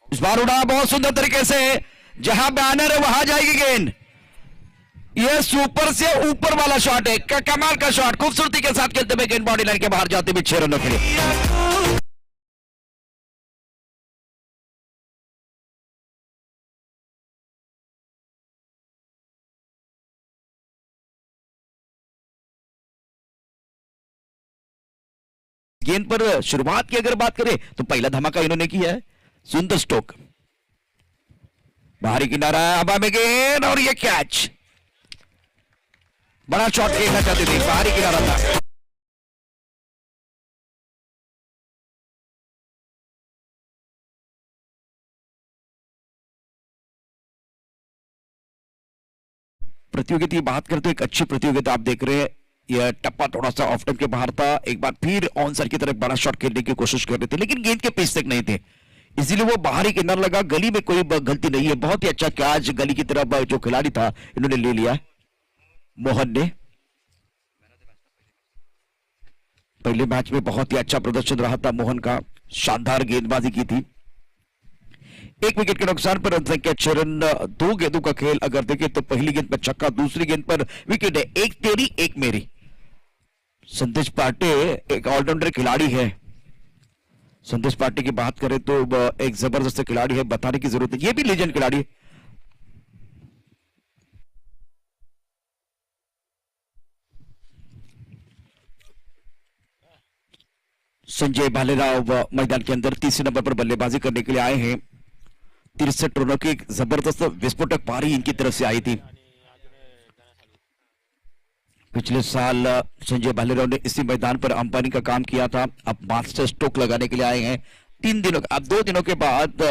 इस बार उड़ा बहुत सुंदर तरीके से, जहां बैनर है वहां जाएगी गेंद। ये सुपर से ऊपर वाला शॉट है, कमाल का शॉट, खूबसूरती के साथ खेलते हुए गेंद बॉडी लाइन के बाहर जाते हुए 6 रनों के लिए। गेंद पर शुरुआत की अगर बात करें तो पहला धमाका इन्होंने किया है। सुंदर स्ट्रोक, बाहरी किनारा, हवा में गेंद और ये कैच। बड़ा शॉट खेलना चाहते थे, बाहरी किनारा था। प्रतियोगिता की बात करते एक अच्छी प्रतियोगिता आप देख रहे हैं। यह टप्पा थोड़ा सा ऑफ टाइम के बाहर था, एक बार फिर ऑन साइड की तरफ बड़ा शॉट खेलने की कोशिश कर रहे थे, लेकिन गेंद के पिच तक नहीं थे, इसीलिए वो बाहरी किनारा लगा। गली में कोई गलती नहीं है, बहुत ही अच्छा कैच गली की तरफ जो खिलाड़ी था इन्होंने ले लिया। मोहन ने पहले मैच में बहुत ही अच्छा प्रदर्शन रहा था मोहन का, शानदार गेंदबाजी की थी। एक विकेट के नुकसान पर रन संख्या 6 रन। 2 गेंदों का खेल अगर देखें तो पहली गेंद पर छक्का, दूसरी गेंद पर विकेट है। एक तेरी एक मेरी। संदेश पांडे एक ऑलराउंडर खिलाड़ी है। संदेश पांडे की बात करें तो एक जबरदस्त खिलाड़ी है, बताने की जरूरत है, ये भी लीजेंड खिलाड़ी है। संजय भालेराव मैदान के अंदर तीसरे नंबर पर बल्लेबाजी करने के लिए आए हैं। 63 रनों की एक जबरदस्त विस्फोटक पारी इनकी तरफ से आई थी। पिछले साल संजय भालेराव ने इसी मैदान पर अंपायरिंग का काम किया था। अब मास्टर स्ट्रोक लगाने के लिए आए हैं। 3 दिनों, अब 2 दिनों के बाद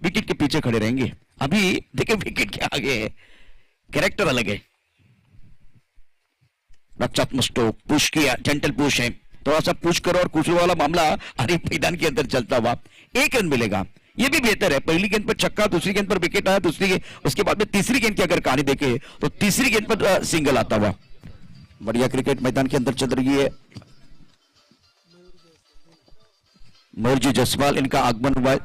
विकेट के पीछे खड़े रहेंगे। अभी देखिए विकेट के आगे है, कैरेक्टर अलग है। रक्षात्मक स्ट्रोक, पुश किया, जेंटल पुश है, थोड़ा सा पुश करो और कुछ वाला मामला हरी मैदान के अंदर चलता हुआ 1 रन मिलेगा, ये भी बेहतर है। पहली गेंद पर छक्का, दूसरी गेंद पर विकेट आया, उसके बाद में तीसरी गेंद की अगर कहानी देखे तो तीसरी गेंद पर सिंगल आता हुआ। बढ़िया क्रिकेट मैदान के अंदर चल रही है। मयूरजी जायसवाल इनका आगमन हुआ है।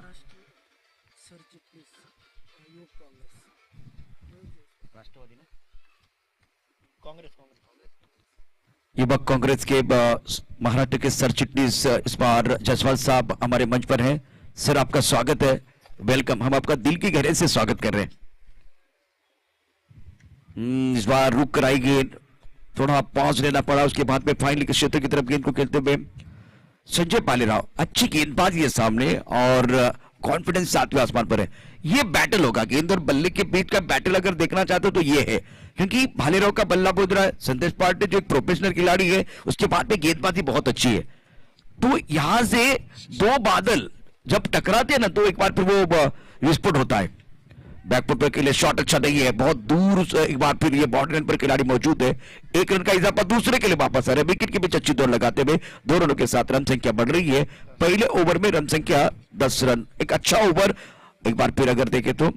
युवक कांग्रेस के महाराष्ट्र के सर चिटनीस इस बार जायसवाल साहब हमारे मंच पर हैं। सर आपका स्वागत है, वेलकम, हम आपका दिल की गहराई से स्वागत कर रहे हैं। इस बार रुक कर आई गेंद, थोड़ा पॉज लेना पड़ा, उसके बाद में फाइनल के क्षेत्र की तरफ गेंद को खेलते हुए संजय भालेराव, अच्छी गेंदबाजी है सामने और कॉन्फिडेंस 7वें आसमान पर है। ये बैटल होगा, गेंद और बल्ले के बीच का बैटल अगर देखना चाहते हो तो ये है, क्योंकि भालेराव का बल्ला बोल रहा है, संदेश पांडे जो एक प्रोफेशनल खिलाड़ी है उसके बाद में गेंदबाजी बहुत अच्छी है। तो यहां से 2 बादल जब टकराते हैं ना तो एक बार फिर वो विस्फोट होता है। बैकफुट पर के लिए शॉट अच्छा नहीं है, बहुत दूर से एक बार फिर ये बाउंड्री लाइन पर खिलाड़ी मौजूद है। 1 रन का इजाफा दूसरे के लिए वापस आ रहा है। विकेट के बीच अच्छी दौड़ लगाते हुए 2 रनों के साथ रन संख्या बढ़ रही है। पहले ओवर में रन संख्या 10 रन, एक अच्छा ओवर। एक बार फिर अगर देखें तो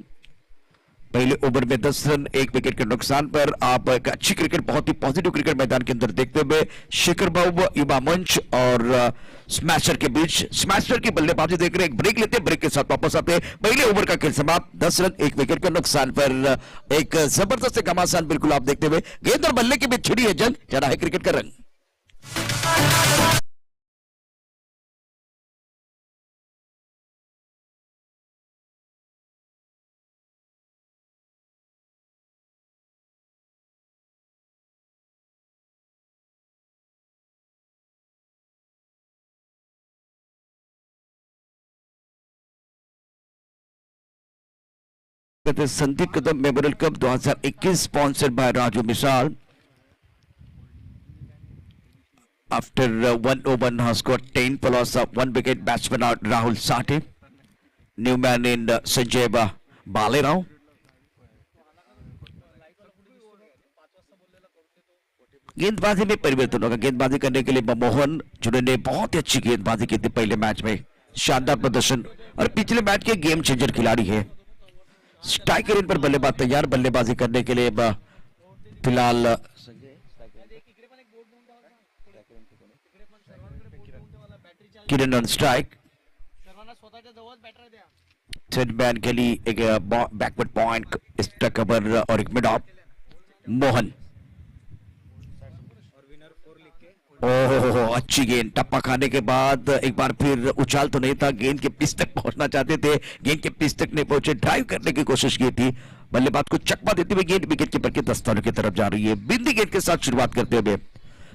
पहले ओवर में 10 रन, 1 विकेट के नुकसान पर आप एक अच्छी क्रिकेट, बहुत ही पॉजिटिव क्रिकेट मैदान के अंदर देखते हुए शेखर बाबू, युवा मंच और स्मैशर के बीच, स्मैशर की बल्लेबाजी देख रहे हैं। एक ब्रेक लेते हैं, ब्रेक के साथ वापस आते हैं। पहले ओवर का खेल समाप्त, 10 रन 1 विकेट के नुकसान पर। एक जबरदस्त घमासान बिल्कुल आप देखते हुए, गेंद और बल्ले के बीच छिड़ी है जंग, चढ़ा है क्रिकेट का रंग। Sandeep Kadam memorial cup 2021 sponsored by Raju Misal. After 1 over has got 10 for loss of 1 wicket, batsman out Rahul Sati. New man in Sanjay Balerao. गेंदबाजी में परिवर्तन होगा। गेंदबाजी करने के लिए मोहन, जिन्होंने बहुत ही अच्छी गेंदबाजी की थी पहले मैच में, शानदार प्रदर्शन और पिछले मैच के गेम चेंजर खिलाड़ी है। स्ट्राइकर इन पर बल्लेबाज तैयार बल्लेबाजी करने के लिए फिलहाल किरण ऑन स्ट्राइक। मैन के लिए एक बैकवर्ड पॉइंट, स्टक कवर और एक मिड ऑफ। मोहन, ओहो अच्छी गेंद, टप्पा खाने के बाद एक बार फिर उछाल तो नहीं था, गेंद के पिच तक पहुंचना चाहते थे, गेंद के पिच तक नहीं पहुंचे, ड्राइव करने की कोशिश की थी, बल्लेबाज को चकमा देते हुए गेंद विकेट कीपर के दस्तानों की तरफ जा रही है। बिंदी गेंद के साथ शुरुआत करते हुए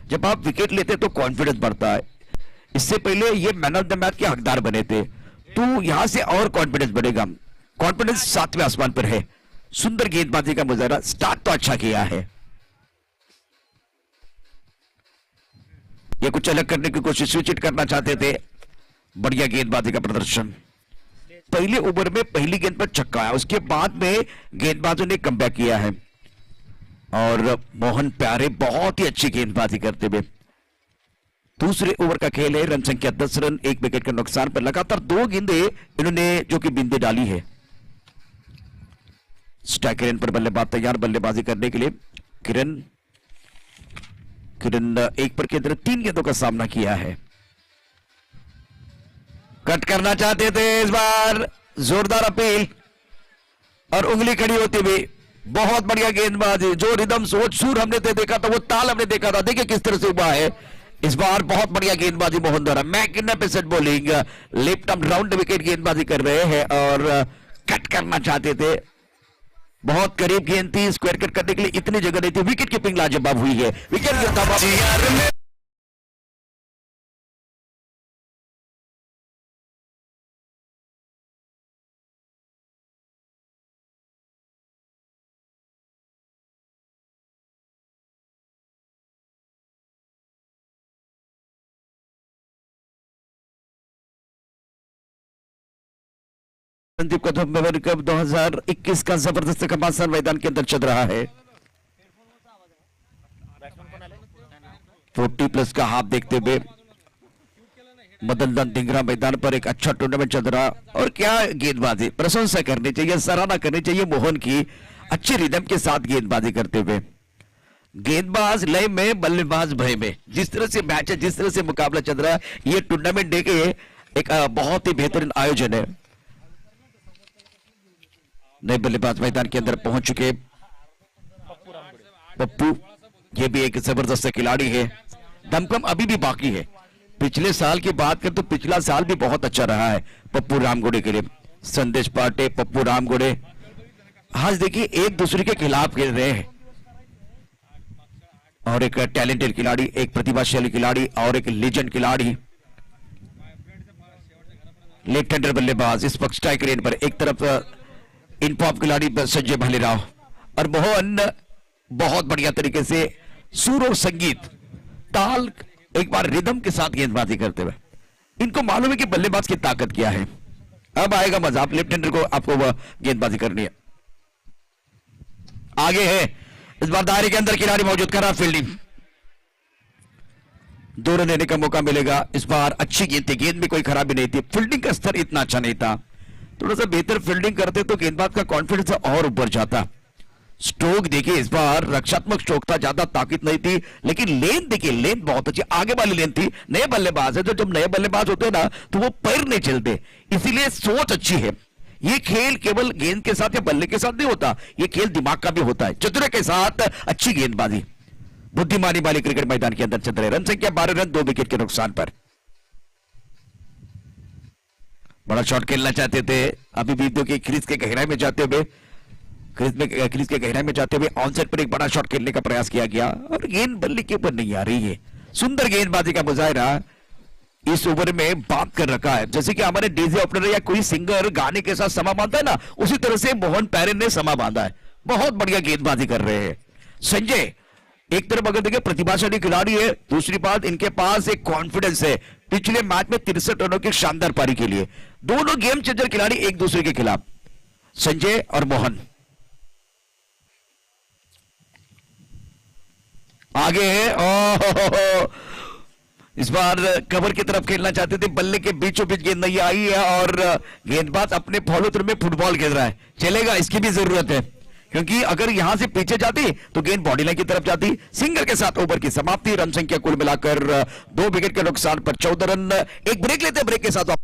जब आप विकेट लेते तो कॉन्फिडेंस बढ़ता है। इससे पहले ये मैन ऑफ द मैच के हकदार बने थे, तो यहां से और कॉन्फिडेंस बढ़ेगा। कॉन्फिडेंस 7वें आसमान पर है। सुंदर गेंदबाजी का मुजाहरा, स्टार्ट तो अच्छा किया है। ये कुछ अलग करने की कोशिश, स्विच इट करना चाहते थे। बढ़िया गेंदबाजी का प्रदर्शन। पहले ओवर में पहली गेंद पर छक्का है, उसके बाद में गेंदबाजों ने कमबैक किया है और मोहन प्यारे बहुत ही अच्छी गेंदबाजी करते हुए। दूसरे ओवर का खेल है, रन संख्या 10 रन, 1 विकेट के नुकसान पर लगातार 2 गेंदें इन्होंने जो कि बिंदे डाली है। स्ट्राइक रेन पर बल्लेबाज तैयार बल्लेबाजी करने के लिए। किरण 1 पर केंद्र 3 गेंदों का सामना किया है। कट करना चाहते थे इस बार, जोरदार अपील और उंगली खड़ी होती हुई। बहुत बढ़िया गेंदबाजी, जो रिदम सोच सूर हमने देखा था, वो ताल हमने देखा था, देखिए किस तरह से हुआ है इस बार। बहुत बढ़िया गेंदबाजी मोहन द्वारा। Magnificent bowling, left arm round wicket गेंदबाजी कर रहे हैं और कट करना चाहते थे। बहुत करीब गेंद थी, स्क्वायर कट करने के लिए इतनी जगह नहीं थी। विकेट कीपिंग लाजवाब हुई है। विकेट संदीप का मेमोरी कप 2021 का जबरदस्त घमासान मैदान के अंदर चल रहा है। 40+ का हाफ देखते हुए मदन लाल धिंगरा मैदान पर एक अच्छा टूर्नामेंट चल रहा। और क्या गेंदबाजी, प्रशंसा करनी चाहिए, सराहना करनी चाहिए मोहन की, अच्छी रिदम के साथ गेंदबाजी करते हुए। गेंदबाज लय में, बल्लेबाज भय में। जिस तरह से मैच है, जिस तरह से मुकाबला चल रहा है, ये टूर्नामेंट डे के एक बहुत ही बेहतरीन आयोजन है। नए बल्लेबाज मैदान के अंदर पहुंच चुके पप्पू, ये भी एक जबरदस्त खिलाड़ी है। दमकम अभी भी बाकी है। पिछले साल की बात करें तो पिछला साल भी बहुत अच्छा रहा है पप्पू रामगुड़े के लिए। संदेश पाटे, पप्पू रामगुड़े आज देखिए एक दूसरे के खिलाफ खेल रहे हैं। और एक टैलेंटेड खिलाड़ी, एक प्रतिभाशाली खिलाड़ी और एक लीजेंड खिलाड़ी। लेफ्ट हैंडर बल्लेबाज इस वक्त स्ट्राइक रेन पर। एक तरफ इनफॉर्म खिलाड़ी संजय भालेराव और मोहन बहुत बढ़िया तरीके से सुर और संगीत, ताल, एक बार रिदम के साथ गेंदबाजी करते हुए। इनको मालूम है कि बल्लेबाज की ताकत क्या है। अब आएगा मजा। आप लेफ्ट हैंडर को आपको गेंदबाजी करनी है। आगे है इस बार दायरे के अंदर खिलाड़ी मौजूद, खराब फील्डिंग, 2 रन लेने का मौका मिलेगा। इस बार अच्छी गेंद थी, गेंद में कोई खराबी नहीं थी, फील्डिंग का स्तर इतना अच्छा नहीं था। थोड़ा सा बेहतर फील्डिंग करते तो गेंदबाज का कॉन्फिडेंस और ऊपर जाता। स्ट्रोक देखिए इस बार रक्षात्मक स्ट्रोक था, ज्यादा ताकत नहीं थी, लेकिन लेन देखिए, लेन बहुत अच्छी आगे वाली लेन थी। नए बल्लेबाज है तो जब नए बल्लेबाज होते हैं ना तो वो पैर नहीं चलते, इसीलिए सोच अच्छी है। ये खेल केवल गेंद के साथ या बल्ले के साथ नहीं होता, ये खेल दिमाग का भी होता है। चतुरे के साथ अच्छी गेंदबाजी, बुद्धिमानी वाली क्रिकेट मैदान के अंदर चल रहे। रन संख्या 12 रन, 2 विकेट के नुकसान पर। बड़ा शॉट खेलना चाहते थे, अभी भी देखिए क्रीज के गहराई में जाते हुए, क्रीज के गहराई में जाते हुए ऑनसेट पर एक बड़ा शॉट खेलने का प्रयास किया गया और गेंद बल्ले के ऊपर नहीं आ रही है। सुंदर गेंदबाजी का मुजाहिरा इस ओवर में बात कर रखा है। जैसे कि हमारे डीजे ओपनर या कोई सिंगर गाने के साथ समा बांधता है ना, उसी तरह से मोहन पैरेन ने समा बांधा है। बहुत बढ़िया गेंदबाजी कर रहे हैं। संजय एक तरफ अगर देखिए प्रतिभाशाली खिलाड़ी है, दूसरी बात इनके पास एक कॉन्फिडेंस है। पिछले मैच में 63 रनों की शानदार पारी के लिए दोनों गेम चेंजर खिलाड़ी एक दूसरे के खिलाफ, संजय और मोहन। आगे है इस बार कवर की तरफ खेलना चाहते थे, बल्ले के बीचों बीच गेंद नहीं आई है और गेंदबाज अपने फॉलो थ्रू में फुटबॉल खेल रहा है। चलेगा, इसकी भी जरूरत है, क्योंकि अगर यहां से पीछे जाती तो गेंद बॉडी लाइन की तरफ जाती। सिंगल के साथ ओवर की समाप्ति। रन संख्या कुल मिलाकर 2 विकेट के नुकसान पर 14 रन। एक ब्रेक लेते हैं, ब्रेक के साथ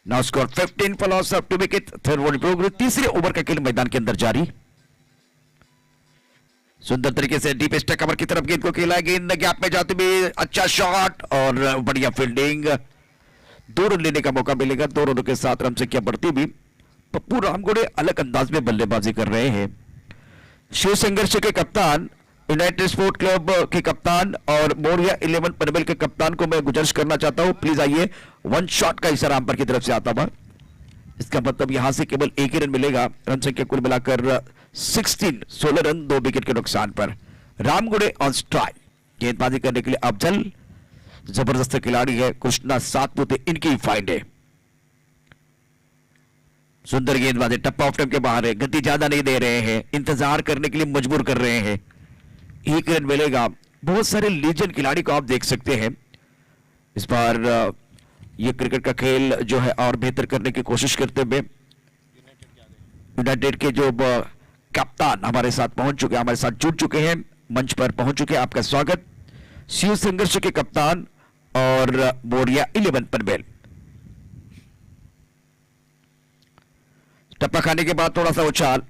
now score 15 for loss of 2 wicket. Third over progress, तीसरे ओवर का खेल मैदान के अंदर जारी। सुंदर तरीके से डीप स्टैक कवर की तरफ गेंद को खेला, गेंद गैप में जाते हुए अच्छा शॉट और बढ़िया फील्डिंग। 2 रन लेने का मौका मिलेगा। 2 रनों के साथ रन संख्या बढ़ती भी। पप्पू रामगुड़े अलग अंदाज में बल्लेबाजी कर रहे हैं। शिव संघर्ष के कप्तान, यूनाइटेड स्पोर्ट क्लब के कप्तान और मोरिया 11 पनवेल के कप्तान को मैं गुजारिश करना चाहता हूं, प्लीज आइए। 1 शॉट का इशारा अंपायर की तरफ से आता हुआ। इसका मतलब यहां से केवल 1 ही रन मिलेगा। रन संख्या कुल मिलाकर 16 रन 2 विकेट के नुकसान पर। रामगुड़े ऑन स्ट्राइक, गेंदबाजी करने के लिए अफजल जबरदस्त खिलाड़ी है। कृष्णा सातपुते इनकी फाइंड है। सुंदर गेंदबाजी, टप्पा ऑफ टाइम के बाहर है, गति ज्यादा नहीं दे रहे हैं, इंतजार करने के लिए मजबूर कर रहे हैं। 1 रन मिलेगा। बहुत सारे लीजेंड खिलाड़ी को आप देख सकते हैं। इस बार ये क्रिकेट का खेल जो है और बेहतर करने की कोशिश करते हुए यूनाइटेड के जो कप्तान हमारे साथ पहुंच चुके हैं, हमारे साथ जुड़ चुके हैं, मंच पर पहुंच चुके हैं। आपका स्वागत। शिव संघर्ष के कप्तान और मोरिया 11 पनवेल। टप्पा खाने के बाद थोड़ा सा उछाल,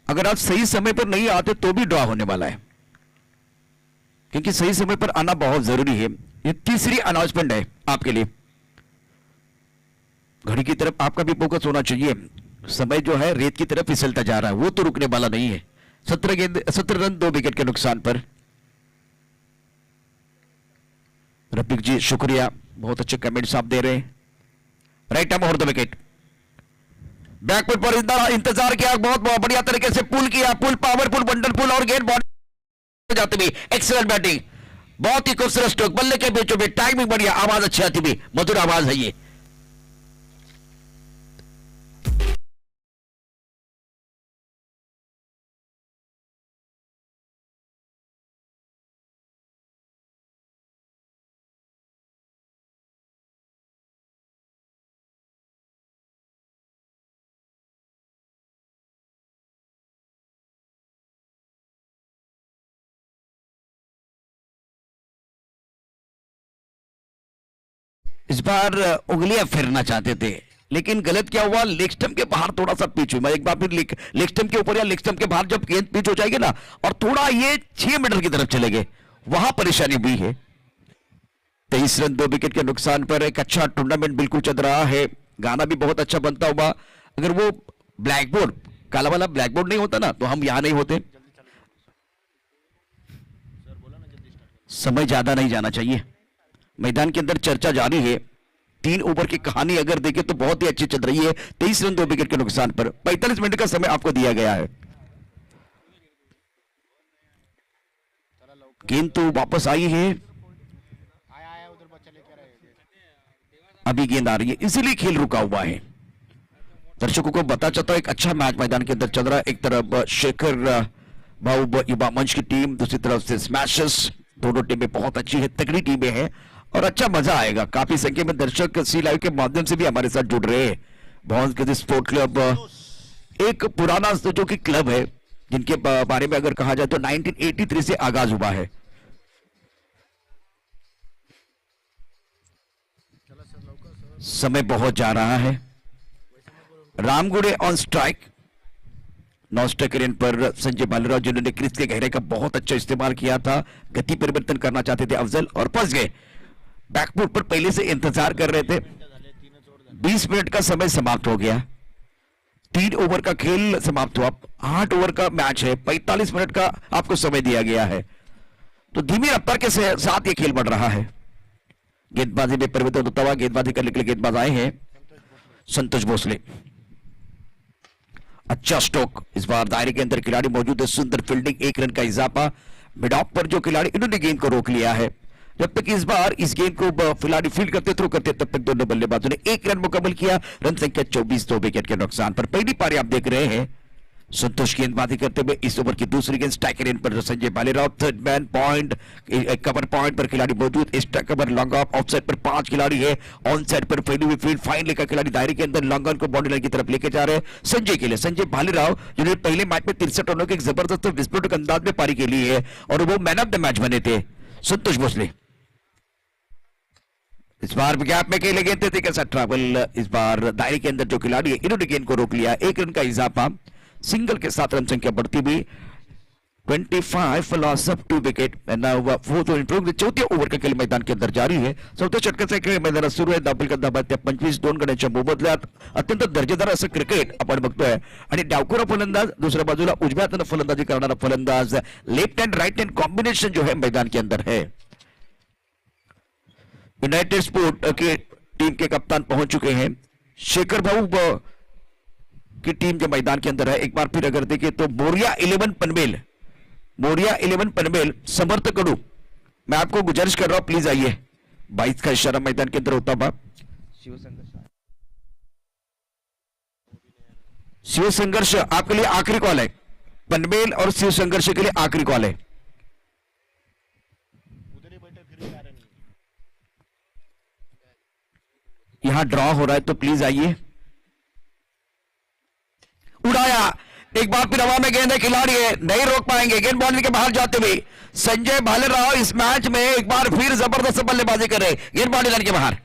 अगर आप सही समय पर नहीं आते तो भी ड्रॉ होने वाला है, क्योंकि सही समय पर आना बहुत जरूरी है। ये तीसरी अनाउंसमेंट है आपके लिए। घड़ी की तरफ आपका भी फोकस होना चाहिए। समय जो है रेत की तरफ फिसलता जा रहा है, वो तो रुकने वाला नहीं है। 17 रन 2 विकेट के नुकसान पर। रफीक जी शुक्रिया, बहुत अच्छे कमेंट्स आप दे रहे हैं। Right time over the wicket. Back foot पर इंतजार किया, बहुत बढ़िया तरीके से पुल किया, पुल पावरफुल वंडरफुल और गेंद बॉडी जाती भी। एक्सीलेंट बैटिंग, बहुत ही खूबसूरत स्ट्रोक, बल्ले के बीचों में टाइमिंग बढ़िया, आवाज अच्छी आती भी, मधुर आवाज है ये। इस बार उंगलियां फेरना चाहते थे, लेकिन गलत क्या हुआ, लेग स्टंप के बाहर थोड़ा सा पिच हुई। एक बार फिर लेग स्टंप के ऊपर या लेग स्टंप के बाहर जब गेंद पिच हो जाएगी ना, और थोड़ा ये 6 मीटर की तरफ चले गए, वहां परेशानी हुई है। 23 रन 2 विकेट के नुकसान पर। एक अच्छा टूर्नामेंट बिल्कुल चल रहा है। गाना भी बहुत अच्छा बनता हुआ। अगर वो ब्लैक बोर्ड, काला वाला ब्लैक बोर्ड नहीं होता ना, तो हम यहां नहीं होते। समय ज्यादा नहीं जाना चाहिए। मैदान के अंदर चर्चा जारी है। 3 ओवर की कहानी अगर देखें तो बहुत ही अच्छी चल रही है। 23 रन 2 विकेट के नुकसान पर। 45 मिनट का समय आपको दिया गया है। गेंद तो वापस आई है, अभी गेंद आ रही है, इसीलिए खेल रुका हुआ है। दर्शकों को बता चाहता हूं, एक अच्छा मैच मैदान के अंदर चल रहा है। एक तरफ शेखर भाऊ युवा मंच की टीम, दूसरी तरफ से स्मैशर्स। दोनों टीमें बहुत अच्छी है, तगड़ी टीमें हैं और अच्छा मजा आएगा। काफी संख्या में दर्शक सी लाइव के माध्यम से भी हमारे साथ जुड़ रहे हैं। भौंस गति स्पोर्ट क्लब एक पुराना जो कि क्लब है, जिनके बारे में अगर कहा जाए तो 1983 से आगाज हुआ है। समय बहुत जा रहा है। रामगुड़े ऑन स्ट्राइक। नॉस्टेकरियन पर संजय बालीराव, जिन्होंने क्रीज के गहरे का बहुत अच्छा इस्तेमाल किया था। गति परिवर्तन करना चाहते थे अफजल और फंस गए। बैकफुट पर पहले से इंतजार कर रहे थे। 20 मिनट का समय समाप्त हो गया। 3 ओवर का खेल समाप्त हुआ। 8 ओवर का मैच है। 45 मिनट का आपको समय दिया गया है, तो धीमी रफ्तार के साथ ये खेल बढ़ रहा है। गेंदबाजी में परिवर्तन होता हुआ गेंदबाजी करने के लिए गेंदबाज आए हैं संतोष भोसले। अच्छा स्ट्रोक, इस बार दायरे के अंदर खिलाड़ी मौजूद है। सुंदर फील्डिंग, 1 रन का इजाफा। मिड ऑफ पर जो खिलाड़ी, इन्होंने गेंद को रोक लिया है। जब तक इस बार इस गेंद को खिलाड़ी फील्ड करते थ्रो करते, तब तक दोनों बल्लेबाजों ने 1 रन मुकम्मल किया। रन संख्या 24 2 विकेट के नुकसान पर। पहली पारी आप देख रहे हैं संतोष गेंदबाजी करते हुए। इस ओवर की दूसरी गेंद स्ट्राइक रेंज पर Sanjay Balirao. Third man point, cover point पर खिलाड़ी मौजूद। Strike cover long off, off side पर 5 खिलाड़ी है। ऑन साइड पर फैली हुई फील्ड, फाइन लेकर खिलाड़ी दायरे के अंदर लॉन्ग ऑन को बाउंड्री लाइन की तरफ लेके जा रहे हैं। संजय के लिए संजय बालीराव, जिन्होंने पहले मैच में 63 रनों के एक जबरदस्त विस्फोटक अंदाज में पारी खेली है और वो मैन ऑफ द मैच बने थे। संतोष भोसले इस बार गैप में खेले गेंद थे, कैसा ट्रैवल इस बार दायरे के अंदर जो खिलाड़ी है इन्होंने गेंद को रोक लिया, 1 रन का इजाफा, सिंगल के साथ रन संख्या बढ़ती हुई 25 for loss of 2 wicket. Fourth over चौथ्या ओव्हर का खेळ मैदान के अंदर जारी है। चौथ्या षटकाचा खेळ मैदानात सुरू आहे। दाबल का दाबा त्या 25 2 गड्यांच्या मोबदल्यात अत्यंत दर्जेदार असं क्रिकेट आपण बघतोय आणि डावखुरा फलंदाज, दुसऱ्या बाजूला उजव्या हाताने फलंदाजी करणारा फलंदाज, left hand right hand combination जो है मैदान के अंदर है। यूनाइटेड स्पोर्ट की टीम के कप्तान पहुंच चुके हैं। शेखर भाऊ की टीम जो मैदान के अंदर है, एक बार फिर अगर देखें तो मोरिया 11 पनवेल, मोरिया 11 पनवेल समर्थ कडू, मैं आपको गुजारिश कर रहा हूं प्लीज आइए। 22 का इशारा मैदान के अंदर होता हुआ। शिव संघर्ष आपके लिए आखिरी कॉल है, पनवेल और शिव संघर्ष के लिए आखिरी कॉल है। यहां ड्रॉ हो रहा है तो प्लीज आइए। उड़ाया, एक बार फिर हवा में गेंद है, खिलाड़ी है, नहीं रोक पाएंगे, गेंद बाउंड्री के बाहर जाते हुए संजय भालेराव इस मैच में एक बार फिर जबरदस्त बल्लेबाजी कर रहे, गेंद बाउंड्री लाइन के बाहर।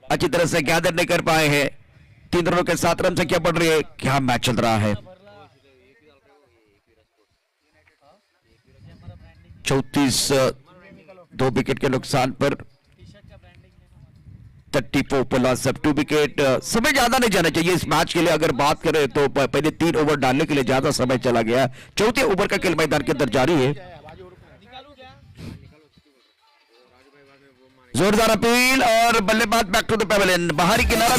अच्छी तरह से गैदर नहीं कर पाए हैं, 3 रनों के साथ रन संख्या बढ़ रही है। क्या मैच चल रहा है। 34 2 विकेट के नुकसान पर 34 पर लॉस ऑफ 2 विकेट। समय ज्यादा नहीं जाना चाहिए इस मैच के लिए, अगर बात करें तो पहले 3 ओवर डालने के लिए ज्यादा समय चला गया। चौथे ओवर का खेल मैदान के अंदर जारी है। जोरदार अपील और बल्लेबाज बैक टू द पेवेलियन, बाहरी किनारा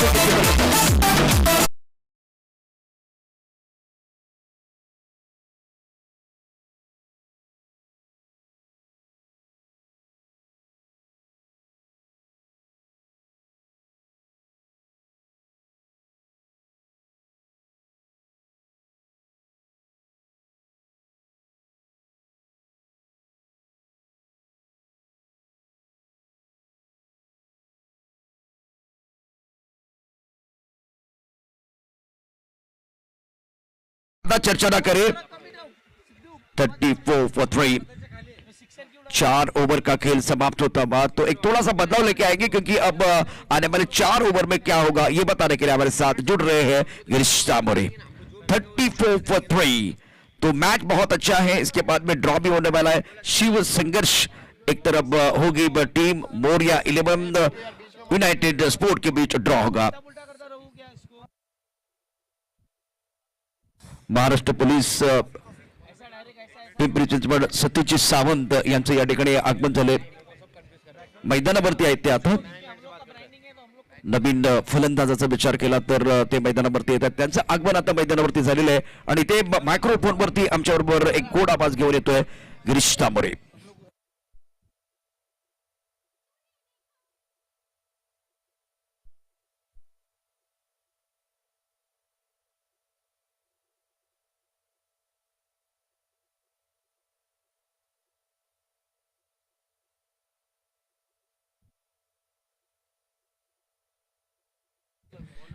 चर्चा ना करें। 34 for 3, 4 ओवर का खेल समाप्त होता हुआ तो एक थोड़ा सा बदलाव लेके आएंगे, क्योंकि अब आने वाले 4 ओवर में क्या होगा ये बताने के लिए हमारे साथ जुड़ रहे हैं गिरीश तांबोरे। 34 for 3 तो मैच बहुत अच्छा है। इसके बाद में ड्रॉ भी होने वाला है। शिव संघर्ष एक तरफ होगी, टीम मोरिया 11 यूनाइटेड स्पोर्ट के बीच ड्रॉ होगा। महाराष्ट्र पोलीस पिंपरी चिंचवड सतीश सावंत यांचं या ठिकाणी आगमन झाले, मैदानावरती आहेत ते। आता नवीन फलंदाजाचा विचार केला तर ते मैदानावरती येतात, त्यांचं आगमन आता मैदानावरती झालेलं आहे आणि ते मायक्रोफोनवरती आमच्याबरोबर एक गोड आवाज घेऊन येतोय गिरीश तांबोरे।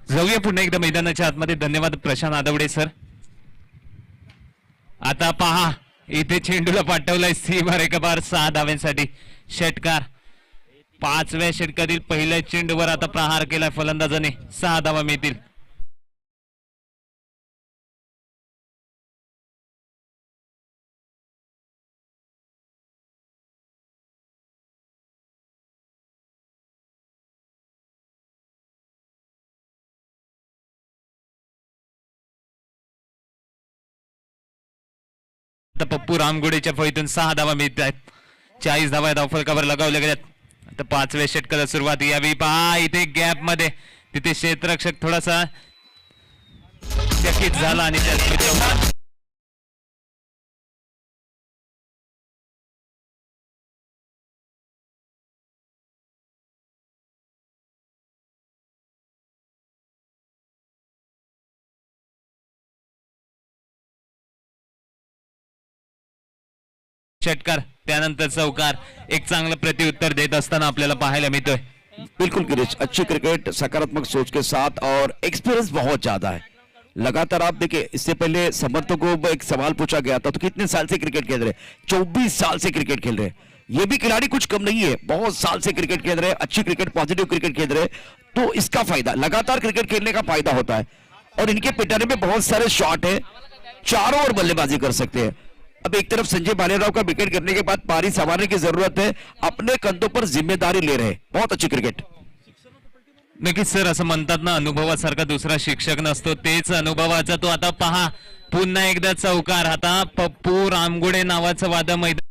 जाऊया पुन्हा एकदा मैदानाच्या आतमध्ये। धन्यवाद प्रशांत आदवडे सर। आता पहा इथे चेंडूला पाठवलाय सीमा रेखाबार 6 धाव्यांसाठी षटकार। 5व्या षटकातील पहिल्या चेंडूवर आता प्रहार केलाय फलंदाजाने, 6 धावा मिळतील। पप्पू रामगुडेच्या फळीतून 6 धावा मिळत आहेत। 40 धावा धावफलकावर लगावल्या गेल्यात. आता 5व्या षटकाला सुरुवात. यावेळी पहा इथे गॅप मध्ये तिथे क्षेत्ररक्षक थोडासा चकित झाला आणि त्या षटकार त्यानंतर चौकार एक चांगलं प्रत्युत्तर देत असताना आपल्याला पाहायला मिळतोय. बिल्कुल गिरीश, अच्छी क्रिकेट, सकारात्मक सोच के साथ और एक्सपीरियंस बहुत ज्यादा है. लगातार आप देखिए, इससे पहले समर्थकों को एक सवाल पूछा गया था तो कितने साल से क्रिकेट खेल रहे? 24 साल से क्रिकेट खेल रहे. ये भी खिलाड़ी कुछ कम नहीं है, बहुत साल से क्रिकेट खेल रहे, अच्छी क्रिकेट, पॉजिटिव क्रिकेट खेल रहे. तो इसका फायदा, लगातार क्रिकेट खेलने का फायदा होता है. और इनके पिटारे में बहुत सारे शॉट है, चारों ओर बल्लेबाजी कर सकते हैं. अब एक तरफ संजय भालेराव का विकेट गिरने के बाद पारी संभालने की जरूरत है, अपने कंधों पर जिम्मेदारी ले रहे. बहुत अच्छी क्रिकेट. नक्कीच सर, असं म्हणतात ना, अनुभवासारखा दुसरा शिक्षक नसतो, तेच अनुभवाचा तो. आता पहा पुन्हा एकदा चौकार. आता पप्पू रामगुडे नावाचं वादळ मैदान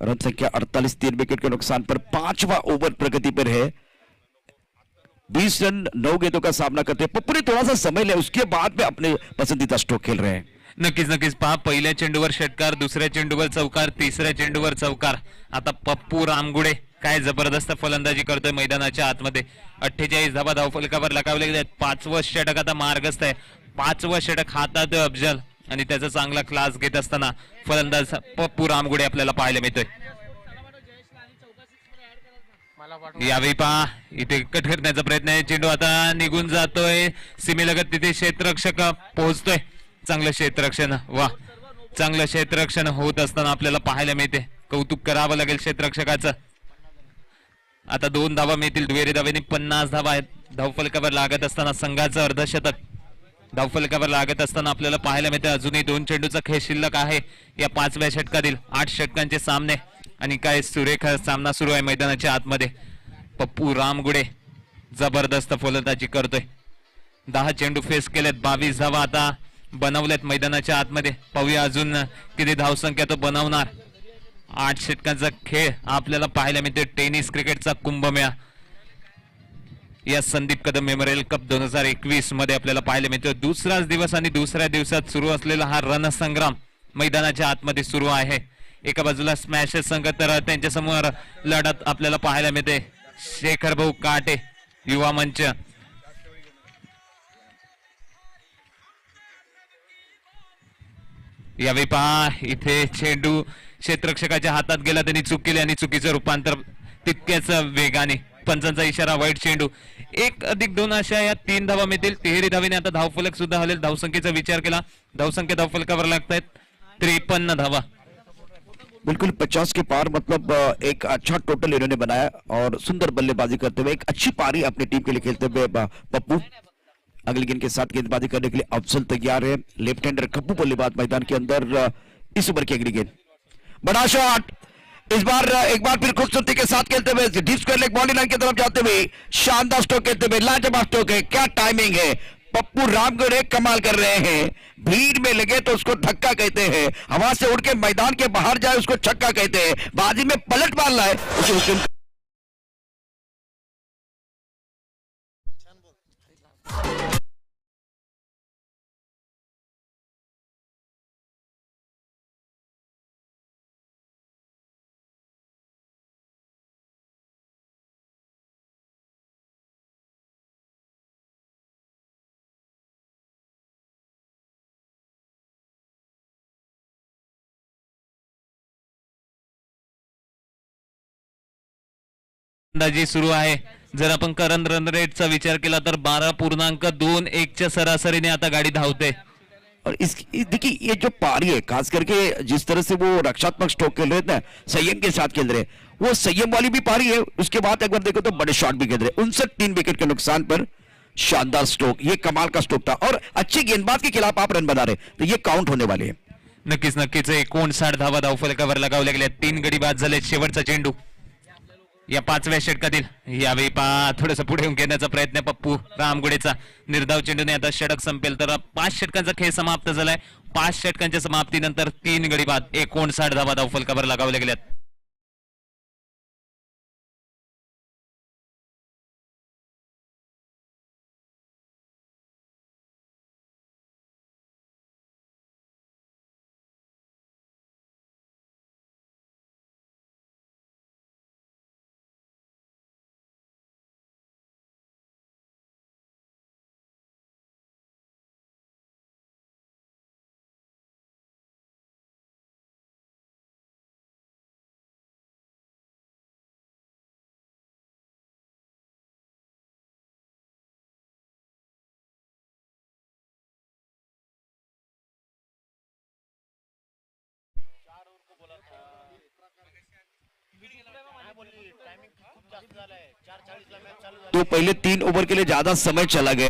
रन संख्या 48, 3 विकेट के नुकसान पर 5वां ओवर प्रगति पर है. 20 रन 9 गेंदों का सामना करते हैं. पप्पू ने थोड़ा सा समय लिया, उसके बाद में अपने पसंदीदा स्ट्रोक खेल रहे हैं. नक्कीच पहा, पहिल्या चेंडूवर षटकार, दुसऱ्या चेंडूवर चौकार, तिसऱ्या चेंडूवर चौकार. आता पप्पू रामगुडे काय जबरदस्त फलंदाजी करतोय मैदानाच्या आतमध्ये. 48 धावा धावफलकावर लगावले गेले. 5वं षटक आता मार्गस्थ आहे. 5वं षटक हातात अफजल आणि त्याचा चांगला क्लास घेत असताना फलंदाज पप्पू रामगुडे आपल्याला पाहायला मिळतोय. यावेळी पहा इथे कट करण्याचा प्रयत्न आहे. चेंडू आता निघून जातोय सीमेलगत. तिथे क्षेत्ररक्षक पोहोचतोय. चांगलं क्षेत्ररक्षण, वा, चांगलं क्षेत्ररक्षण होत असताना आपल्याला पाहायला मिळते. कौतुक करावं लागेल क्षेत्ररक्षकाचं. आता 2 धावा मिळतील. दुहेरी धावेने 50 धावा आहेत. धावफलकावर लागत असताना संघाचं अर्धशतक धावफलकावर लागत असताना आपल्याला पाहायला मिळते. अजूनही 2 चेंडूचा खेळ शिल्लक आहे या 5व्या षटकातील. 8 षटकांचे सामने आणि काय सुरेख सामना सुरू आहे मैदानाच्या आतमध्ये. पप्पू रामगुडे जबरदस्त फलंदाजी करतोय. 10 चेंडू फेस केलेत. 22 धावा आता बनवल्यात मैदानाच्या आतमध्ये. पाहूया अजून किती धावसंख्या तो बनवणार. 8 षटकांचा खेळ आपल्याला पाहायला मिळते. टेनिस क्रिकेटचा कुंभमेळा या संदीप कदम मेमोरियल कप 2021 मध्ये आपल्याला पाहायला मिळतो. दुसराच दिवस आणि दुसऱ्या दिवसात सुरू असलेला हा रणसंग्राम मैदानाच्या आतमध्ये सुरू आहे. एका बाजूला स्मॅशर्स संघ, तर त्यांच्या समोर लढत आपल्याला पाहायला मिळते. शेखर भाऊ काटे युवा मंच. यावेळी पहा इथे चेंडू क्षेत्ररक्षकाच्या हातात गेला, त्यांनी चूक केली आणि चुकीचं रूपांतर तितक्याच वेगाने. पंचांचा इशारा, वाईट चेंडू. 1+2 अशा या 3 धावा मिळतील. तिहेरी धावेने आता धावफलक सुद्धा हलेल. धावसंख्येचा विचार केला, धावसंख्या धावफलकावर लागतायत 53 धावा. बिल्कुल 50 के पार, मतलब एक अच्छा टोटल इन्होंने बनाया और सुंदर बल्लेबाजी करते हुए एक अच्छी पारी अपनी टीम के लिए खेलते हुए पप्पू अगली गेंद के साथ गेंदबाजी करने के लिए अफजल तैयार है. लेफ्ट हैंडर कप्पू बल्लेबाज मैदान के अंदर. इस ओवर की अगली गेंद, बड़ा शॉट. इस बार एक बार फिर खूबसूरती के साथ खेलते हुए deep square leg boundary line की तरफ जाते हुए शानदार स्ट्रोक खेलते हुए, लाजवाब स्ट्रोक है. क्या टाइमिंग है. पप्पू रामगुडे कमाल कर रहे हैं. भीड़ में लगे तो उसको धक्का कहते हैं, हवा से उड़ के मैदान के बाहर जाए उसको छक्का कहते हैं. बाजी में पलट मारना है उसे अंदाजी सुरू आहे. जर आपण करंट रन रेटचा विचार केला तर 12.21 च्या सरासरीने आता गाडी धावते. और देखिए ये जो पारी है, खास करके जिस तरह से वो रक्षात्मक स्ट्रोक खेल रहे थे, संयम के साथ खेल रहे, वो संयम वाली भी पारी है. उसके बाद एक बार देखो तो बड़े शॉट भी खेल रहे. 59 विकेट के नुकसान पर शानदार स्ट्रोक, ये कमाल का स्ट्रोक था. और अच्छी गेंदबाज के खिलाफ आप रन बना रहे तो ये काउंट होने वाले हैं. नक्कीच 59 धावा धावफलकावर लगावल्या गेल्या. 3 गडी बाद झाले. शेवटचा चेंडू या 5व्या षटकातील यावेळी थोडस पुढे येऊन घेण्याचा प्रयत्न पप्पू रामगुडेचा. निर्धाव चेंडूने आता षटक संपेल तर 5 षटकांचा खेळ समाप्त झालाय. 5 षटकांच्या समाप्तीनंतर 3 गडी बाद 59 धावा धावफलकावर लगावल्या गेल्यात. तो पहले 3 ओवर के लिए ज्यादा समय चला गया.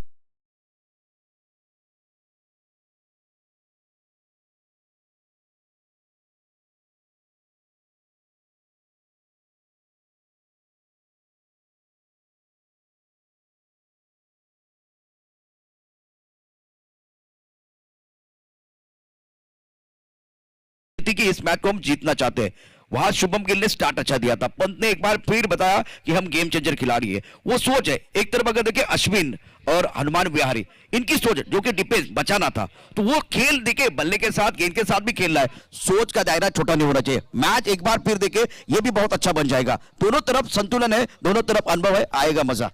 कि इस मैच को हम जीतना चाहते हैं. वहां शुभम गिल ने स्टार्ट अच्छा दिया था. पंत ने एक बार फिर बताया कि हम गेम चेंजर खिलाड़ी है. वो सोच है. एक तरफ अगर देखें अश्विन और हनुमान विहारी, इनकी सोच है जो कि डिफेंस बचाना था, तो वो खेल देखे बल्ले के साथ गेंद के साथ भी खेल रहा है. सोच का दायरा छोटा नहीं होना चाहिए. मैच एक बार फिर देखे ये भी बहुत अच्छा बन जाएगा. दोनों तरफ संतुलन है, दोनों तरफ अनुभव है, आएगा मजा.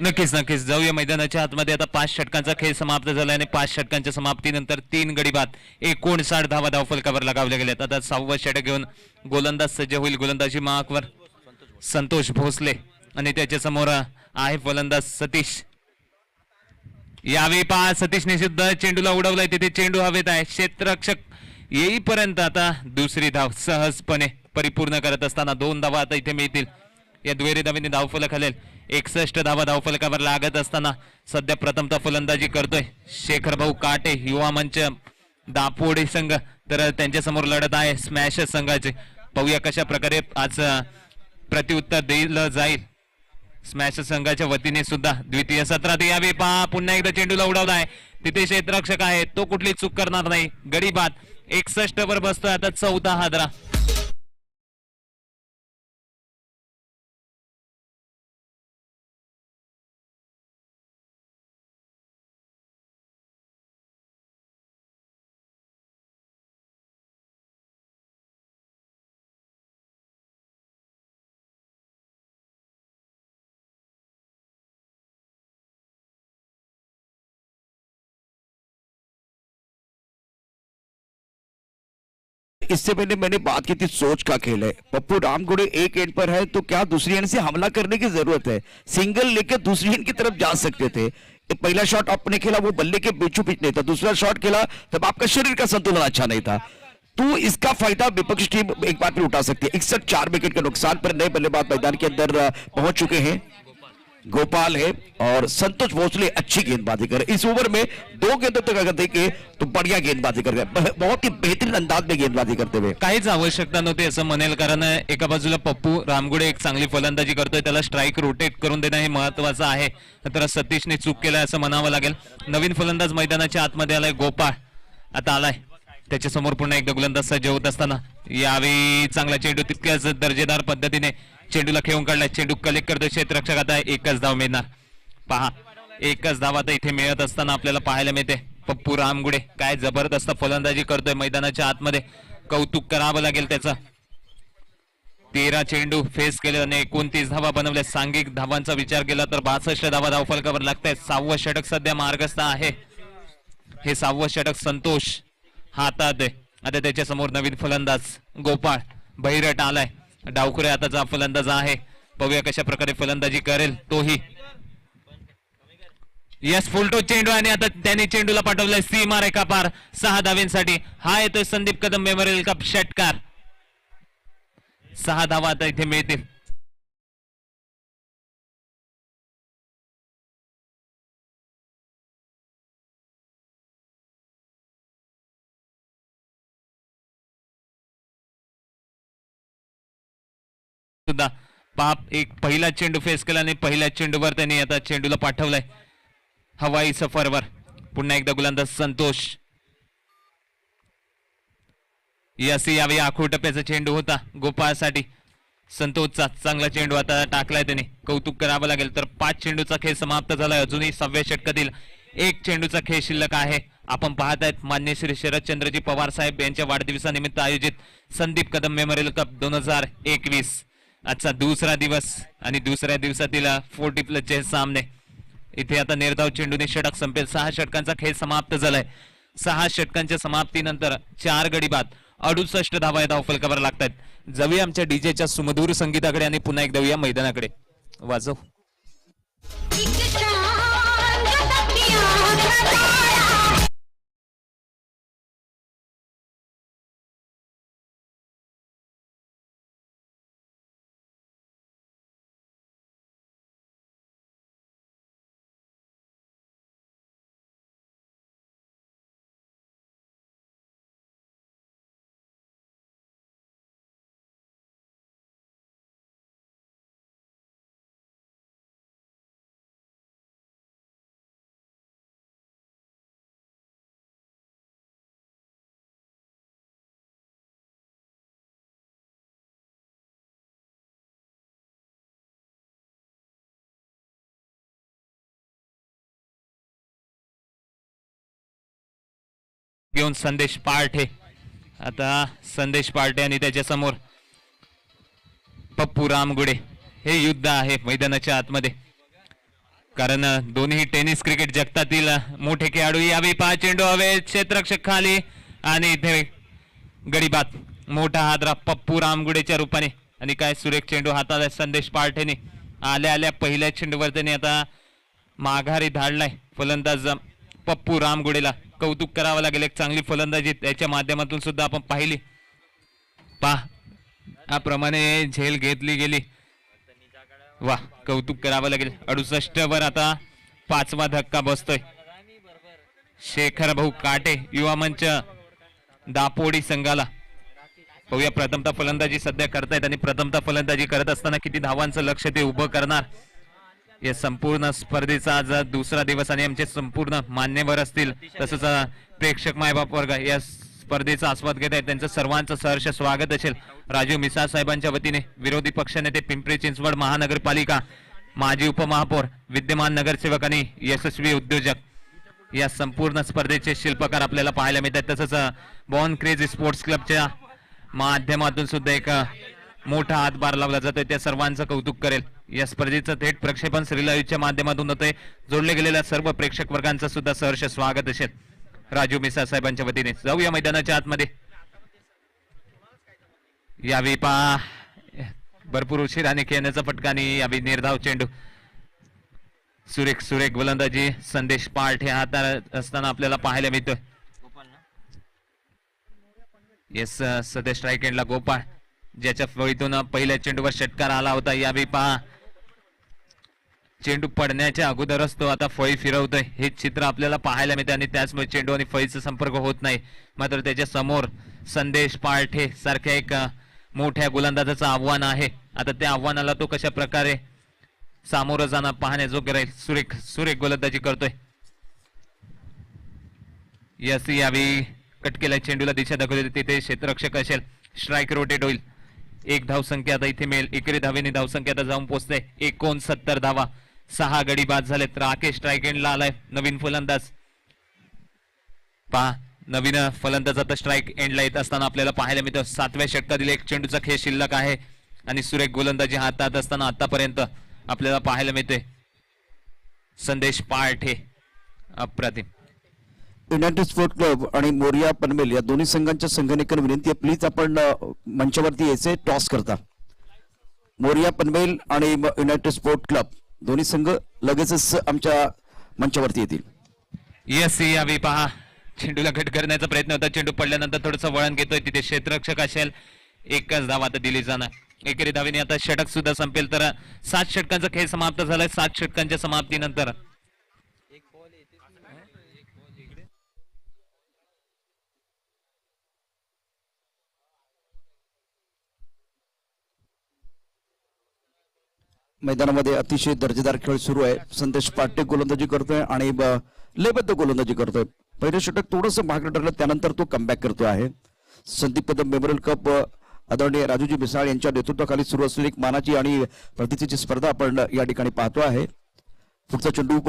नक्कीच नक्कीच जाऊया मैदानाच्या आतमध्ये. आता 5 षटकांचा खेळ समाप्त झाला आणि 5 षटकांच्या समाप्तीनंतर 3 गडी बाद 59 धावा धावफलकावर लगावल्या गेल्यात. आता 6वं षटक घेऊन गोलंदाज सज्ज होईल. गोलंदाजी मार्कवर संतोष भोसले आणि त्याच्या समोर आहे फलंदाज सतीश. यावेळी सतीशने सुद्धा चेंडूला उडवलाय. तिथे चेंडू हवेत आहे. क्षेत्ररक्षक येईपर्यंत आता दुसरी धाव सहजपणे परिपूर्ण करत असताना 2 धावा आता इथे मिळतील. या दुहेरी धावेने धावफलक हलेल. 61 धावा धावफलकावर लागत असताना सध्या प्रथमतः फलंदाजी करतोय शेखर भाऊ काटे. युवा मंच दापोडे संघ तर त्यांच्या समोर लढत आहे स्मॅशर्स संघाचे. पाहूया कशा प्रकारे आज प्रत्युत्तर दिलं जाईल स्मॅशर्स संघाच्या वतीने सुद्धा. द्वितीय सत्रात यावेळी पुन्हा एकदा चेंडूला उडवला आहे. तिथे क्षेत्ररक्षक आहे, तो कुठली चूक करणार नाही. गडी बाद 61 वर बसतोय आता 14 हादरा. इससे पहले मैंने बात की थी सोच का खेल है. पप्पू रामगुड़े एक एंड पर है तो क्या दूसरी एंड से हमला करने की जरूरत है. सिंगल लेके दूसरी एंड की तरफ जा सकते थे. पहला शॉट आपने खेला वो बल्ले के बीचों बीच नहीं था. दूसरा शॉट खेला तब आपका शरीर का संतुलन अच्छा नहीं था. तो इसका फायदा विपक्षी टीम एक बार फिर उठा सकती है. 61 4 विकेट के नुकसान पर नए बल्लेबाज मैदान के अंदर पहुंच चुके हैं. गोपाल है और संतोष भोसले अच्छी गेंदबाजी कर. इस ओवर में 2 गेंदों तक अगर देखें तो बढ़िया गेंदबाजी कर गए. बहुत ही बेहतरीन अंदाज में गेंदबाजी करते हुए. काहीच आवश्यकता नव्हती असं म्हणेल. कारण एका बाजूला पप्पू रामगुडे एक चांगली फलंदाजी करतोय, त्याला स्ट्राईक रोटेट करून देणं हे महत्वाचं आहे. तर सतीशने चूक केलाय असं म्हणावं लागेल. नवीन फलंदाज मैदानाच्या आतमध्ये आलाय गोपाळ. आता आलाय त्याच्या समोर पुन्हा एकदा गोलंदाज सज्ज होत असताना यावेळी चांगला चेंडू तितक्याच दर्जेदार पद्धतीने चेंडूला खेळून काढलाय. चेंडू कलेक्ट करतोय क्षेत्ररक्षक. आता एकच धाव मिळणार. पहा एकच धाव आता इथे मिळत असताना आपल्याला पाहायला मिळते. पप्पू रामगुडे काय जबरदस्त फलंदाजी करतोय मैदानाच्या आतमध्ये. कौतुक करावं लागेल त्याचं. 13 चेंडू फेस केले आणि 29 धावा बनवल्या. सांघिक धावांचा विचार केला तर 62 धावा धावफलकावर लागतायत. 6वं षटक सध्या मार्गस्थ आहे. हे 6वं षटक संतोष हातात आहे. आता त्याच्या समोर नवीन फलंदाज गोपाळ बहिरट आलाय. डावखुरे आताचा फलंदाज आहे. पाहूया कशा प्रकारे फलंदाजी करेल तोही. यस फुलटो चेंडू आणि आता त्यांनी चेंडूला पाठवलाय सीमा रेखा पार 6 धावेंसाठी. हा येतोय संदीप कदम मेमोरियल कप षटकार. 6 धावा आता इथे मिळतील. सुद्धा पाप एक पहिला चेंडू फेस केला आणि पहिल्या चेंडूवर त्यांनी आता चेंडूला पाठवलाय हवाई सफरवर. पुन्हा एकदा गोलंदाज संतोष. यावेळी आखूड टप्प्याचा चेंडू होता गोपाळसाठी. संतोषचा चांगला चेंडू आता टाकलाय त्याने, कौतुक करावं लागेल. तर 5 चेंडूचा खेळ समाप्त झालाय. अजूनही 6व्या षटकातील 1 चेंडूचा खेळ शिल्लक आहे. आपण पाहत आहेत मान्य श्री शरदचंद्रजी पवार साहेब यांच्या वाढदिवसानिमित्त आयोजित संदीप कदम मेमोरियल कप 2021. आजचा दुसरा दिवस आणि दुसऱ्या दिवसातील 40+ सामने. इथे आता निर्धाव चेंडूने षटक संपेल. 6 षटकांचा खेळ समाप्त झालाय. 6 षटकांच्या समाप्तीनंतर 4 गडी बाद 68 धावा या धावफलकावर लागतात. जाऊया आमच्या डीजेच्या सुमधुर संगीताकडे आणि पुन्हा एकदा येऊया मैदानाकडे. वाजव. घेऊन संदेश पार्टे. आता संदेश पार्टे आणि त्याच्या समोर पप्पू रामगुडे. हे युद्ध आहे मैदानाच्या आतमध्ये, कारण दोन्ही टेनिस क्रिकेट जगतातील मोठे खेळाडू. यावेळी 5 चेंडू हवे, क्षेत्ररक्षक खाली आणि इथे गडीबाद. मोठा हादरा पप्पू रामगुडेच्या रूपाने आणि काय सुरेख चेंडू हाताला संदेश पार्टेने. आल्या आल्या पहिल्या चेंडूवर त्याने आता माघारी धाडलाय फलंदाज पप्पू रामगुडेला. कौतुक करावं लागेल. एक चांगली फलंदाजी त्याच्या माध्यमातून सुद्धा आपण पाहिली. याप्रमाणे झेल घेतली गेली. वा, कौतुक करावं लागेल. 68 वर आता 5वा धक्का बसतोय. शेखर भाऊ काटे युवा मंच दापोडी संघाला. पाहूया प्रथमतः फलंदाजी सध्या करतायत आणि प्रथमतः फलंदाजी करत असताना किती धावांचं लक्ष ते उभं करणार. या संपूर्ण स्पर्धेचा आज दुसरा दिवस आणि आमचे संपूर्ण मान्यवर असतील तसंच प्रेक्षक मायबाप वर्ग या स्पर्धेचा आस्वाद घेत आहेत. त्यांचं सर्वांचं सहर्ष स्वागत असेल. राजू मिसाळ साहेबांच्या वतीने विरोधी पक्षनेते, पिंपरी चिंचवड महानगरपालिका माजी उपमहापौर, विद्यमान नगरसेवक आणि यशस्वी उद्योजक या संपूर्ण स्पर्धेचे शिल्पकार आपल्याला पाहायला मिळतात. तसंच बॉर्न क्रेझी स्पोर्ट्स क्लबच्या माध्यमातून सुद्धा एक मोठा हातभार लावला जातोय. त्या सर्वांचं कौतुक करेल. या स्पर्धेचं थेट प्रक्षेपण श्रीलाईव्हच्या माध्यमातून होतंय. जोडले गेलेल्या सर्व प्रेक्षक वर्गांचं सुद्धा सहर्ष स्वागत असेल राजू मिसाळ साहेबांच्या वतीने. जाऊया मैदानाच्या आतमध्ये. यावेळी भरपूर उशिराने खेळण्याचा फटका आणि यावेळी निर्धाव चेंडू. सुरेख सुरेख गोलंदाजी संदेश पार्ट हे हातात असताना आपल्याला पाहायला मिळतोय. येस, सध्या स्ट्राईक एंडला गोपाळ, ज्याच्या फळीतून पहिल्या चेंडूवर षटकार आला होता. यावेळी चेंडू पडण्याच्या अगोदरच तो आता फळी फिरवतोय. हे चित्र आपल्याला पाहायला मिळते आणि त्याचमुळे चेंडू आणि फळीचा संपर्क होत नाही. मात्र त्याच्या समोर संदेश पार्ठे सारख्या एक मोठ्या गोलंदाजाचं आव्हान आहे. आता त्या आव्हानाला तो कशा प्रकारे सामोरं जाणं पाहण्याजोग्य राहील. सुरेख सुरेख गोलंदाजी करतोय. यस, यावेळी कट केल्या चेंडूला दिशा दाखवली. तिथे क्षेत्ररक्षक असेल. स्ट्राईक रोटेट होईल. 1 धावसंख्या आता इथे मिळेल. एकेरी धावेने धावसंख्या आता जाऊन पोहोचते 69 धावा. 6 गडी बाद झालेत. राकेश स्ट्राईक एंडला आलाय. नवीन फलंदाज नवीन फलंदाज आता स्ट्राईक एंडला येत असताना आपल्याला पाहायला मिळतं. 7व्या षटकातील 1 चेंडूचा खेळ शिल्लक आहे आणि सुरेख गोलंदाजी हातात असताना आतापर्यंत आपल्याला पाहायला मिळते संदेश पार्ठे. अप्रतिम. युनायटेड स्पोर्ट क्लब आणि मोरिया पनवेल या दोन्ही संघांच्या संघटनेकडे विनंती आहे, प्लीज आपण मंचावरती यायचे. टॉस करता मोरिया पनवेल आणि युनायटेड स्पोर्ट क्लब दोन्ही संघ लगेचच आमच्या मंचावरती येतील. यस, यावेळी पहा चेंडूला कट करण्याचा प्रयत्न होता. चेंडू पडल्यानंतर थोडंसं वळण घेतोय. तिथे क्षेत्ररक्षक असेल. 1च धाव आता दिली जाणार. एकेरी धावेने आता षटक सुद्धा संपेल. तर 7 षटकांचा खेळ समाप्त झालाय. 7 षटकांच्या समाप्तीनंतर मैदानामध्ये अतिशय दर्जेदार खेळ सुरू आहे. संदेश पाटे गोलंदाजी करतोय आणि लयबद्ध गोलंदाजी करतोय. पहिलं षटक थोडंसं मागे ठरलं, त्यानंतर तो कमबॅक करतो आहे. संदीप कदम मेमोरियल कप आदरणीय राजूजी मिसाळ यांच्या नेतृत्वाखाली सुरू असलेली एक मानाची आणि प्रतिष्ठेची स्पर्धा आपण या ठिकाणी पाहतो आहे. पुढचा चेंडू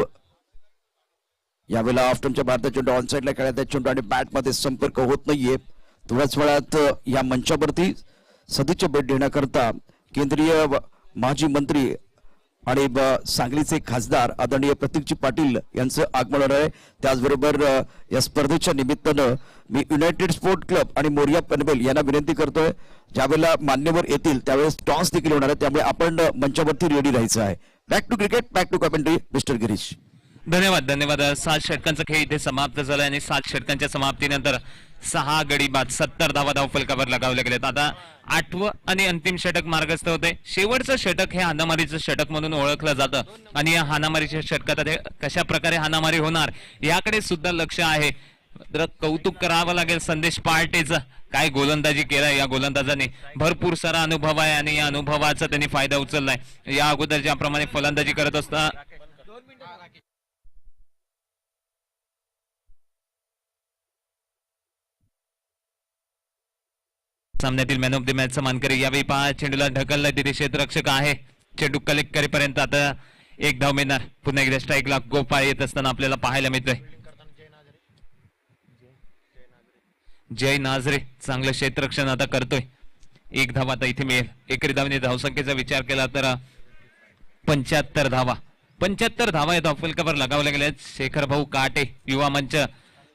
यावेळेला ऑफ टर्मच्या भारताच्या चेंडू ऑन साईडला खेळायचा चेंडू आणि बॅटमध्ये संपर्क होत नाहीये. थोड्याच वेळात या मंचावरती सदिच्छा भेट देण्याकरता केंद्रीय माजी मंत्री आणि सांगलीचे खासदार आदरणीय प्रतीकजी पाटील यांचं आगमन होणार आहे. त्याचबरोबर या स्पर्धेच्या निमित्तानं मी युनायटेड स्पोर्ट क्लब आणि मोरिया पनवेल यांना विनंती करतोय, ज्यावेळेला मान्यवर येतील त्यावेळेस टॉस देखील होणार आहे, त्यामुळे आपण मंचावरती रेडी राहायचं आहे. Back to cricket, back to commentary, mister Girish. धन्यवाद धन्यवाद. 7 षटकांचा खेळ इथे समाप्त झाला आणि 7 षटकांच्या समाप्तीनंतर 6 गडी बाद 70 धावा धावफलकावर लगावले गेलेत. आता 8वं आणि अंतिम षटक मार्गस्थ होते. शेवटचं षटक हे हाणामारीचं षटक म्हणून ओळखलं जातं आणि या हाणामारीच्या षटकात कशा प्रकारे हाणामारी होणार याकडे सुद्धा लक्ष आहे. तर कौतुक करावं लागेल संदेश पार्टेचं, काय गोलंदाजी केलाय या गोलंदाजाने. भरपूर सारा अनुभव आहे आणि या अनुभवाचा त्यांनी फायदा उचललाय. या अगोदर ज्याप्रमाणे फलंदाजी करत असता सामन्यातील मॅन ऑफ द मॅचचा मानकरी. यावेळी पहा चेंडूला ढकलला तिथे क्षेत्ररक्षक आहे. चेंडू कलेक्ट करेपर्यंत आता एक धाव मिळणार. पुन्हा एकदा स्ट्राईकला गोपाळ येत असताना आपल्याला पाहायला मिळतोय. जय नाझरे चांगलं क्षेत्ररक्षण आता करतोय. एक धाव आता इथे मिळेल. एकरी धावने धावसंख्येचा विचार केला तर 75 धावा. 75 धावा या धावफलकावर लगावल्या गेल्या. शेखर भाऊ काटे युवा मंच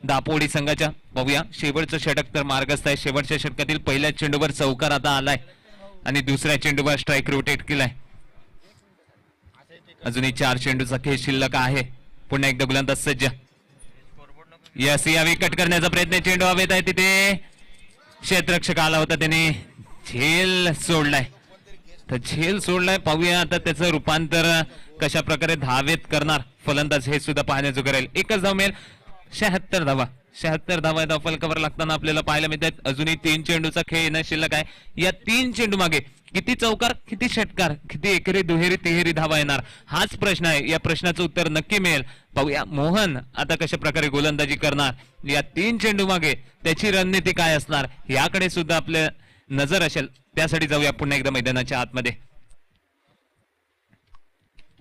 दापोडी संघाच्या. पाहूया शेवटचं षटक तर मार्गस्थ आहे. शेवटच्या षटकातील पहिल्या चेंडूवर चौकार आता आलाय आणि दुसऱ्या चेंडूवर स्ट्राईक रोटेट केलाय. अजूनही 4 चेंडूचा खेळ शिल्लक आहे. पुन्हा एकदा गोलंदाज सज्ज. यस, यावेळी कट करण्याचा प्रयत्न. चेंडू हवेत आहे तिथे क्षेत्ररक्षक आला होता, त्याने झेल सोडलाय. तर झेल सोडलाय. पाहूया आता त्याचं रूपांतर कशा प्रकारे धावेत करणार फलंदाज हे सुद्धा पाहण्याजोगं राहील. एकच धाव मिळेल. 76 धावा. 76 धावा धावफलकावर लागताना आपल्याला पाहायला मिळतात. अजूनही 3 चेंडूचा खेळ येणं शिल्लक आहे. या 3 चेंडू मागे किती चौकार, किती षटकार, किती एकेरी दुहेरी तिहेरी धावा येणार हाच प्रश्न आहे. या प्रश्नाचं उत्तर नक्की मिळेल. पाहूया मोहन आता कशा प्रकारे गोलंदाजी करणार. या 3 चेंडू मागे त्याची रणनीती काय असणार याकडे सुद्धा आपल्या नजर असेल. त्यासाठी जाऊया पुन्हा एकदा मैदानाच्या आतमध्ये.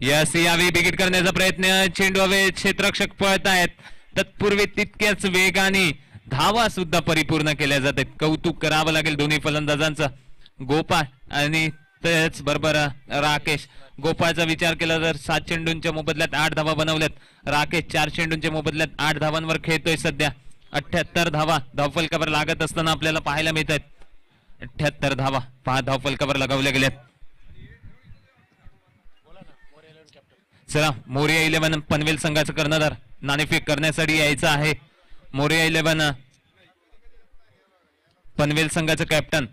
यस, यावेळी बिगिट करण्याचा प्रयत्न. चेंडू हवे क्षेत्ररक्षक पळत आहेत. तत्पूर्वी तितक्याच वेगाने धावा सुद्धा परिपूर्ण केल्या जातात. कौतुक करावं लागेल दोन्ही फलंदाजांचं. गोपाळ आणि त्याच बरोबर राकेश. गोपाळचा विचार केला तर 7 चेंडूंच्या मोबदल्यात 8 धावा बनवल्यात. राकेश 4 चेंडूंच्या मोबदल्यात 8 धावांवर खेळतोय सध्या. 78 धावा धावफलकावर लागत असताना आपल्याला पाहायला मिळत आहेत. 78 धावा 5 धावफलकावर लगावल्या गेल्यात. चला, मोरिया 11 पनवेल संघाचं कर्णधार नाणेफेक करण्यासाठी यायचं आहे. मोरिया 11 पनवेल संघाचं कॅप्टन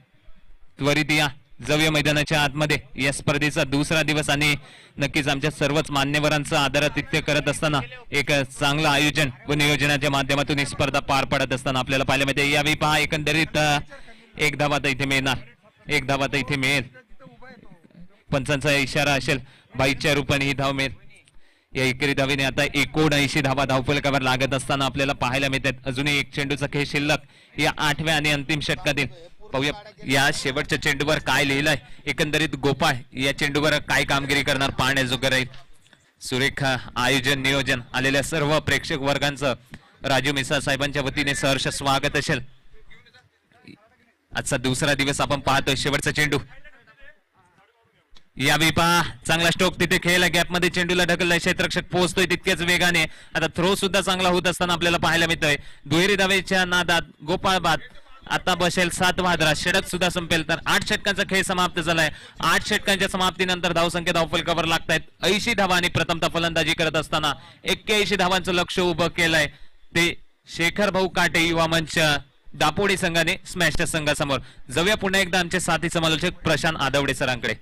त्वरित या. जाऊया मैदानाच्या आतमध्ये. या स्पर्धेचा दुसरा दिवस आणि नक्कीच आमच्या सर्वच मान्यवरांचं आदरातिथ्य करत असताना एक चांगलं आयोजन व नियोजनाच्या माध्यमातून ही स्पर्धा पार पडत असताना आपल्याला पाहायला मिळते. यावेळी पहा एकंदरीत 1 धाव आता इथे मिळणार. 1 धाव आता इथे मिळेल. पंचांचा इशारा असेल 22च्या रूपाने ही धाव मिळेल. या एकेरी धावेने आता 79 धावा धावफलकावर लागत असताना आपल्याला पाहायला मिळतात. अजूनही 1 चेंडूचा खेळ शिल्लक या 8व्या आणि अंतिम षटकातील. पाहूया या शेवटच्या चेंडूवर काय लिहिलंय. एकंदरीत गोपाळ या चेंडूवर काय कामगिरी करणार पाहण्याजोगं राहील. सुरेख आयोजन नियोजन आलेल्या सर्व प्रेक्षक वर्गांचं राजू मिसाळ साहेबांच्या वतीने सहर्ष स्वागत असेल. आजचा दुसरा दिवस आपण पाहतोय. शेवटचा चेंडू. यावेळी पहा चांगला स्ट्रोक तिथे खेळला. गॅपमध्ये चेंडूला ढकललाय. क्षेत्ररक्षक पोहोचतोय तितक्याच वेगाने. आता थ्रो सुद्धा चांगला होत असताना आपल्याला पाहायला मिळतोय. दुहेरी धावेच्या नादात गोपाळ बाद. आता बसेल 7वा धारा. षटक सुद्धा संपेल. तर 8 षटकांचा खेळ समाप्त झालाय. 8 षटकांच्या समाप्तीनंतर धावसंख्या धावफलकावर लागतायत 80 धावा आणि प्रथमतः फलंदाजी करत असताना 81 धावांचं लक्ष उभं केलंय ते शेखर भाऊ काटे युवा मंच दापोडी संघाने स्मॅशर संघासमोर. जाऊया पुन्हा एकदा आमचे साथी समालोचक प्रशांत आदवडे सरांकडे.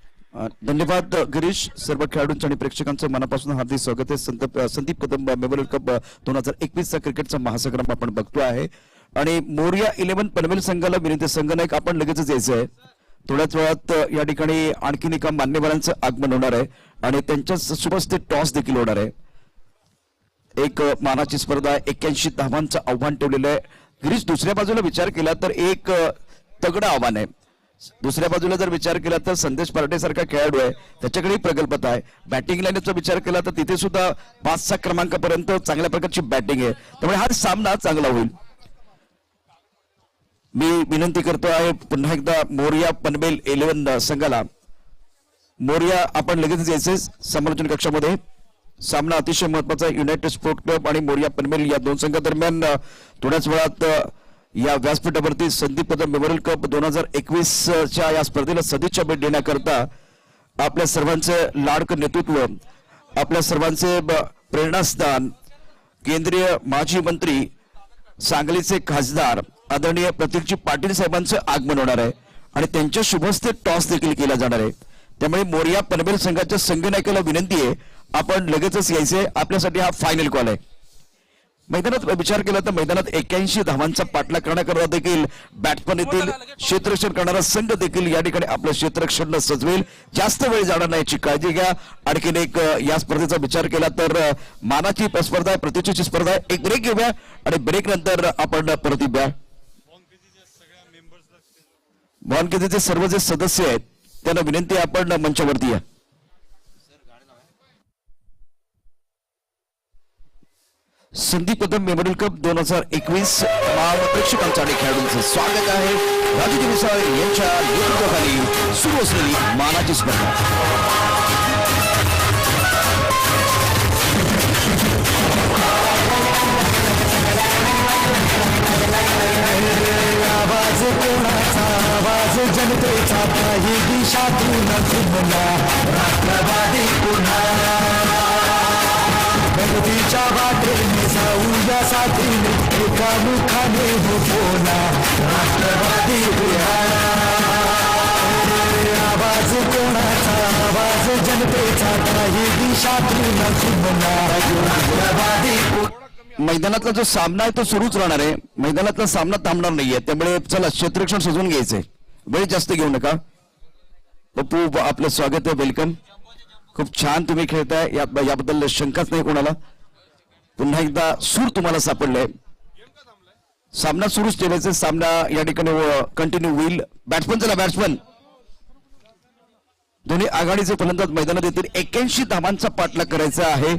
धन्यवाद गिरीश. सर्व खेळाडूंचं आणि प्रेक्षकांचं मनापासून हार्दिक स्वागत आहे. संदीप कदम मेमोरियल कप 2021चा क्रिकेटचा महासंग्राम आपण बघतो आहे आणि मोरिया 11 पनवेल संघाला विनंती. संघनायक आपण लगेचच यायचं आहे. थोड्याच वेळात या ठिकाणी आणखीन एका मान्यवरांचं आगमन होणार आहे आणि त्यांच्याच सुबस्ते टॉस देखील होणार आहे. एक मानाची स्पर्धा 81 धावांचं आव्हान ठेवलेलं आहे. गिरीश, दुसऱ्या बाजूला विचार केला तर एक तगडं आव्हान आहे. दुसऱ्या बाजूला जर विचार केला तर संदेश पार्टे सारखा खेळाडू आहे, त्याच्याकडे प्रगल्भता आहे. बॅटिंग लाईनचा विचार केला तर तिथे सुद्धा 5-6 क्रमांकापर्यंत चांगल्या प्रकारची बॅटिंग आहे. त्यामुळे हा सामना चांगला होईल. मी विनंती करतो आहे पुन्हा एकदा मोरिया पनवेल 11 संघाला. मोरिया, आपण लगेच यायचे समालोचन कक्षामध्ये. सामना अतिशय महत्वाचा आहे. युनायटेड स्पोर्ट क्लब आणि मोरिया पनवेल या दोन संघादरम्यान थोड्याच वेळात या व्यासपीठावरती संदीप कदम मेमोरियल कप 2021च्या या स्पर्धेला सदिच्छा भेट देण्याकरता आपल्या सर्वांचे लाडकं नेतृत्व, आपल्या सर्वांचे प्रेरणास्थान, केंद्रीय माजी मंत्री, सांगलीचे खासदार आदरणीय प्रतीकजी पाटील साहेबांचं आगमन होणार आहे आणि त्यांच्या शुभहस्ते टॉस देखील केला जाणार आहे. त्यामुळे मोरिया पनवेल संघाच्या संघनायकाला विनंती आहे, आपण लगेचच यायचे. आपल्यासाठी हा फायनल कॉल आहे. मैदानात विचार केला तर मैदानात 81 धावांचा पाठलाग करण्याकरता देखील बॅट्समन येथील, क्षेत्ररक्षण करणारा संघ देखील या ठिकाणी आपलं क्षेत्ररक्षण सजवेल. जास्त वेळ जाणार नाही याची काळजी घ्या. आणखीन एक या स्पर्धेचा विचार केला तर मानाची स्पर्धा आहे, प्रतिष्ठेची स्पर्धा आहे. एक ब्रेक घेऊया आणि ब्रेक नंतर आपण परत येऊया. भवनकेचे सर्व जे सदस्य आहेत त्यांना विनंती आहे, आपण मंचावरती या. संदीप कदम मेमोरियल कप 2021 प्रेक्षकांचं आणि खेळाडूंचं स्वागत आहे. राजूजी मिसाळ यांच्या नेतृत्वाखाली सुरू असलेली मानाची स्पर्धा. आवाज कोणाचा, आवाज जनतेचा, काही दिशातून घुमला राष्ट्रवादी पुन्हा. प्रगतीच्या वाटेने जाऊया साथीने, एका मुखाने हो बोला राष्ट्रवादी पुन्हा. आवाज कोणाचा, आवाज जनतेचा, काही दिशातून घुमला राष्ट्रवादी पुन्हा. मैदानातला जो सामना आहे तो सुरूच राहणार आहे. मैदानातला सामना थांबणार नाहीये. त्यामुळे चला क्षेत्ररक्षण सजवून घ्यायचंय. वेळ जास्त घेऊ नका. पप्पू, आपलं स्वागत आहे, वेलकम. खूप छान तुम्ही खेळताय, याबद्दल शंकाच नाही कोणाला. पुन्हा एकदा सूर तुम्हाला सापडलाय. सामना सुरूच ठेवायचा. सामना या ठिकाणी कंटिन्यू होईल. बॅट्समन, चला बॅट्समन. दोन्ही आघाडीचे फलंदाज मैदानात येतील. 81 धावांचा पाठलाग करायचा आहे.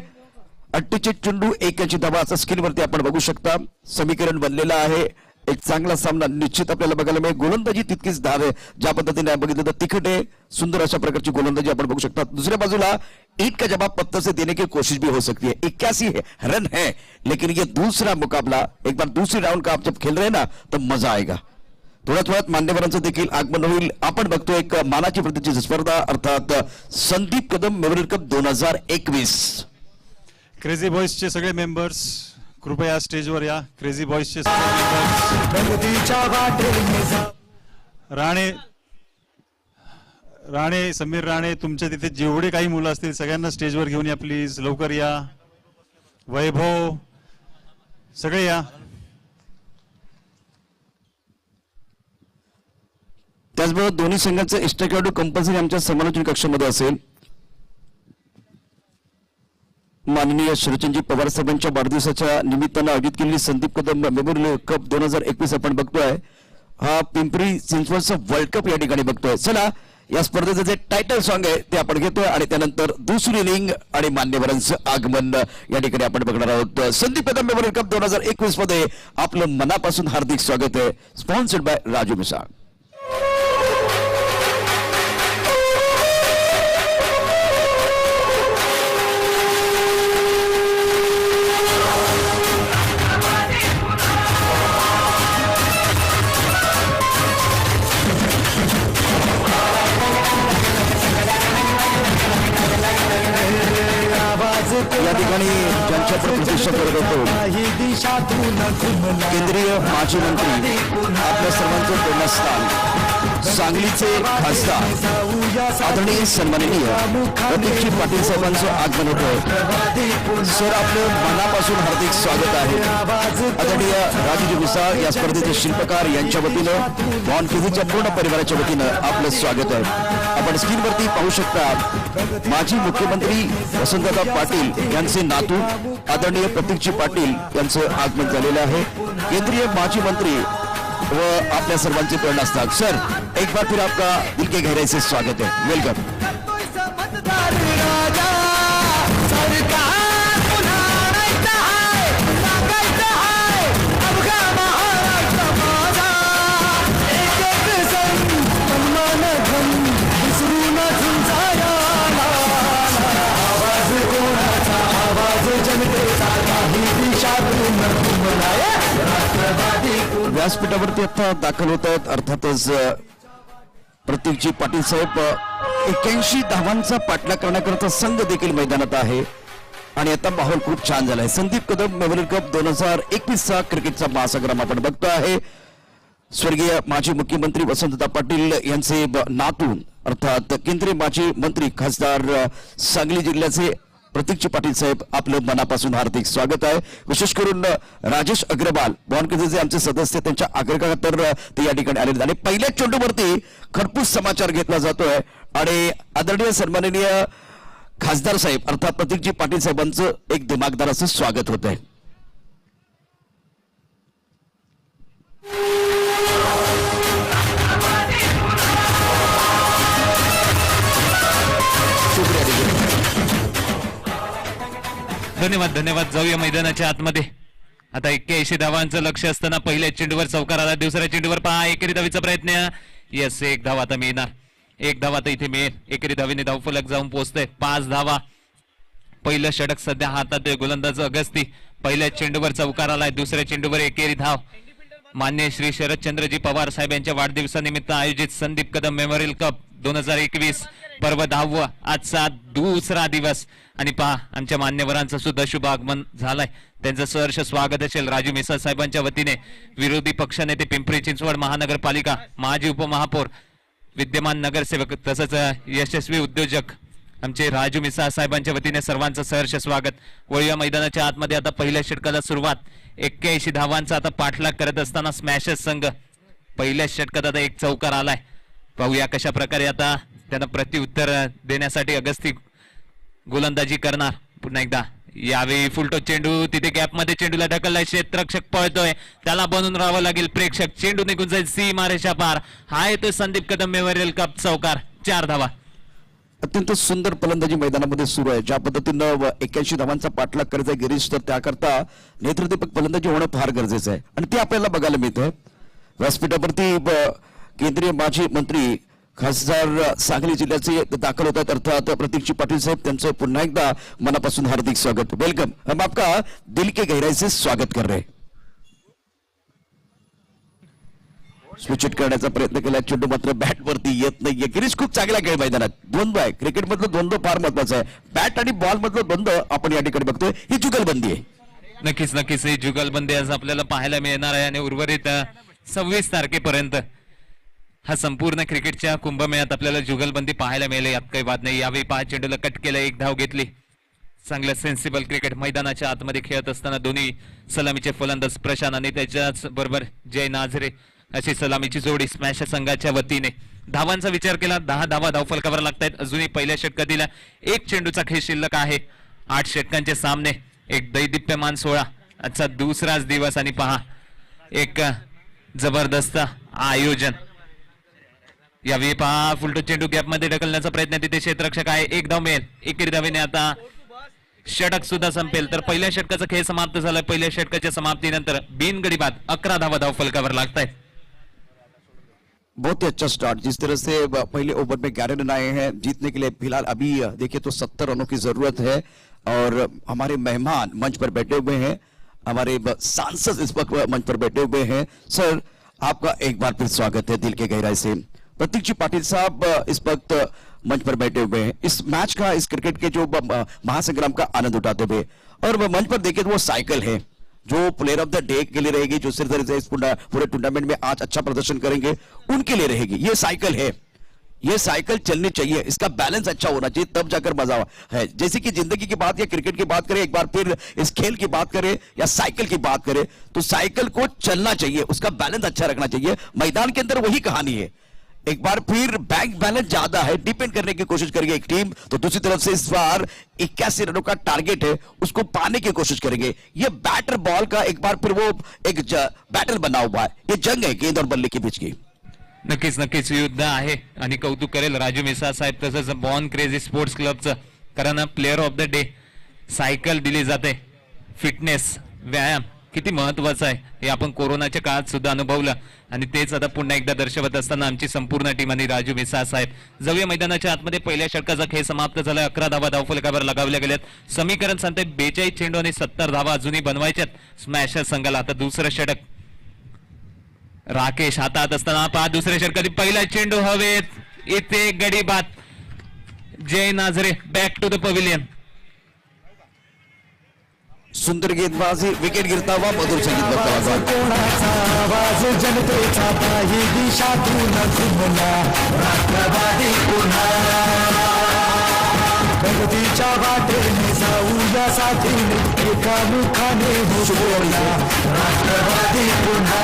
48 चेंडू 81 धावा असं स्क्रीनवरती आपण बघू शकता. समीकरण बनलेलं आहे. एक चांगला सामना निश्चित आपल्याला बघायला मिळेल. गोलंदाजी तितकीच धार आहे. ज्या पद्धतीने बघितलं तर तिखट आहे, सुंदर अशा प्रकारची गोलंदाजी आपण बघू शकता. दुसऱ्या बाजूला ईट का जवाब पत्ता से देने की कोशिश भी हो सकती है. 81 रन है, लेकिन ये दूसरा मुकाबला, एक बार दूसरी राउंड का आप जब खेल रहे ना तो मजा आएगा. थोड्याच वेळात मान्यवरांचं देखील आगमन होईल. आपण बघतो एक मानाची प्रतिष्ठेची स्पर्धा, अर्थात Sandeep Kadam memorial cup 2021. Crazy बॉईजचे सगळे मेंबर्स कृपया स्टेजवर या. क्रेझी बॉईजचे सगळे प्रगतीच्या वाटेने मेंबर्स, राणे समीर राणे, तुमच्या तिथे जेवढे काही मुलं असतील सगळ्यांना स्टेजवर घेऊन या प्लीज. लवकर या. वैभव, सगळे या. त्याचबरोबर दोन्ही संघांचे इष्ट खेळाडू कंपल्सरी आमच्या समालोचन कक्षामध्ये असेल. माननीय शरदचंद्रजी पवार साहेबांच्या वाढदिवसाच्या निमित्तानं आयोजित केलेली संदीप कदम मेमोरियल कप 2021 आपण बघतोय. हा पिंपरी चिंचवडचा वर्ल्ड कप या ठिकाणी बघतोय. चला, या स्पर्धेचं जे टायटल सॉन्ग आहे ते आपण घेतोय आणि त्यानंतर दुसरी इनिंग आणि मान्यवरांचं आगमन या ठिकाणी आपण बघणार आहोत. संदीप कदम मेमोरियल कप 2021 मध्ये आपलं मनापासून हार्दिक स्वागत आहे. Sponsored by Raju Misal. या ठिकाणी ज्यांच्या प्रतिष्ठा करत होतो काही दिशातून घुमला केंद्रीय माजी मंत्री, आपल्या सर्वांचं प्रेरणास्थान, सांगलीचे खासदार आदरणीय सन्माननीय प्रतीकजी पाटील साहेबांचं आगमन होत आहे. सर आपलं मनापासून हार्दिक स्वागत आहे. आदरणीय राजूजी मिसाळ या स्पर्धेचे शिल्पकार यांच्या वतीनं बॉन फिजीच्या पूर्ण परिवाराच्या वतीनं आपलं स्वागत आहे. आपण स्क्रीनवरती पाहू शकता माजी मुख्यमंत्री वसंतदादा पाटील यांचे नातू आदरणीय प्रतीकजी पाटील यांचं आगमन झालेलं आहे. केंद्रीय माजी मंत्री व आपल्या सर्वांचे प्रेरणास्थान. सर एक बार फिर आपका दिल के गहराई से स्वागत है. वेलकम. व्यासपीठावरती आता दाखल होत आहेत. अर्थातच प्रतीकजी पाटील साहेब 81 धावांचा पाठलाग करण्याकरता संघ देखील मैदानात आहे आणि आता माहोल खूप छान झालाय. संदीप कदम मेमोरियल कप 2021चा क्रिकेटचा महासंग्राम आपण बघतो आहे. स्वर्गीय माजी मुख्यमंत्री वसंतदादा पाटील यांचे नातू अर्थात केंद्रीय माजी मंत्री खासदार सांगली जिल्ह्याचे प्रतीकजी पाटील साहेब आपलं मनापासून हार्दिक स्वागत आहे. विशेष करून राजेश अग्रवाल बॉनकेचे आमचे सदस्य त्यांच्या आग्रहात तर ते या ठिकाणी आलेले आणि पहिल्या चेंडूवरती खरपूस समाचार घेतला जातोय आणि आदरणीय सन्माननीय खासदार साहेब अर्थात प्रतीकजी पाटील साहेबांचं एक दिमागदार असं स्वागत होत आहे. धन्यवाद. जाऊया मैदानाच्या आतमध्ये. आता 81 धावांचं लक्ष असताना पहिल्या चेंडूवर चौकार आला. दुसऱ्या चेंडूवर पहा एकेरी धावीचा प्रयत्न. यस, एक धाव आता मिळणार. एक धाव आता इथे मिळेल. एकेरी धावीने धावफलक जाऊन पोहोचतोय. 5 धावा. पहिलं षटक सध्या हातात आहे गोलंदाज अगस्ती. पहिल्या चेंडूवर चौकार आलाय. दुसऱ्या चेंडूवर एकेरी धाव. मान्य श्री शरदचंद्रजी पवार साहेब यांच्या वाढदिवसानिमित्त आयोजित संदीप कदम मेमोरियल कप 2021 पर्व 10वा आजचा दुसरा दिवस आणि पहा आमच्या मान्यवरांचं सुद्धा शुभ आगमन झालंय. त्यांचं सहर्ष स्वागत असेल राजू मिसाळ साहेबांच्या वतीने. विरोधी पक्षनेते पिंपरी चिंचवड महानगरपालिका माजी उपमहापौर विद्यमान नगरसेवक तसंच यशस्वी उद्योजक आमचे राजू मिसाळ साहेबांच्या वतीने सर्वांचं सहर्ष स्वागत. वळूया मैदानाच्या आतमध्ये. आता पहिल्या षटकाला सुरुवात. 81 धावांचा आता पाठलाग करत असताना स्मॅशर्स संघ पहिल्या षटकात आता एक चौकार आलाय. पाहूया कशा प्रकारे आता त्यांना प्रत्युत्तर देण्यासाठी अगस्ती गोलंदाजी करणार. पुन्हा एकदा यावेळी फुलटो चेंडू तिथे गॅप मध्ये चेंडूला ढकललाय. क्षेत्ररक्षक पळतोय त्याला बनून राहावं लागेल. प्रेक्षक चेंडू निघून जाईल सीमारेषा पार. हा येतोय संदीप कदम मेमोरियल कप चौकार. 4 धावा. अत्यंत सुंदर फलंदाजी मैदानामध्ये सुरू आहे. ज्या पद्धतीनं 81 धावांचा पाठलाग करायचा गिरीश तर त्याकरता नेत्रदीपक फलंदाजी होणं फार गरजेचं आहे आणि ते आपल्याला बघायला मिळतंय. व्यासपीठावरती केंद्रीय माजी मंत्री खासदार सांगली जिल्ह्याचे दाखल होतात अर्थात प्रतीकजी पाटील साहेब. त्यांचं पुन्हा एकदा मनापासून हार्दिक स्वागत. वेलकम. हम आपका दिल के गहराई से स्वागत कर रहे. स्विच हिट करण्याचा प्रयत्न केला. चेंडू मात्र बॅट वरती येत नाहीये. गिरीश खूप चांगला खेळ मैदानात. द्वंद्व आहे. क्रिकेट मधलं द्वंद्व फार महत्वाचं आहे. बॅट आणि बॉल मधलं द्वंद्व आपण या ठिकाणी बघतोय. ही जुगलबंदी आहे. नक्कीच ही जुगलबंदी आज आपल्याला पाहायला मिळणार आहे आणि उर्वरित 26 तारखेपर्यंत हा संपूर्ण क्रिकेटच्या कुंभमेळ्यात आपल्याला जुगलबंदी पाहायला मिळेल. यात काही वाद नाही. यावेळी 5 चेंडूला कट केलं. एक धाव घेतली. चांगलं सेन्सिबल क्रिकेट मैदानाच्या आतमध्ये खेळत असताना दोन्ही सलामीचे फलंदाज प्रशांत आणि त्याच्याच बरोबर जय नाझरे अशी सलामीची जोडी स्मॅश संघाच्या वतीने. धावांचा विचार केला 10 धावा धावफलकावर लागतायत. अजूनही पहिल्या षटकातील एक चेंडूचा खेळ शिल्लक आहे. 8 षटकांचे सामने. एक दैदिप्यमान सोहळा. आजचा दुसराच दिवस आणि पहा एक जबरदस्त आयोजन. यावेळी पहा फुलटो चेंडू गॅप मध्ये ढकलण्याचा प्रयत्न. तिथे क्षेत्ररक्षक आहे. एक धाव मिळेल. एकेरी धावेने आता षटक सुद्धा संपेल. तर पहिल्या षटकाचा खेळ समाप्त झालाय. पहिल्या षटकाच्या समाप्तीनंतर बिनगडी बाद 11 धावा धावफलकावर लागतायत. बहुत ही अच्छा स्टार्ट. जिस तरह से पहले ओवर में 11 रन आए हैं जीतने के लिए फिलहाल अभी देखिए तो 70 रनों की जरूरत है और हमारे मेहमान मंच पर बैठे हुए हैं. हमारे सांसद इस वक्त मंच पर बैठे हुए हैं. सर आपका एक बार फिर स्वागत है दिल के गहराई से. प्रतीकजी पाटिल साहब इस वक्त मंच पर बैठे हुए हैं. इस मैच का इस क्रिकेट के जो महासंग्राम का आनंद उठाते हुए और मंच पर देखिए तो वो साइकिल है जो प्लेयर ऑफ द डे के लिए रहेगी, जो सिर्फ इस पूरे टूर्नामेंट में आज अच्छा प्रदर्शन करेंगे उनके लिए रहेगी. ये साइकिल है. ये साइकिल चलनी चाहिए, इसका बैलेंस अच्छा होना चाहिए, तब जाकर मजा है। जैसे कि जिंदगी की बात या क्रिकेट की बात करें, एक बार फिर इस खेल की बात करें या साइकिल की बात करें, तो साइकिल को चलना चाहिए, उसका बैलेंस अच्छा रखना चाहिए। मैदान के अंदर वही कहानी है। एक बार फिर बैंक बैलेंस ज्यादा है, डिपेंड करने की कोशिश करेगी एक टीम, तो दूसरी तरफ से इस बार 81 रनों का टारगेट है, उसको पाने की कोशिश करेंगे। ये बैटर बॉल का एक बार फिर वो एक बैटल बना हुआ है, ये जंग है गेंद और बल्ले के बीच की। नक्कीच नक्कीच युद्ध आहे आणि कौतुक करेल राजू मिसाळ साहेब तसंच बॉर्न क्रेझी स्पोर्ट्स क्लबचं, कारण player of the day cycle दिली जाते। फिटनेस व्यायाम किती महत्वाचा आहे हे आपण कोरोनाच्या काळात सुद्धा अनुभवलं आणि तेच आता पुन्हा एकदा दर्शवत असताना आमची संपूर्ण टीम आणि राजू मिसाळ साहेब जाऊया मैदानाच्या आतमध्ये। पहिल्या षटकाचा खेळ समाप्त झाला, 11 धावा धावफलकावर लगावल्या गेल्यात। समीकरण सांगते 42 चेंडू आणि 70 धावा अजूनही बनवायच्यात स्मॅशर संघाला। आता दुसरं षटक राकेश हातात असताना पहा दुसऱ्या षटकातील पहिला चेंडू हवेत, इथे गडी बाद। जय Nazare back to the pavilion. सुंदर गेंदबाजी, विकेट गिरता हुआ मधुर संगीत बजता आवाज हुआ। कोणाचा आवाज जनतेचा काही दिशातून घुमला राष्ट्रवादी पुन्हा प्रगतीच्या वाटेने जाऊया साथीने एकामुखाने बोलला राष्ट्रवादी पुन्हा।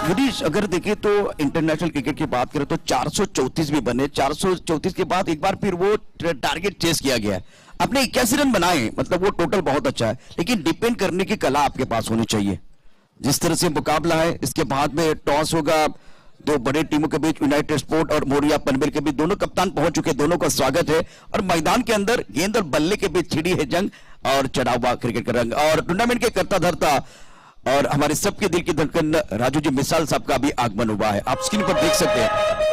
गिरीश, अगर देखें तो इंटरनेशनल क्रिकेट की बात करें तो 434 भी बने, 434 के बाद एक बार फिर वो टारगेट चेस किया गया है। आपने 81 रन बनाए, मतलब वो टोटल बहुत अच्छा है, लेकिन डिपेंड करने की कला आपके पास होनी चाहिए। जिस तरह से मुकाबला है, इसके बाद में टॉस होगा, दो बड़े टीमों के बीच यूनाइटेड स्पोर्ट और मोरिया पनवेल के बीच, दोनों कप्तान पहुंच चुके, दोनों का स्वागत है। और मैदान के अंदर गेंद और बल्ले के बीच छिड़ी है जंग और चढ़ा हुआ क्रिकेट का रंग। और टूर्नामेंट के करता धरता और हमारे सबके दिल की धड़कन राजू जी मिसाल साहब का भी आगमन हुआ है, आप स्क्रीन पर देख सकते हैं।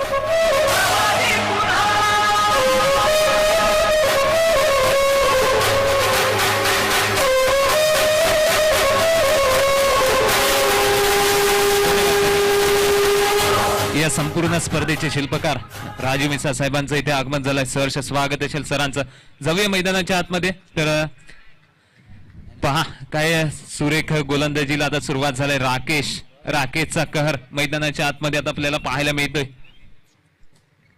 या संपूर्ण स्पर्धेचे शिल्पकार राजू मिसाळ साहेबांचं इथे आगमन झालंय। सहर्ष स्वागत असेल सरांचं। जाऊया मैदानाच्या आतमध्ये। तर पहा काय सुरेख गोलंदाजीला आता सुरुवात झाली। राकेशचा कहर मैदानाच्या आतमध्ये आता आपल्याला पाहायला मिळतोय।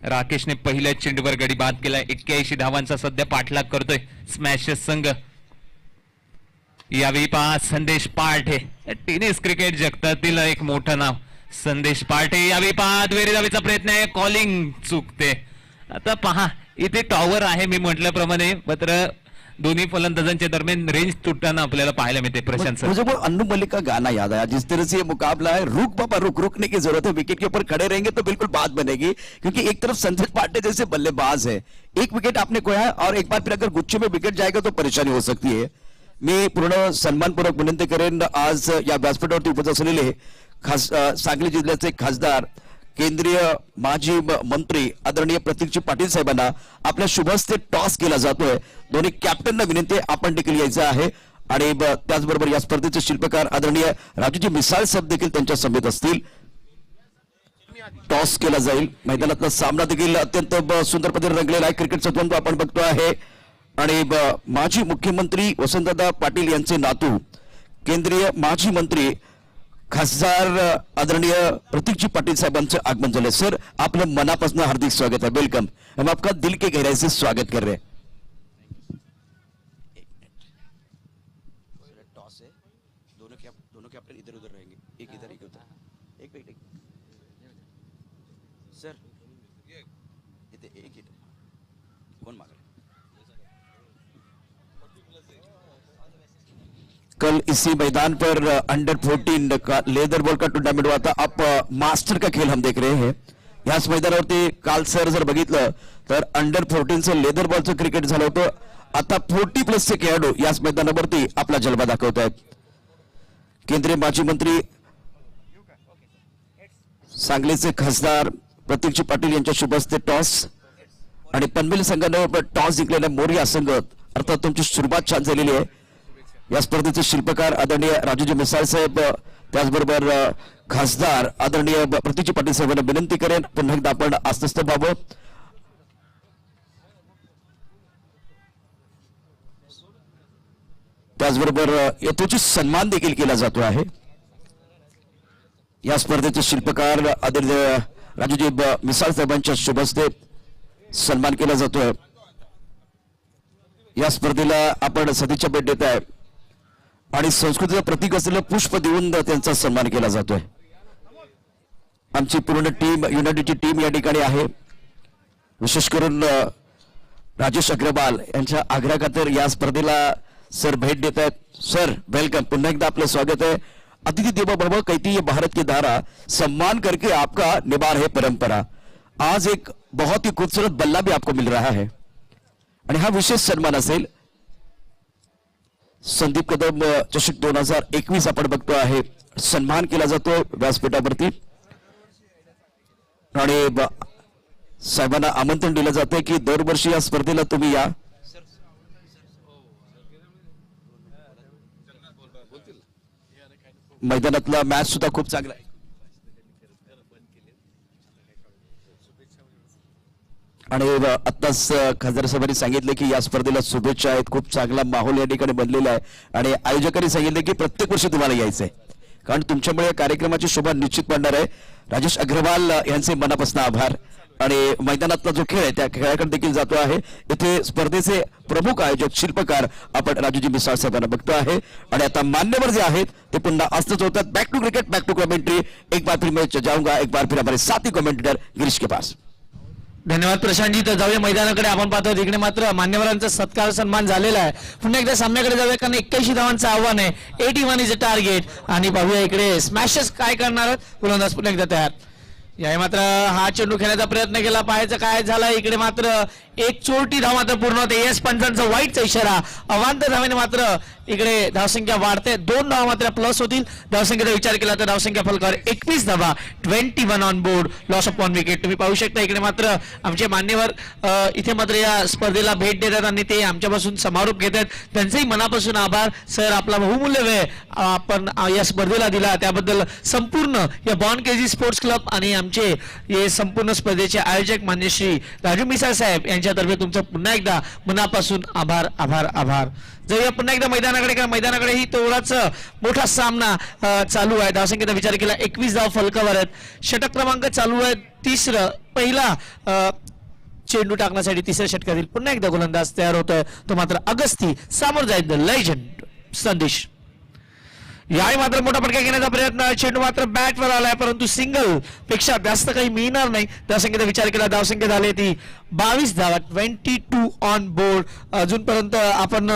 राकेशने पहिल्या चेंडूवर गडी बाद केलाय, 81 धावांचा सध्या पाठलाग करतोय स्मॅशर्स संघ। यावेळी पहा संदेश पारठे, टेनिस क्रिकेट जगतातील एक मोठं नाव संदेश पारठे। यावेळी पहा दुहेरी धावेचा प्रयत्न आहे, कॉलिंग चुकते। आता पहा इथे टॉवर आहे, मी म्हटल्याप्रमाणे, मात्र दोन्ही फलंदाजांच्या दरम्यान रेंज तुटताना आपल्याला पाहायला मिळते। प्रशांत सर, मुझे वो अन्नू मलिक का गाना याद आया, जिस तरह से ये मुकाबला है, रुक बाबा रुक, रुकने की जरूरत है, विकेट के ऊपर खड़े रहेंगे तो बिल्कुल बात बनेगी, क्योंकि एक तरफ संदेश पांडे जैसे बल्लेबाज है, एक विकेट आपने खोया है और एक बार फिर अगर गुच्छे में विकेट जाएगा तो परेशानी हो सकती है। मी पूर्ण सन्मानपूर्वक विनंती करेन, आज या व्यासपीठावरती उपस्थित असलेले सांगली जिल्ह्याचे खासदार, केंद्रीय माजी मंत्री आदरणीय प्रतीकजी पाटील साहेबांना आपल्या शुभ हस्ते टॉस केला जातोय। दोन्ही कॅप्टनना विनंती आहे, आपण देखील यायचं आहे आणि त्याचबरोबर या स्पर्धेचे शिल्पकार आदरणीय राजूजी मिसाळ साहेब देखील त्यांच्या समेत असतील। टॉस केला जाईल, मैदानातला सामना देखील अत्यंत सुंदर पद्धतीने रंगलेला आहे, क्रिकेटचा द्वंद्व आपण बघतो आहे। आणि माजी मुख्यमंत्री वसंतदादा पाटील यांचे नातू, केंद्रीय माजी मंत्री खासदार आदरणीय प्रतीकजी पाटिल साहबांचं आगमन झालं। सर, आपलं मनापासून हार्दिक स्वागत है, वेलकम। हम आपका दिल के गहराई से स्वागत कर रहे हैं। टॉस है, दोनों कैप्टन इधर उधर रहेंगे, एक इधर एक उधर, एक वेट सर, एक हिट कौन मांग रहा है? कल इसी मैदान पर अंडर 14 का लेदर बॉल का टूर्नामेंट हुआ था, अब मास्टर का खेल हम देख रहे हैं। याच मैदानावरती काल सर जर बघितलं तर अंडर 14चं लेदर बॉलचं क्रिकेट झालं होतं, आता 40+ खेळाडू याच मैदानावरती आपला जलवा दाखवत आहेत। केंद्रीय माजी मंत्री सांगलीचे खासदार प्रतीकजी पाटील यांच्या शुभ हस्ते टॉस आणि पनवेल संघानं टॉस जिंकलेला मोरिया संघ, अर्थात तुमची सुरुवात छान झालेली आहे। या स्पर्धेचे शिल्पकार आदरणीय राजूजी मिसाळ साहेब, त्याचबरोबर खासदार आदरणीय प्रतीकजी पाटील साहेबांना विनंती करेन पुन्हा एकदा आपण आस्थस्थ व्हावं। त्याचबरोबर यथोचित सन्मान देखील केला जातो आहे। या स्पर्धेचे शिल्पकार आदरणीय राजूजी मिसाळ साहेबांच्या शुभ हस्ते सन्मान केला जातोय. या स्पर्धेला आपण सदिच्छा भेट देत आहे आणि संस्कृतीचं प्रतीक असलेलं पुष्प देऊन त्यांचा सन्मान केला जातोय. आमची पूर्ण टीम, युनायटेडची टीम या ठिकाणी आहे. विशेष करून राजेश अग्रवाल यांच्या आग्रहाखातर या स्पर्धेला सर भेट देत आहेत. सर वेलकम, पुन्हा एकदा आपलं स्वागत है. अतिथि देवो भव, कहती है भारत की धारा, सम्मान करके आपका निभा है परंपरा. आज एक बहुत ही खूबसूरत बल्ला भी आपको मिल रहा है आणि हा विशेष सन्मान असेल. संदीप कदम चषक 2021 आपण बघतो आहे, सन्मान केला जातो व्यासपीठावरती आणि साहेबांना आमंत्रण दिलं जातं की दरवर्षी या स्पर्धेला तुम्ही या. मैदानातला मॅच सुद्धा खूप चांगला आहे. आणि आत्ताच खासदार साहेबांनी सांगितले की या स्पर्धेला शुभेच्छा आहेत. खूप चांगला माहोल या ठिकाणी बनलेला आहे आणि आयोजकांनी सांगितले की प्रत्येक वर्षी तुम्हाला यायचंय, कारण तुमच्यामुळे या कार्यक्रमाची शोभा निश्चित पडणार आहे. राजेश अग्रवाल यांचे मनापासून आभार. आणि मैदानातला जो खेळ आहे त्या खेळाकडे देखील जातो आहे. इथे स्पर्धेचे प्रमुख आयोजक शिल्पकार आपण राजूजी मिसाळ साहेबांना बघतो आहे आणि आता मान्यवर जे आहेत ते पुन्हा असतच होतात. Back to cricket, back to commentary. एक बार फिर मैं जाऊंगा, एक बार फिर हमारे साथी कमेंटेटर गिरीश के पास. धन्यवाद प्रशांतजी. तर जाऊया मैदानाकडे. आपण पाहतो तिकडे मात्र मान्यवरांचा सत्कार सन्मान झालेला आहे. पुन्हा एकदा सामन्याकडे जाऊया, कारण 81 धावांचं आव्हान आहे. 81 इज अ टार्गेट. आणि पाहूया इकडे स्मॅशेस काय करणार आहेत. गोलंदाज पुन्हा एकदा तयार. याही मात्र हा चेंडू खेळण्याचा प्रयत्न केला, पाहायचं काय झाला. इकडे मात्र एक चोरटी धाव मात्र पूर्ण होते. एस पंचांचा वाईटचा इशारा. अवांतर धावेने मात्र इकडे धावसंख्या वाढते. 2 धावा मात्र प्लस होतील. धावसंख्येचा विचार केला तर धावसंख्या फलकावर 21 धावा, 21 on board, loss of 1 wicket. तुम्ही पाहू शकता इकडे मात्र आमचे मान्यवर इथे मात्र या स्पर्धेला भेट देतात आणि ते आमच्यापासून समारोप घेतात. त्यांचेही मनापासून आभार. सर, आपला बहुमूल्य वेळ आपण या स्पर्धेला दिला त्याबद्दल संपूर्ण या बॉन केजी स्पोर्ट्स क्लब आणि आमचे हे संपूर्ण स्पर्धेचे आयोजक मान्य श्री राजू मिसाळ साहेब यांच्यातर्फे तुमचं पुन्हा एकदा मनापासून आभार आभार आभार. जाऊया पुन्हा एकदा मैदानाकडे, कारण मैदानाकडेही तेवढाच मोठा सामना चालू आहे. धावसंख्येचा विचार केला 21 धाव फलकावर आहेत. षटक क्रमांक चालू आहे. तिसरं पहिला चेंडू टाकण्यासाठी तिसऱ्या षटकातील पुन्हा एकदा गोलंदाज तयार होतोय. तो मात्र अगस्ती सामोर जाईल द लेजंड संदेश. याही मात्र मोठा फटका घेण्याचा प्रयत्न. चेंडू मात्र बॅटवर आलाय, परंतु सिंगल पेक्षा जास्त काही मिळणार नाही. धावसंख्येचा विचार केला, धावसंख्या झाली ती 22 धावा, 22 ऑन बोर्ड. अजूनपर्यंत आपण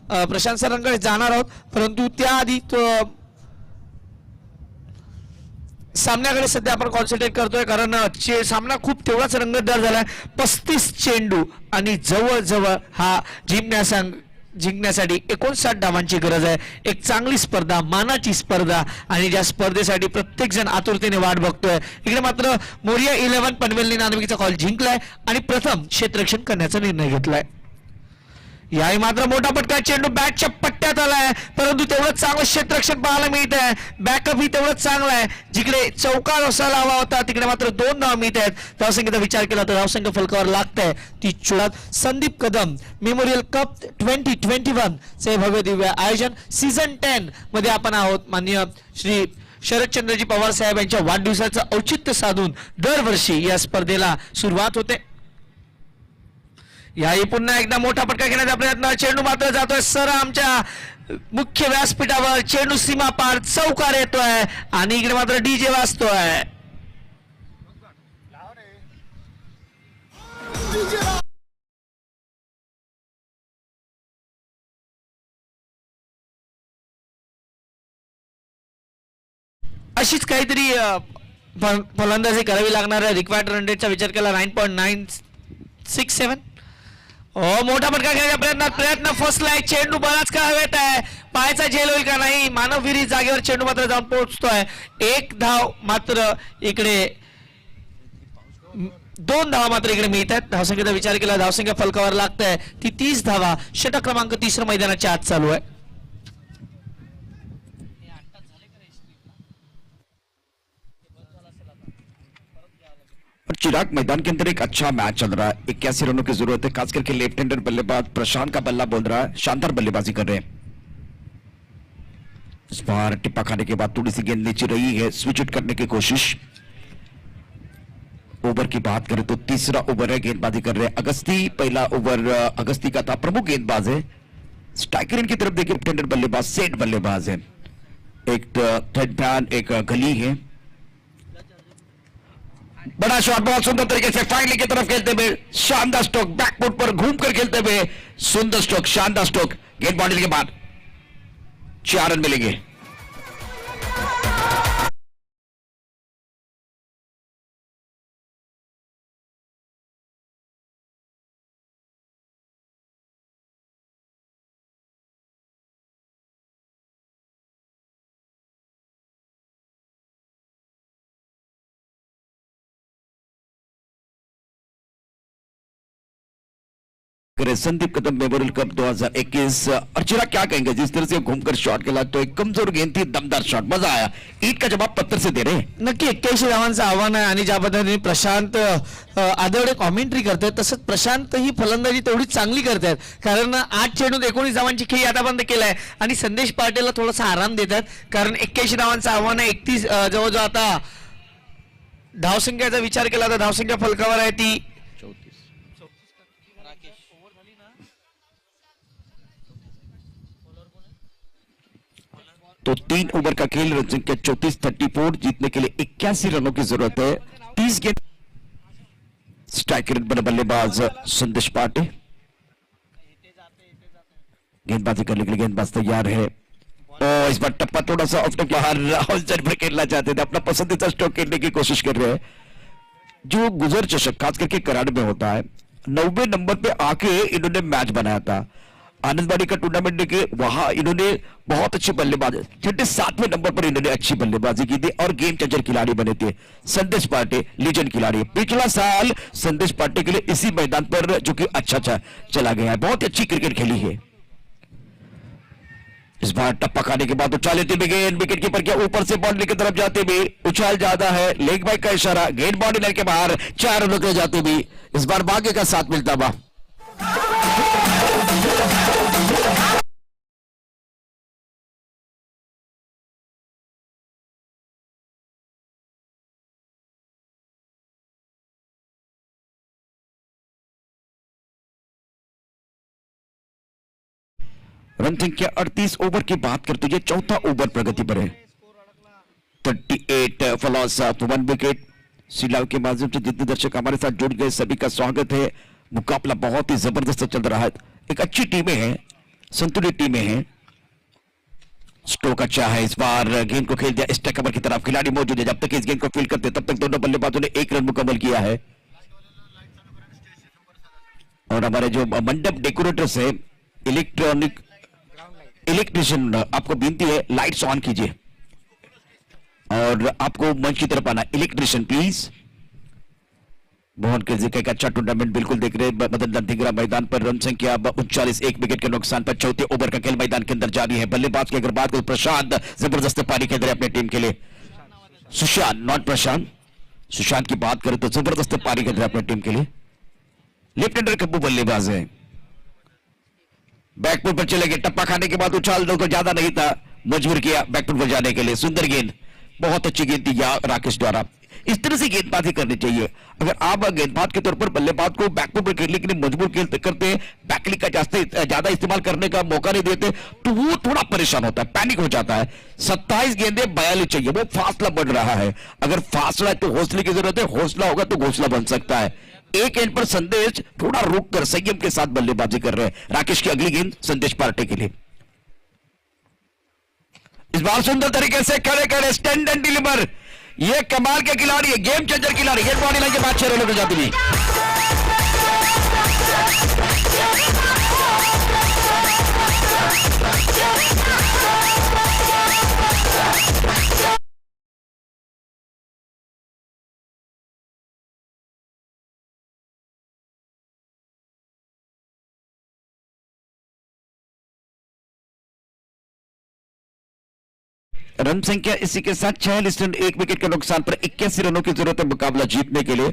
प्रशांत सरांकडे जाणार आहोत, परंतु त्याआधी सामन्याकडे सध्या आपण कॉन्सन्ट्रेट करतोय, कारण सामना खूप तेवढाच रंगतदार झालाय. 35 चेंडू आणि जवळजवळ हा जिंकण्यासाठी 59 धावांची गरज आहे. एक चांगली स्पर्धा, मानाची स्पर्धा, आणि ज्या स्पर्धेसाठी प्रत्येक जण आतुरतेने वाट बघतोय. इकडे मात्र मोरिया 11 पनवेलने नाणेफेकीचा कॉल जिंकलाय आणि प्रथम क्षेत्ररक्षण करण्याचा निर्णय घेतलाय. याही मात्र मोठा फटका. चेंडू बॅटच्या पट्ट्यात आलाय, परंतु तेवढंच चांगलं क्षेत्ररक्षण पाहायला मिळत आहे. बॅकअप ही तेवढंच चांगला आहे. जिकडे चौकार असायला हवा होता तिकडे मात्र 2 धावा मिळत आहेत. धावसंख्येचा विचार केला तर धावसंख्या फलकावर लागतंय ती 14. संदीप कदम मेमोरियल कप 2021 चे भव्य दिव्य आयोजन सीझन 10 मध्ये आपण आहोत. माननीय श्री शरदचंद्रजी पवार साहेब यांच्या वाढदिवसाचं औचित्य साधून दरवर्षी या स्पर्धेला सुरुवात होते. याही पुन्हा एकदा मोठा फटका घेण्याचा प्रयत्न. चेंडू मात्र जातोय सर आमच्या मुख्य व्यासपीठावर. चेंडू सीमा पार चौकार येतोय आणि इकडे मात्र डीजे वाजतोय. अशीच काहीतरी फलंदाजी करावी लागणार आहे. रिक्वायर्ड रन रेटचा विचार केला 9.967. मोठा फटका घेण्याचा प्रयत्न फसलाय. चेंडू बराच काळ हवेत आहे. पायाचा झेल होईल का नाही. मानवविरी जागेवर चेंडू मात्र जाऊन पोहोचतोय. 1 धाव मात्र इकडे, 2 धावा मात्र इकडे मिळत आहेत. धावसंख्येचा विचार केला धावसंख्या फलकावर लागतंय ती 30 धावा. षटक क्रमांक 3 मैदानाच्या आत चालू आहे. और चिराग, मैदान के अंदर एक अच्छा मैच चल रहा है. 81 रनों की जरूरत है, खास करके लेफ्ट हैंडर बल्लेबाज प्रशांत का बल्ला बोल रहा है. शानदार बल्लेबाजी कर रहे हैं. इस बार टिप्पा खाने के बाद थोड़ी सी गेंद नीचे रही है, स्विच इट करने की कोशिश. ओवर की बात करें तो तीसरा ओवर है, गेंदबाजी कर रहे हैं अगस्ती। पहला ओवर अगस्ती का था, प्रमुख गेंदबाज है। स्ट्राइकर की तरफ देखिए, टेंडर बल्लेबाज, सेट बल्लेबाज है। एक थर्ड पैन, एक गली है। बड़ा शॉट, बहुत सुंदर तरीके से फाइनली की तरफ खेलते हुए, शानदार स्ट्रोक, बैकफुट पर घूमकर खेलते हुए, सुंदर स्ट्रोक, शानदार स्ट्रोक। गेंद बाउंड्री के बाद 4 रन मिलेंगे। संदीप कदम मेमोरियल कप 2021, अर्चना क्या कहेंगे? जिस तरह से घूमकर शॉट खेला, तो एक कमजोर गेंद थी, दमदार शॉट, मजा आया। ईट का जवाब पत्थर से दे रहे हैं। नक्की 81 धावांचं आव्हान आहे आणि ज्या पद्धतीने प्रशांत आदवडे कॉमेंट्री करतात तसंच प्रशांत ही फलंदाजी तेवढीच चांगली करतात, कारण 8 चेंडूत 19 धावांची खेळी आतापर्यंत केलाय आणि संदेश पाटीलला थोडासा आराम देतात, कारण 81 धावांचं आव्हान आहे। 31 जवळजवळ आता धावसंख्येचा विचार केला तर धावसंख्या फलकावर आहे ती 3 ओवर का खेल, रन संख्या 34, जीतने के लिए 81 रनों की जरूरत है। 30 गेंद, स्ट्राइकर बल्लेबाज संदेश पाटे, गेंदबाजी करने के लिए गेंदबाज तैयार है। और इस बार टप्पा थोड़ा सा ऑफ द बाहर, राहुल पर खेलना चाहते थे, अपना पसंदीदा स्ट्रोक खेलने की कोशिश कर रहे हैं। जो गुजर चषक खास करके कराड़ में होता है, 90 नंबर पे आके इन्होंने मैच बनाया था। आनंदवाड़ी का टूर्नामेंट देखिए, वहां इन्होंने बहुत अच्छी बल्लेबाजी, 7वें नंबर पर इन्होंने अच्छी बल्लेबाजी की थी और गेम चेंजर खिलाड़ी बने थे। संदेश पाटे लीजेंड खिलाड़ी, पिछला साल संदेश पाटे के लिए इसी मैदान पर जो कि अच्छा चला गया है, बहुत अच्छी क्रिकेट खेली है। इस बार टप्पा खाने के बाद उछाल लेते हुए गेंद विकेट कीपर के ऊपर से बाउंड्री की तरफ जाते हुए, उछाल ज्यादा है, लेग बाइक का इशारा, गेंद बाउंड्री लाइन के बाहर, 4 रनों के जाते हुए इस बार भाग्य का साथ मिलता हुआ। रन संख्या 38 ओवर की बात करते हुए चौथा ओवर प्रगति पर है। 38 for loss of 1 wicket. Silao के माध्यम से जितने दर्शक हमारे साथ जुड़ गए सभी का स्वागत है। मुकाबला बहुत ही जबरदस्त चल रहा है, एक अच्छी टीमें हैं, संतुलित टीमें हैं। स्ट्रोक अच्छा है, इस बार गेंद को खेल दिया स्टेक कवर की तरफ, खिलाड़ी मौजूद है, जब तक इस गेंद को फील्ड करते तब तक दोनों बल्लेबाजों ने 1 रन मुकम्मल किया है। और हमारे जो मंडप डेकोरेटर्स है, इलेक्ट्रिशियन, आपको विनती है लाइट्स ऑन कीजिए और आपको मंच की तरफ आना। Electrician please. मोहन केजी का एक अच्छा टूर्नामेंट बिल्कुल देख रहे हैं मदन लाल धिंगरा मैदान पर। रन संख्या 39, 1 विकेट के नुकसान पर चौथे ओवर का खेल मैदान के अंदर जारी है। बल्लेबाज की अगर बात करें, प्रशांत जबरदस्त पारी खेल रहे अपने टीम के लिए। सुशांत, नॉट प्रशांत, सुशांत की बात करें तो जबरदस्त पारी खेल रहे अपने टीम के लिए। लेफ्ट हैंडर कब्बू बल्लेबाज है, बैकफुट पर चले गए, टप्पा खाने के बाद उछाल दो को ज्यादा नहीं था, मजबूर किया बैकफुट पर जाने के लिए। सुंदर गेंद, बहुत अच्छी गेंद थी राकेश द्वारा। इस तरह से गेंदबाजी करनी चाहिए। अगर आप गेंदबाज के तौर पर बल्लेबाज को बैकफुट पर खेलने के लिए मजबूर करते हैं, बैकलिक का ज्यादा इस्तेमाल करने का मौका नहीं देते, तो वो थोड़ा परेशान होता है, पैनिक हो जाता है। 27 गेंदे 42 चाहिए, वो फासला बढ़ रहा है। अगर फासला है तो हौसले की जरूरत है, हौसला होगा तो घोसला बन सकता है। एक एंड पर संदेश थोड़ा रुक कर संयम के साथ बल्लेबाजी कर रहे हैं। राकेश की अगली गेंद संदेश पार्टे के लिए। इस बार सुंदर तरीके से खड़े स्टैंड एंड डिलीवर, ये कमाल के खिलाड़ी है, गेम चेंजर खिलाड़ी। गेंद बॉडी लाइन के बाद 6 रनों की जाती हुई। रन संख्या इसी के साथ 46 रन, 1 विकेट के नुकसान पर 81 रनों की जरूरत है मुकाबला जीतने के लिए।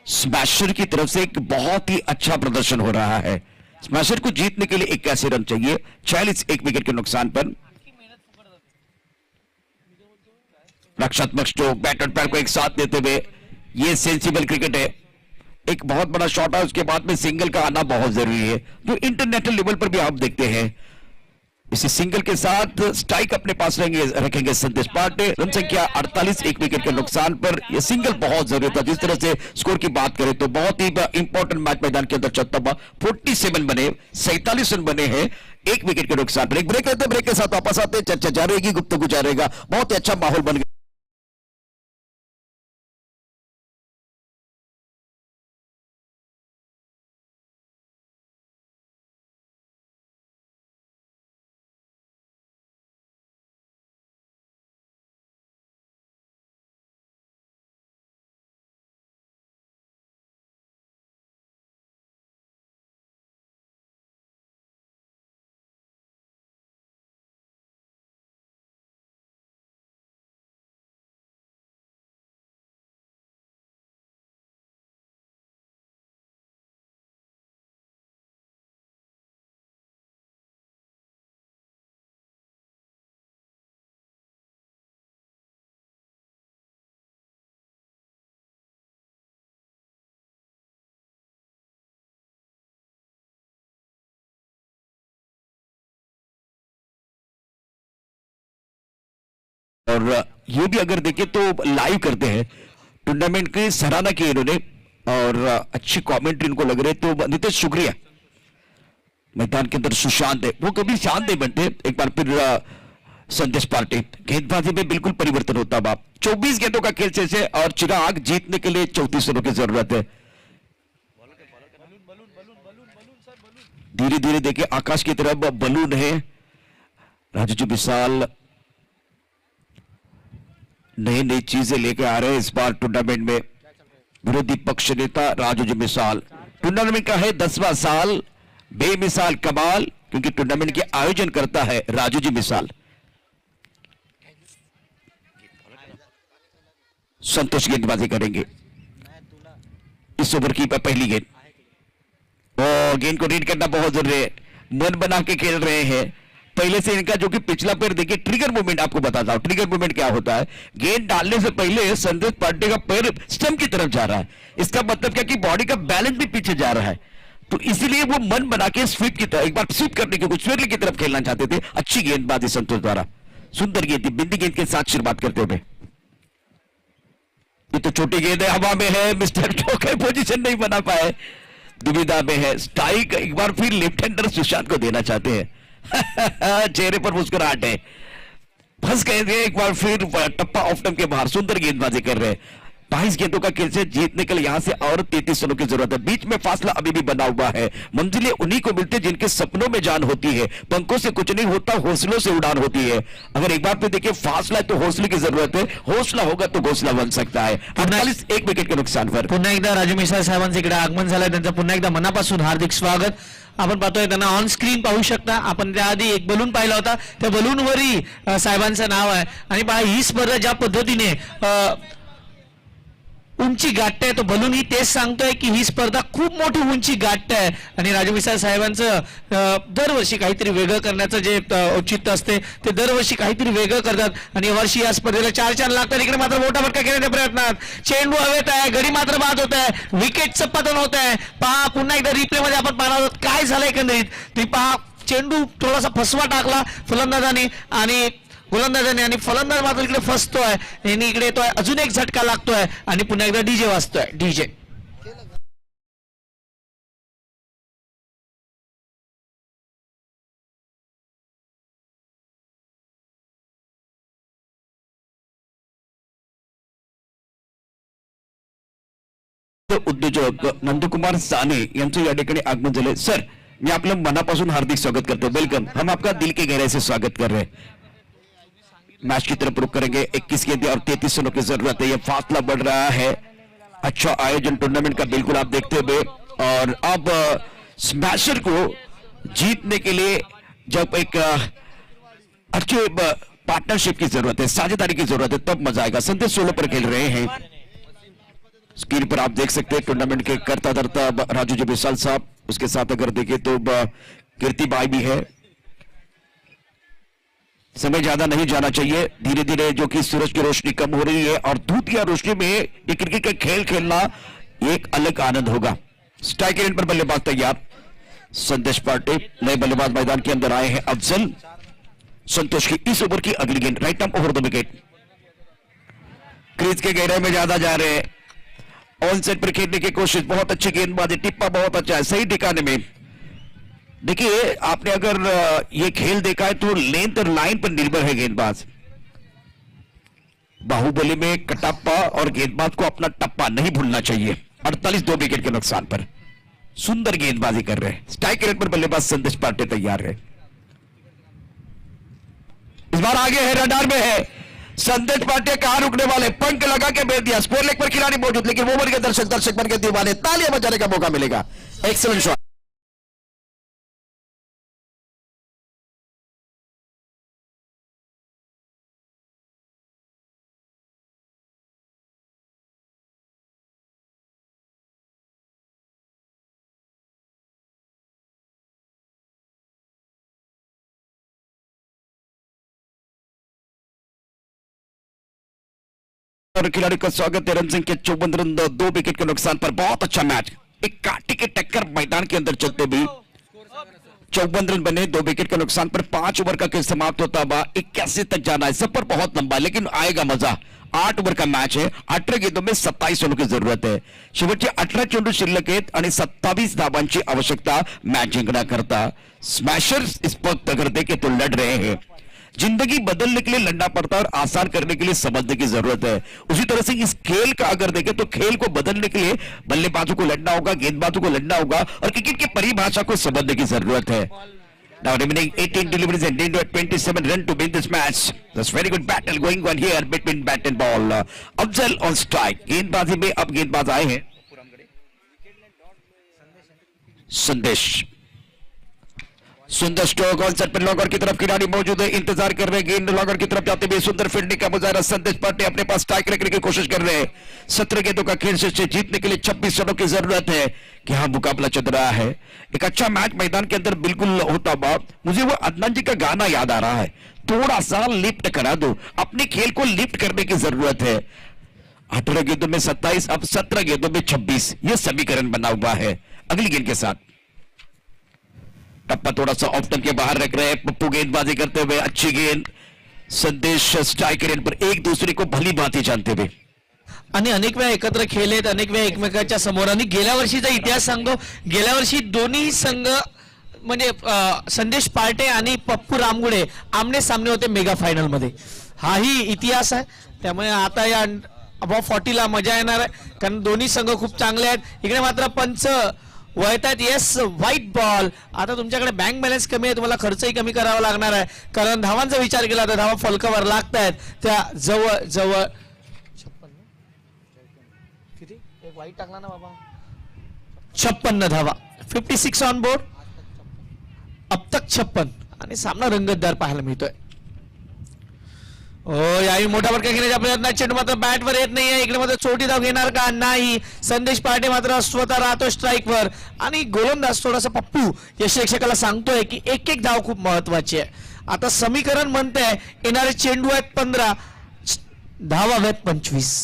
स्मैशर की तरफ से एक बहुत ही अच्छा प्रदर्शन हो रहा है। स्मैशर को जीतने के लिए 81 रन चाहिए, 46 1 विकेट के नुकसान पर। रक्षात्मक स्ट्रोक, बैट और पैर को एक साथ देते हुए ये सेंसिबल क्रिकेट है, एक बहुत बड़ा शॉट है, उसके बाद में सिंगल का आना बहुत जरूरी है, जो इंटरनेशनल लेवल पर भी आप देखते हैं। इसी सिंगल के साथ स्ट्राइक अपने पास रखेंगे संदेश पांडे। रन संख्या 48, 1 विकेट के नुकसान पर यह सिंगल बहुत जरूरी था। जिस तरह से स्कोर की बात करें तो बहुत ही इंपॉर्टेंट मैच मैदान के अंदर चलता हुआ 47 बने, 47 रन बने हैं 1 विकेट के नुकसान पर। एक ब्रेक लेते हैं, ब्रेक के साथ वापस आते हैं, चर्चा जारी रहेगी, गुफ्तगू जारी रहेगा। बहुत ही अच्छा माहौल बन गया। और ये भी अगर देखें तो लाइव करते हैं टूर्नामेंट की सराहना की इन्होंने और अच्छी कमेंट्री इनको लग रही है। तो नितेश शुक्रिया। मैदान के अंदर सुशांत है, वो कभी शांत नहीं बनते। एक बार फिर संदेश पांडे, गेंदबाजी में बिल्कुल परिवर्तन होता है। 24 गेंदों का खेल शेष है और चिराग जीतने के लिए 34 रनों की जरूरत है। धीरे धीरे देखिए आकाश की तरफ बलून है। राजू जी विशाल नई नई चीजें लेकर आ रहे हैं इस बार टूर्नामेंट में। विरोधी पक्ष नेता राजू जी मिसाल, टूर्नामेंट का है 10वां साल, बेमिसाल कमाल, क्योंकि टूर्नामेंट के आयोजन करता है राजू जी मिसाल। संतोष गेंदबाजी करेंगे इस ओवर की पहली गेंद। और गेंद को रीड करना बहुत जरूरी है, मन बना के खेल रहे हैं। पहले से इनका जो कि पिछला पैर देखिए, ट्रिगर मूवमेंट आपको बताता हूं। ट्रिगर मूवमेंट क्या होता है, गेंद डालने से पहले संदेश पांडे का पैर स्टंप की तरफ जा रहा है। इसका मतलब क्या कि बॉडी का बैलेंस भी पीछे जा रहा है, तो इसीलिए वो मन बना के स्वीप की तरफ, एक बार स्वीप करने की स्वीप की तरफ खेलना चाहते थे। अच्छी गेंदबाजी संतोष द्वारा, सुंदर गेंद थी, बिंदी गेंद के साथ शुरुआत करते हुए। ये तो छोटी गेंद है, हवा में है, मिस्टर चौके पोजीशन नहीं बना पाए, दुविधा में है। स्ट्राइक एक बार फिर लेफ्ट हैंडर सुशांत को देना चाहते हैं। चेहरे पर मुस्कुराहट है, फंस गए थे एक बार फिर टप्पा ऑफ स्टंप के बाहर। सुंदर गेंदबाजी कर रहे हैं। 22 गेंदों का खेल से जीतने के लिए यहां से और 33 रनों की जरूरत है। बीच में फासला अभी भी बना हुआ है। मंजिलें उन्हीं को मिलती है जिनके सपनों में जान होती है। पंखों से कुछ नहीं होता, हौसलों से उड़ान होती है। अगर एक बार पे देखिए फासला है तो हौसले की जरूरत है, हौसला होगा तो घोसला बन सकता है। 48, 1 विकेट के नुकसान पर पुन्हा एकदा राजू मिसाळ साहेबांचं इकडे आगमन झालंय, त्यांचं पुन्हा एकदा मनापासून हार्दिक स्वागत। आपण पाहतोय त्यांना ऑन स्क्रीन पाहू शकता। आपण त्याआधी एक बलून पाहिला होता, त्या बलूनवरही साहेबांचं नाव आहे। आणि पहा ही स्पर्धा ज्या पद्धतीने उंची गाठते, तो बलून ही तेच सांगतोय की ही स्पर्धा खूप मोठी उंची गाठते आहे। आणि राजू मिसाळ साहेबांचं दरवर्षी काहीतरी वेगळं करण्याचं जे औचित्य असते ते दरवर्षी काहीतरी वेगळं करतात। आणि यावर्षी या स्पर्धेला 4 लागतात। इकडे मात्र मोठा फटका घेण्याच्या प्रयत्नात चेंडू हवेत आहे, गडी मात्र बाद होत आहे, विकेटचं पतन होत आहे। पहा पुन्हा एकदा रिप्ले मध्ये आपण पाहणार आहोत काय झालं एकंदरीत ते पहा। चेंडू थोडासा फसवा टाकला फलंदाजाने आणि फलंदाज मात्र इकडे फसतोय, यांनी इकडे येतोय, अजून एक झटका लागतोय आणि पुन्हा एकदा डीजे वाजतोय। डीजे उद्योजक नंदकुमार साने यांचं या ठिकाणी आगमन झाले। सर, मैं आपलं मनापासून हार्दिक स्वागत करते हैं। वेलकम, हम आपका दिल के गहराई से स्वागत कर रहे हैं। मैच की तरफ रुक करेंगे। 21 गेंदें और 33 रनों की जरूरत है। यह फासला बढ़ रहा है। अच्छा आयोजन टूर्नामेंट का बिल्कुल आप देखते हुए, और अब स्मैशर को जीतने के लिए जब एक अच्छे पार्टनरशिप की जरूरत है, साझेदारी की जरूरत है, तब मजा आएगा। संदेश 16 पर खेल रहे हैं। स्क्रीन पर आप देख सकते हैं टूर्नामेंट के करता धरता राजू जी विशाल साहब, उसके साथ अगर देखें तो कीर्ति बाई भी है। समय ज्यादा नहीं जाना चाहिए, धीरे धीरे जो कि सूरज की रोशनी कम हो रही है और धूप की रोशनी में ये क्रिकेट का खेल खेलना एक अलग आनंद होगा। स्ट्राइक एंड पर बल्लेबाज तैयार, संदेश पांडे नए बल्लेबाज मैदान के अंदर आए हैं। अफजल संतोष की इस ओवर की अगली गेंद right arm over the wicket, crease के गहराई में ज्यादा जा रहे हैं, ऑन सेट पर खेलने की कोशिश, बहुत अच्छी गेंदबाजी, टिप्पा बहुत अच्छा है, सही ठिकाने में। देखिए आपने अगर ये खेल देखा है तो लेंथ और लाइन पर निर्भर है गेंदबाज। बाहुबली में कटप्पा और गेंदबाज को अपना टप्पा नहीं भूलना चाहिए। 48 2 विकेट के नुकसान पर सुंदर गेंदबाजी कर रहे हैं। स्ट्राइक रेट पर बल्लेबाज संदेश पांडे तैयार है, इस बार आगे है, रडार में है। संदेश पांडे कहां रुकने वाले, पंख लगा के भेज दिया। स्कोर लेग पर खिलाड़ी मौजूद, लेकिन ओवर के दर्शक बन के दीवाने, तालियां बजाने का मौका मिलेगा। Excellent shot. और खिलाड़ी का स्वागत है। रमसिंह के 54 रन 2 विकेट के नुकसान पर बहुत अच्छा मैच, एक काटी के टक्कर मैदान के अंदर चलते भी 54 रन बने 2 विकेट के नुकसान पर। 5 ओवर का खेल समाप्त होता हुआ 81 तक जाना है। सफर बहुत लंबा है लेकिन आएगा मजा। 8 ओवर का मैच है, 18 गेंदों में 27 रनों की जरूरत है। शेवटचे 18 चेंडू शिल्लक आहेत आणि 27 धावांची आवश्यकता मैच जिंकण्याकरता। स्मैशर्स इस वक्त करते कि तो लड़ रहे हैं। जिंदगी बदलने के लिए लड़ना पड़ता है और आसान करने के लिए समझने की जरूरत है। उसी तरह से इस खेल का अगर देखें तो खेल को बदलने के लिए बल्लेबाजों को लड़ना होगा, गेंदबाजों को लड़ना होगा और क्रिकेट की परिभाषा को समझने की जरूरत है। Now remaining 18 deliveries and India 27 run to win this match. That's very good battle going on here between bat and ball. Afzal on strike. गेंदबाजी में अब गेंदबाज आए हैं संदेश। सुंदर स्ट्रोक ऑन सेट पर लॉगर की तरफ खिलाड़ी मौजूद है, इंतजार कर रहे हैं। गेंद लॉगर की तरफ जाते हुए सुंदर फील्डिंग का मुजाहरा संदेश पांडे अपने पास स्ट्राइक रखने की कोशिश कर रहे हैं। 17 गेंदों का खेल से जीतने के लिए 26 रनों की जरूरत है कि हाँ मुकाबला चल रहा है। एक अच्छा मैच मैदान के अंदर बिल्कुल होता हुआ मुझे वो अदनान जी का गाना याद आ रहा है, थोड़ा सा लिफ्ट करा दो, अपने खेल को लिफ्ट करने की जरूरत है। 18 गेंदों में 27, अब 17 गेंदों में 26, यह समीकरण बना हुआ है। अगली गेंद के साथ टप्पा थोड़ा सा ऑफ टर्न के बाहर रख रहे हैं। पप्पू गेंदबाजी करते हुए अच्छी गेंद, संदेश स्ट्राइक रेट पर एक दूसरे को भली भांति जानते हुए आणि अनेक वेळा एकत्र खेळलेत, अनेक वेळा एकमेकांच्या समोर। आणि गेल्या वर्षीचा इतिहास सांगतो, गेल्या वर्षी दोन्ही संघ म्हणजे संदेश पार्टे आणि पप्पू रामगुडे आमने सामने होते मेगा फायनल मध्ये। हाही इतिहास आहे, त्यामुळे आता या अबाव 40 ला मजा येणार आहे कारण दोन्ही संघ खूप चांगले आहेत। इकडे मात्र पंच वळतात, येस व्हाईट बॉल। आता तुमच्याकडे बँक बॅलन्स कमी आहे, तुम्हाला खर्चही कमी करावा लागणार आहे कारण धावांचा विचार केला तर धावा फलकावर लागतायत त्या जवळ जवळ 56 किती एक वाईट टाकला ना बाबा, 56 धावा, 56 ऑन बोर्ड, अब तक 56 आणि सामना रंगतदार पाहायला मिळतोय। ओ याही मोठा फटका घेण्याचा प्रयत्न, चेंडू मात्र बॅटवर येत नाहीये। इकडे मात्र छोटी धाव घेणार का, नाही। संदेश पांडे मात्र स्वतः राहतो स्ट्राईकवर आणि गोलंदाज थोडासा पप्पू यशरक्षकाला सांगतोय की एक एक धाव खूप महत्वाची आहे। आता समीकरण म्हणतंय येणारे चेंडू आहेत 15, धावा आहेत 25।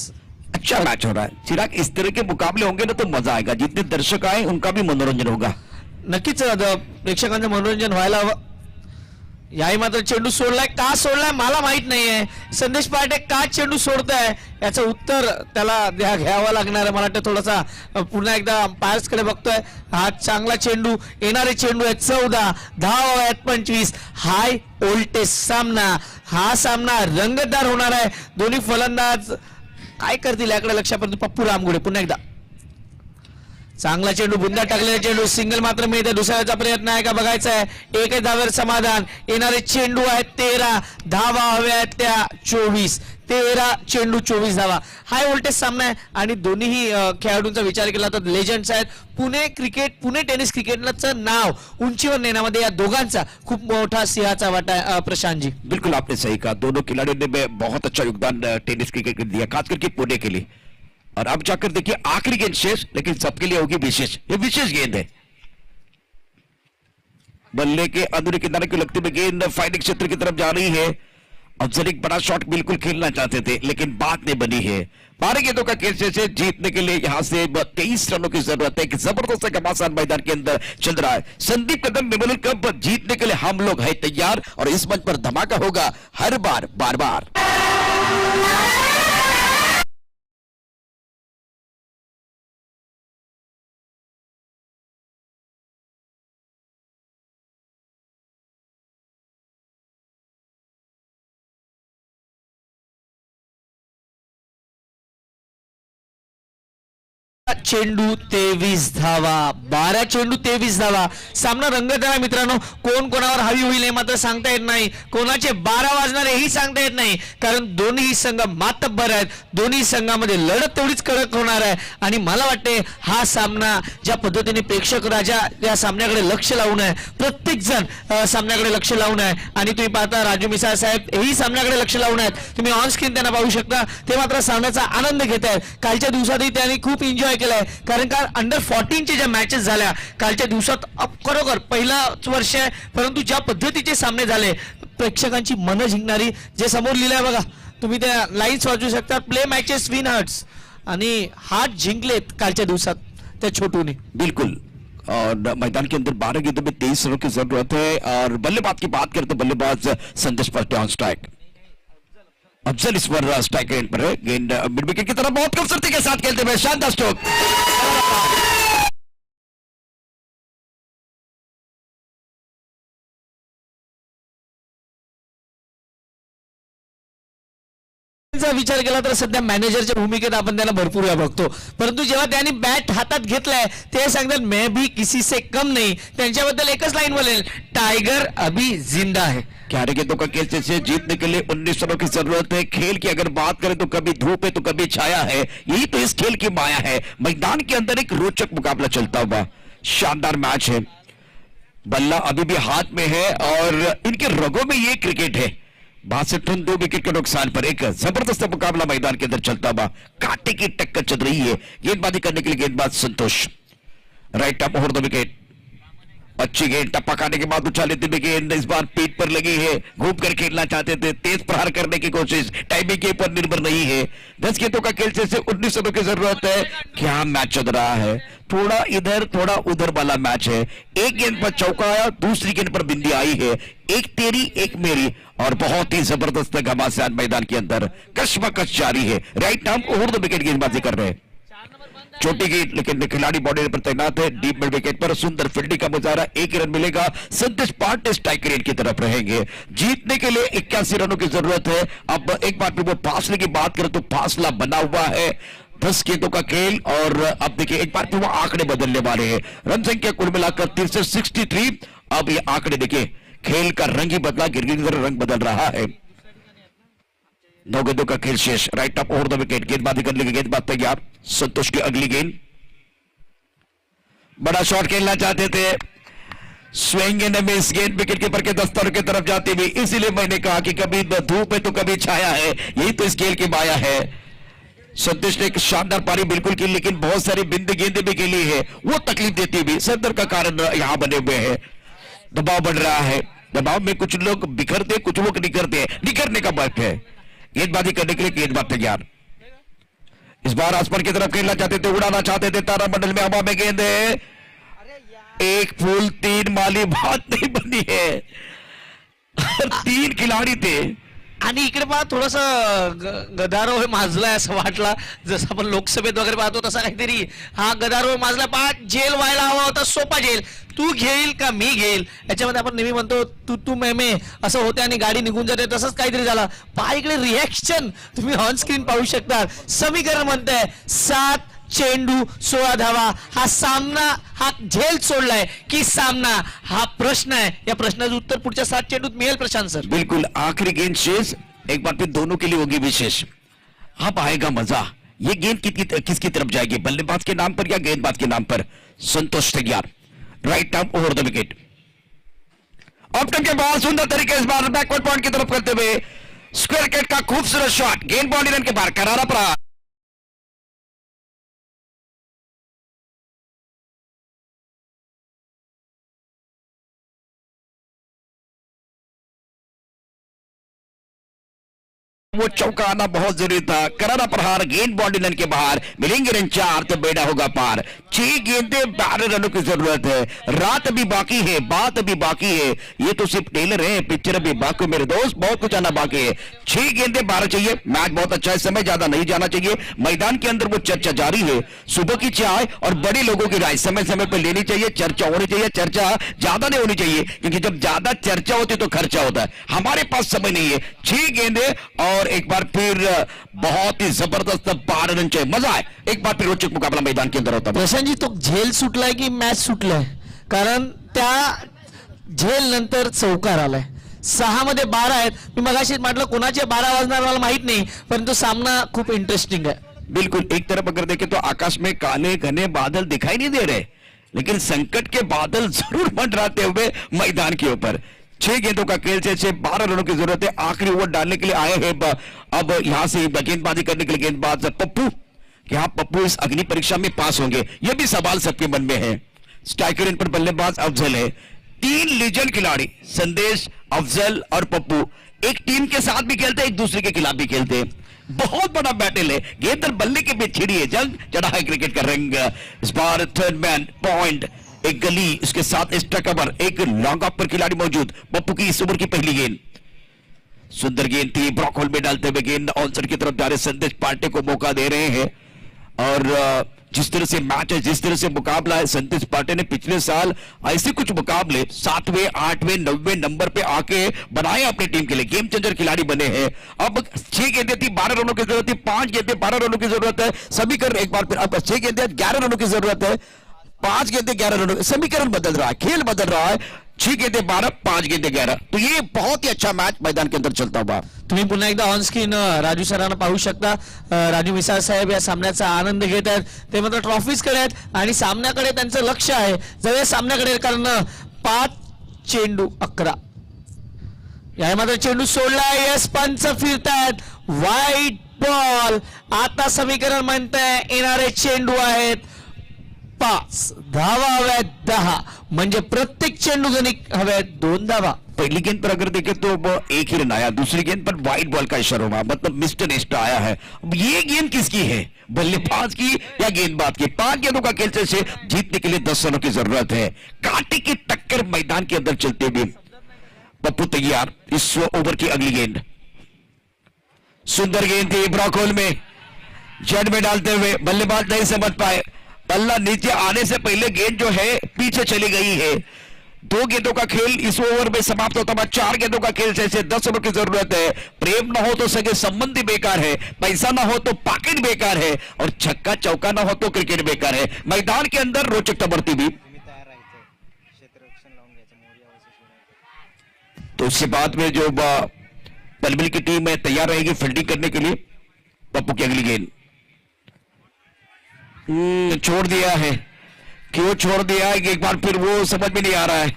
अच्छा मैच हो रहा है चिराग, इस तरह के मुकाबले होंगे ना तो मजा आएगा, जितने दर्शक आए उनका भी मनोरंजन होगा। नक्कीच प्रेक्षकांचं मनोरंजन व्हायला हवं। याही मात्र चेंडू सोडलाय, का सोडलाय मला माहित नाहीये। संदेश पांडे का चेंडू सोडताय याचं उत्तर त्याला घ्यावं लागणार आहे। मला वाटतं थोडासा पुन्हा एकदा पायर्स कडे बघतोय। हा चांगला चेंडू, येणारे चेंडू आहेत 14, धावा आहेत 25। हाय व्होल्टेज सामना, हा सामना रंगतदार होणार आहे। दोन्ही फलंदाज काय करतील याकडे लक्ष, परंतु पप्पू रामगुडे पुन्हा एकदा चांगला चेंडू, बुंदा टाकलेला चेंडू, सिंगल मात्र मिळते। दुसऱ्याचा प्रयत्न आहे का बघायचा आहे। एकच धावेवर समाधान, येणारे चेंडू आहेत 13, धावा हव्या आहेत त्या 24, 13 चेंडू 24 धावा। हाय व्होल्टेज सामना आहे आणि दोन्ही खेळाडूंचा विचार केला तर लेजंड्स आहेत। पुणे टेनिस क्रिकेटचं नाव उंचीवर नेण्यामध्ये या दोघांचा खूप मोठा सिंहाचा वाटा आहे। प्रशांत जी, बिल्कुल आपने सही कहा, दोनों खिलाड़ियों ने बहुत अच्छा योगदान टेनिस क्रिकेट में दिया, खास करके पुणे के लिए। और अब जाकर देखिए आखिरी गेंद शेष, लेकिन सबके लिए होगी विशेष, ये विशेष गेंद है। बल्ले के अंदरूनी किनारे को लगते हुए गेंद फाइटिंग क्षेत्र की तरफ जा रही है। अफजल एक बड़ा शॉट बिल्कुल खेलना चाहते थे लेकिन बात नहीं बनी है। 12 गेंदों का खेल से जीतने के लिए यहां से 23 रनों की जरूरत है। कि जबरदस्त घमासान मैदान के अंदर चल रहा है। संदीप कदम मेमोरियल कप जीतने के लिए हम लोग हैं तैयार और इस मंच पर धमाका होगा हर बार बार बार। चेंडू 23 धावा, 12 चेंडू 23 धावा. सामना रंगत आहे मित्रांनो. कोण कोणावर हवी होईल हे मात्र सांगता येत नाही. कोणाचे 12 वाजणार हेही सांगता येत नाही, कारण दोन्ही संघ मातब्बर आहेत. दोन्ही संघामध्ये लढत तेवढीच कडक होणार आहे आणि मला वाटते हा सामना ज्या पद्धतीने प्रेक्षक राजा या सामन्याकडे लक्ष लावून आहे, प्रत्येक जण सामन्याकडे लक्ष लावून आहे आणि तुम्ही पाहता राजू मिसाळ साहेब हेही सामन्याकडे लक्ष लावून आहेत. तुम्ही ऑन स्क्रीन त्यांना पाहू शकता. ते मात्र सामन्याचा आनंद घेत आहेत. कालच्या दिवसातही त्यांनी खूप एन्जॉय केलाय, कारण का अंडर 14 च्या ज्या मॅचेस झाल्या कालच्या दिवसात खरोखर पहिलाच वर्ष आहे, परंतु ज्या पद्धतीचे सामने झाले प्रेक्षकांची मन जिंकणारी, जे समोर लिहिलंय बघा तुम्ही त्या लाईन्स वाचू शकता. प्ले मॅचेस विन हार्ट्स आणि हार्ट जिंकलेत कालच्या दिवसात त्या छोटूने. बिल्कुल. और मैदान के अंदर 12 गेंदों में 23 रनों की जरूरत है. और बल्लेबाज की बात करते बल्लेबाज संदेश पर ऑन स्ट्राइक. अफजल इस पर स्ट्राइक रेंज पर है. गेंद मिड विकेट की तरफ बहुत खूबसूरती के साथ खेलते हुए शानदार स्ट्रोक. चा विचार केला तर सध्या मॅनेजरच्या भूमिकेत आपण त्यांना भरपूर वेळा बघतो, परंतु जेव्हा त्यांनी बॅट हातात घेतलाय ते सांगतात मैं भी किसी से कम नहीं. त्यांच्याबद्दल एकच लाईन बोलेल, टाइगर अभी जिंदा है. 11 गेंदों का खेल से जीतने के लिए 19 रनों की जरूरत है. खेल की अगर बात करें तो कभी धूप है तो कभी छाया है. यही तो इस खेल की माया है. मैदान के अंदर एक रोचक मुकाबला चलता हुआ शानदार मैच है. बल्ला अभी भी हाथ में है और इनके रगों में ये क्रिकेट है. 62 रन 2 विकेट के नुकसान पर एक जबरदस्त मुकाबला मैदान के अंदर चलता हुआ कांटे की टक्कर चल रही है. गेंदबाजी करने के लिए गेंदबाज Santosh. Right top over the wicket. अच्छी गेंद टप्पा खाने के बाद उछाल लेते हुए गेंद इस बार पीठ पर लगी है. घूम कर खेलना चाहते थे, तेज प्रहार करने की कोशिश, टाइमिंग के ऊपर निर्भर नहीं है. 10 गेंदों का खेल से 19 रनों की जरूरत है. क्या मैच चल रहा है, थोड़ा इधर थोड़ा उधर वाला मैच है. एक गेंद पर चौका आया, दूसरी गेंद पर बिंदी आई है. एक तेरी एक मेरी और बहुत ही जबरदस्त घमासान मैदान के अंदर कशमकश जारी है. Right arm over the wicket गेंदबाजी कर रहे हैं. छोटी गेंद लेकिन खिलाड़ी बॉडी पर तैनात है. डीप मिड विकेट पर सुंदर फील्डिंग का मुजाहरा. 1 रन मिलेगा. संदेश पांडे स्ट्राइक रेट की तरफ रहेंगे. जीतने के लिए 81 रनों की जरूरत है. अब एक बार फिर वो फासले की बात करें तो फासला बना हुआ है. 10 गेंदों का खेल और अब देखिए एक बार फिर वो आंकड़े बदलने वाले हैं. रन संख्या कुल मिलाकर 63. अब ये आंकड़े देखिए, खेल का रंग ही बदला, गिरगिट रंग बदल रहा है. 9 गेंदों का खेल शेष. Right up over the wicket. गेंदबाजी करने की गेंदबाज तैयार. संतोष की अगली गेंद. बड़ा शॉट खेलना चाहते थे, स्विंग एंड मिस. गेंद विकेट कीपर के दस्तरों की तरफ जाती हुई. इसीलिए मैंने कहा कि कभी धूप है तो कभी छाया है. यही तो इस खेल की माया है. संतोष ने एक शानदार पारी बिल्कुल की, लेकिन बहुत सारी बिंद गेंदें भी खेली है. वो तकलीफ देती हुई सदर का कारण यहां बने हुए हैं. दबाव बढ़ रहा है. दबाव में कुछ लोग बिखरते, कुछ लोग निकलते हैं. निकलने का वक्त है. गेंदबाजी करने के लिए गेंदबाज तैयार. इस बार आसमान की तरफ खेलना चाहते थे, उड़ाना चाहते थे. तारा मंडल में हवा में गेंद है. एक फूल 3 माली. बात नहीं बनी है. 3 खिलाड़ी थे आणि इकडे पहा थोडस गदारोळ माजलाय असं वाटला, जसं आपण लोकसभेत वगैरे पाहतो तसा काहीतरी हा गदारोळ माजला. पहा जेल व्हायला हवा होता, सोपा जेल. तू घेईल का मी घेईल, याच्यामध्ये आपण नेहमी म्हणतो तू मैं असं होते आणि गाडी निघून जाते, तसंच काहीतरी झालं. पहा इकडे रिॲक्शन तुम्ही ऑन स्क्रीन पाहू शकता. समीकरण म्हणताय 7 चेंडू 16 धावा. हा सामना हा झेल सोडलाय की सामना, हा प्रश्न आहे. या प्रश्नाचं उत्तर पुढच्या 7 चेंडूत मिळेल प्रशांत सर. बिल्कुल. आखिरी गेंद शेष. एक बार फिर दोनों के लिए होगी विशेष. अब आएगा मजा. ये गेंद किसकी तरफ जाएगी, बल्लेबाज के नाम पर या गेंदबाज के नाम पर. संतोष तैयार. Right arm over the wicket. ऑप्टन के बाद सुंदर तरीके इस बार बैकवर्ड पॉइंट की तरफ करते हुए स्क्वायर कैट का खूबसूरत शॉट. गेंद बाउंड्री रन के बाहर. करारा प्रहार. वो चौका आना बहुत जरूरी था। करारा प्रहार, गेंद बाउंड्री लाइन के बाहर, मिलेंगे रन 4 तो बेड़ा होगा पार। 6 गेंदें 12 रनों की जरूरत है। रात अभी बाकी है, बात अभी बाकी है। ये तो सिर्फ टेलर है, पिक्चर अभी बाकी मेरे दोस्त, बहुत कुछ आना बाकी है। 6 गेंदें 12 चाहिए। मैच बहुत अच्छा है, समय ज्यादा नहीं जाना चाहिए। मैदान के अंदर वो चर्चा जारी है। सुबह की चाय और बड़े लोगों की राय समय समय पर लेनी चाहिए। चर्चा होनी चाहिए, चर्चा ज्यादा नहीं होनी चाहिए, क्योंकि जब ज्यादा चर्चा होती तो खर्चा होता है। हमारे पास समय नहीं है। 6 गेंदें और एक बार फिर बहुत ही जबरदस्त 12 रन चाहिए। मजा आए, एक बार फिर रोचक मुकाबला मैदान के अंदर होता है। प्रशांतजी, तो झेल सुटलाय की मॅच सुटलाय? कारण त्या झेल नंतर चौकार आलाय. 6 मध्ये 12 आहेत. मी मगाशी म्हटलं कोणाचे 12 वाजणार मला माहित नाही, परंतु सामना खूप इंटरेस्टिंग है. बिल्कुल, एक तरफ अगर देखें तो आकाश में काले घने बादल दिखाई नहीं दे रहे, लेकिन संकट के बादल जरूर मंडराते हुए मैदान के ऊपर। 6 गेंदों का खेल से 12 रनों की जरूरत है। आखिरी ओवर डालने के लिए आए हैं अब यहां से गेंदबाजी करने के लिए गेंदबाज पप्पू। क्या पप्पू इस अग्नि परीक्षा में पास होंगे, यह भी सवाल सबके मन में है। स्ट्राइकर इन पर बल्लेबाज अफजल है। 3 लीजेंड खिलाड़ी संदेश, अफजल और पप्पू एक टीम के साथ भी खेलते हैं, एक दूसरे के खिलाफ भी खेलते हैं। बहुत बड़ा बैटल है, गेंद और बल्ले के बीच छिड़ी है, जंग चढ़ा है क्रिकेट का रंग। इस बार थर्ड मैन पॉइंट, एक गली, इसके साथ एक्स्ट्रा कवर, एक लॉन्ग ऑफ पर खिलाड़ी मौजूद। पप्पू की इस ओवर की पहली गेंद, सुंदर गेंद थी, ब्लॉक होल में डालते हुए गेंद ऑनसाइड की तरफ जा रहे संदेश पांडे को मौका दे रहे हैं। और जिस तरह से मैच है, जिस तरह से मुकाबला है, संदेश पांडे ने पिछले साल ऐसे कुछ मुकाबले 7वें, 8वें, 9वें नंबर पे आके बनाए अपनी टीम के लिए, गेम चेंजर खिलाड़ी बने हैं। अब 6 गेंदें थी, 12 रनों की जरूरत थी, 5 गेंदें 12 रनों की जरूरत है। समीकरण एक बार फिर, अब 6 गेंदें 11 रनों की जरूरत है, 5 गेंदें 11 रनों, समीकरण बदल रहा है, खेल बदल रहा है। 6 गेंदें 12, 5 गेंदें 11, तो ये बहुत ही अच्छा मैच मैदान के अंदर चलता हुआ। तुम्ही पुन्हा एकदा ऑन स्क्रीन राजू सरांना पाहू शकता. राजू मिसाळ साहेब या सामन्याचा आनंद घेत आहेत. ते मात्र ट्रॉफीजकडे आहेत आणि सामन्याकडे त्यांचं लक्ष आहे. जवळ सामन्याकडे, कारण 5 चेंडू 11 या मात्र चेंडू सोडला. यस, पंच फिरतायत, वाईट बॉल. आता समीकरण म्हणतंय येणारे चेंडू आहेत 5 धावा हव्यात 10, म्हणजे प्रत्येक चेंडू गणित हव्यात 2 धावा. पहली गेंद पर अगर देखें तो वो एक ही रन आया, दूसरी गेंद पर वाइट बॉल का इशारा हुआ, मतलब मिस्टर नेस्टा आया है। अब ये गेंद किसकी है, बल्लेबाज की या गेंदबाज की? 5 गेंदों का खेल से जीतने के लिए 10 रनों की जरूरत है। कांटे की टक्कर मैदान के अंदर चलते हुए पप्पू तैयार। इस ओवर की अगली गेंद, सुंदर गेंद थी, ब्लॉक होल में जड़ में डालते हुए बल्लेबाज नहीं समझ पाए। बल्ला नीचे आने से पहले गेंद जो है पीछे चली गई है। 2 गेंदों का खेल इस ओवर में समाप्त होता है। 4 गेंदों का खेल से 10 रनों की जरूरत है। प्रेम ना हो तो सगे संबंधी बेकार है, पैसा ना हो तो पॉकेट बेकार है, और छक्का चौका ना हो तो क्रिकेट बेकार है। मैदान के अंदर रोचकता बढ़ती भी। तो उसके बाद में जो पलवल की टीम है तैयार रहेगी फील्डिंग करने के लिए। पप्पू की अगली गेंद छोड़ दिया है, क्यों छोड़ दिया है एक बार फिर वो समझ में नहीं आ रहा है।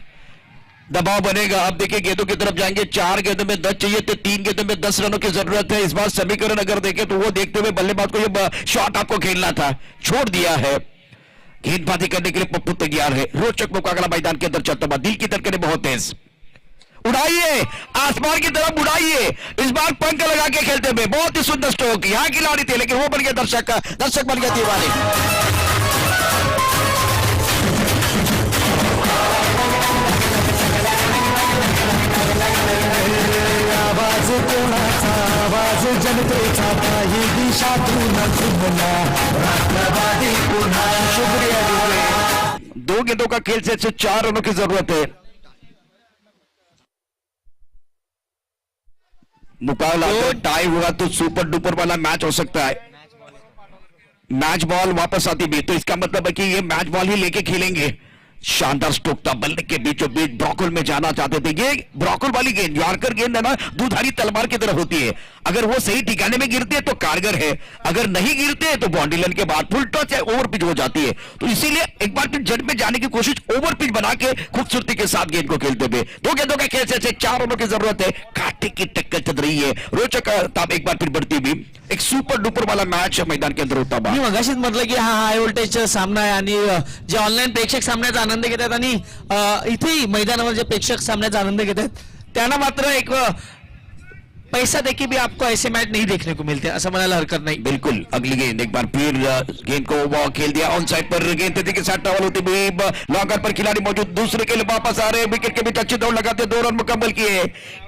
दबाव बनेगा। अब देखिए गेंदों की तरफ जाएंगे। 4 गेंदों में 10 चाहिए तो 3 गेंदों में 10 रनों की जरूरत है। इस बार समीकरण अगर देखें तो वो देखते हुए बल्लेबाज को ये शॉट आपको खेलना था, छोड़ दिया है। गेंदबाजी करने के लिए पप्पू तैयार है। रोचक मुकाबला मैदान के अंदर चलता हुआ, दिल की धड़कनें बहुत तेज। उड़ाइए, आसमान की तरफ उड़ाइए। इस बार पंख लगा के खेलते हुए बहुत ही सुंदर स्ट्रोक। यहाँ खिलाड़ी थे लेकिन वो बन गया दर्शक, दर्शक बन गया दीवाने। आवाज कोणाचा, आवाज जनतेचा, काही दिशातून चुमला राष्ट्रवादी पुन्हा. शुक्रिया। 2 गेंदों का खेल से 4 रनों की जरूरत है। मुकाबला अगर टाई हुआ तो सुपर डुपर वाला मैच हो सकता है। मैच बॉल वापस आती भी, तो इसका मतलब है कि ये मैच बॉल ही लेके खेलेंगे। शानदार स्ट्रोक था, बल्ले के बीचों बीच ब्रॉकल में जाना चाहते थे। ये ब्रॉकल वाली गेंद, यॉर्कर गेंद है ना, दुधारी तलवार की तरह होती है। अगर वो सही ठिकाने में गिरते हैं तो कारगर है, अगर नहीं गिरते हैं तो बाउंड्री लाइन के बाद फुल टच है, ओवर पिच हो जाती है। तो इसीलिए एक बार फिर जड़ में जाने की कोशिश, ओवर पिच बना के खूबसूरती के साथ गेंद को खेलते हुए। 2 गेंदों का खेल से 4 रनों की जरूरत है। कांटे की टक्कर चल रही है, रोचक एक बार फिर बढ़ती भी। एक सुपर डुपर वाला मैच मैदान के अंदर होता मी मगाशीच म्हटलं की हा हाय व्होल्टेज सामना आहे आणि जे ऑनलाईन प्रेक्षक सामन्याचा आनंद घेत आहेत आणि इथेही मैदानावर जे प्रेक्षक सामन्याचा आनंद घेत आहेत त्यांना मात्र एक पैसा देके भी आपको ऐसे मैच नहीं देखने को मिलते, असं म्हणायला हरकत नाही. बिल्कुल अगली गेंद एक बार फिर गेंद को वो खेल दिया ऑन साइड पर, गेंद तेजी के साथ टॉवल होती हुई लॉन्गर पर खिलाड़ी मौजूद, दूसरे के लिए वापस आ रहे, विकेट के बीच अच्छी दौड़ लगाते 2 रन मुकम्मल किए.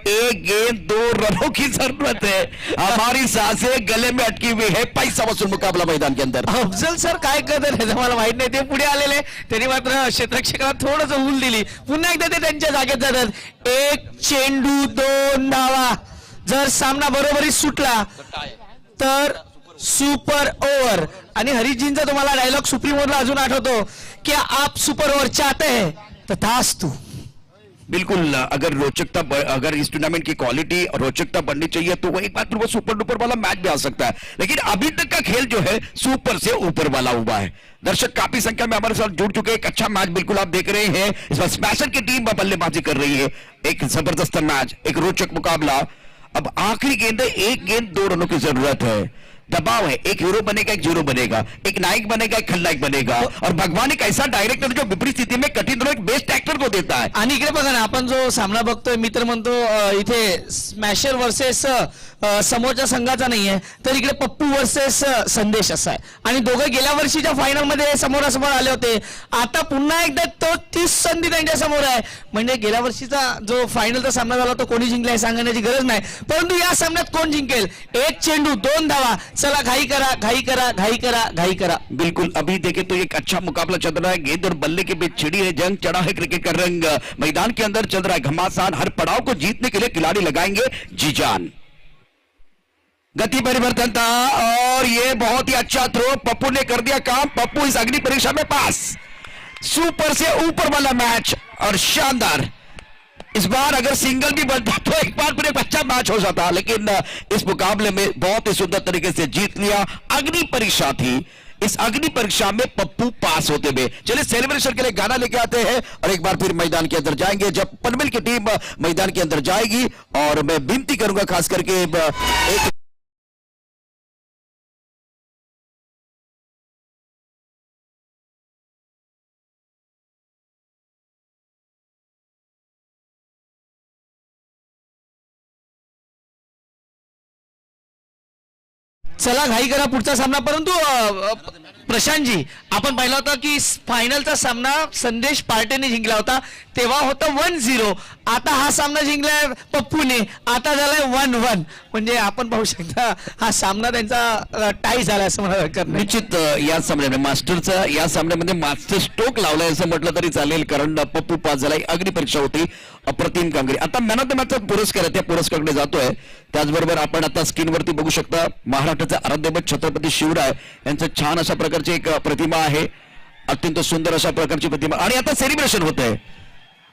एक गेंद 2 रनों की जरूरत है, हमारी सांसें गले में अटकी हुई है. पैसा वसूल मुकाबला मैदान के अंदर. अफजल सर काय करतात हे मला माहित नाही. ते पुढे आलेले, त्यांनी मात्र क्षेत्ररक्षकाला थोडंसं हूल दिली. पुन्हा एकदा ते त्यांच्या जागेत जातात. एक चेंडू 2 धावा. जर सामना बरोबरी सुटला तर सुपर ओव्हर. आणि हरिजींचा तुम्हाला डायलॉग सुप्रीम ओव्हरला अजून आठवतो की आप सुपर ओव्हर चाहते हैं तथास्तु. बिल्कुल अगर इस टूर्नामेंट की क्वालिटी और रोचकता बढ़नी चाहिए तो वो एक बार फिर वो सुपर डुपर वाला मैच भी आ सकता है. लेकिन अभी तक का खेल जो है सुपर से ऊपर वाला हुआ है. दर्शक काफी संख्या में हमारे साथ जुड़ चुके हैं. एक अच्छा मैच बिल्कुल आप देख रहे हैं. इस बार स्मैशर की टीम बल्लेबाजी कर रही है. एक जबरदस्त मैच, एक रोचक मुकाबला. अब आखिरी गेंद है, एक गेंद 2 रनों की जरूरत है. दबाव है, एक हीरो बनेगा एक जीरो बनेगा, एक नायक बनेगा एक खलनायक बनेगा. और भगवान एक ऐसा डायरेक्टर जो विपरीत स्थिति में कठिन दोनों एक बेस्ट एक्टर को देता है. आणि इकडे बघा ना, आपण जो सामना बघतोय मित्र म्हणतो इथे स्मॅशर वर्सेस समोरच्या संघाचा नाहीये, तर इकडे पप्पू वर्सेस संदेश असा आहे. आणि दोघं गेल्या वर्षीच्या फायनल मध्ये समोरासमोर आले होते. आता पुन्हा एकदा तो 30 संधी त्यांच्या समोर आहे. म्हणजे गेल्या वर्षीचा जो फायनलचा सामना झाला तो कोणी जिंकला हे सांगण्याची गरज नाही, परंतु या सामन्यात कोण जिंकेल. एक चेंडू 2 धावा. चला घाई करा घाई करा घाई करा घाई करा. बिल्कुल अभी देखें तो एक अच्छा मुकाबला चल रहा है. गेंद और बल्ले के बीच छिड़ी है जंग, चढ़ा है क्रिकेट का रंग. मैदान के अंदर चल रहा है घमासान. हर पड़ाव को जीतने के लिए खिलाड़ी लगाएंगे जी जान. गति परिवर्तन था और ये बहुत ही अच्छा थ्रो. पप्पू ने कर दिया काम. पप्पू इस अग्नि परीक्षा में पास. सुपर से ऊपर वाला मैच और शानदार. इस बार अगर सिंगल भी बनता तो एक बार फिर एक अच्छा मैच हो जाता, लेकिन इस मुकाबले में बहुत ही सुंदर तरीके से जीत लिया. अग्नि परीक्षा थी. इस अग्नि परीक्षा में पप्पू पास होते हुए. चलिए सेलिब्रेशन के लिए गाना लेके आते हैं और एक बार फिर मैदान के अंदर जाएंगे. जब पनवेल की टीम मैदान के अंदर जाएगी और मैं विनती करूंगा खास करके एक चला घाई करा पुढचा सामना. परंतु प्रशांत जी, आपण पाहिला होता की फायनलचा सामना संदेश पार्टेने जिंकला होता, तेव्हा होतं 1-0. आता हा सामना जिंकलाय पप्पूने, आता झालाय 1-1. म्हणजे आपण पाहू शकता हा सामना त्यांचा टाय झाला असं मला हरकत नाही. निश्चित या सामन्यामध्ये मास्टरचा या सामन्यामध्ये मास्टर स्ट्रोक लावलाय असं म्हटलं तरी चालेल, कारण पप्पू पास झाला. अग्नि परीक्षा होती, अप्रतिम कामगिरी. आता मॅन ऑफ द मॅचचा पुरस्कार आहे, त्या पुरस्काराकडे जातोय. त्याचबरोबर आपण आता स्क्रीनवरती बघू शकता महाराष्ट्राचा आराध्यदैवत छत्रपती शिवराय यांचं छान अशा प्रकारची एक प्रतिमा आहे. अत्यंत सुंदर अशा प्रकारची प्रतिमा. आणि आता सेलिब्रेशन होत आहे.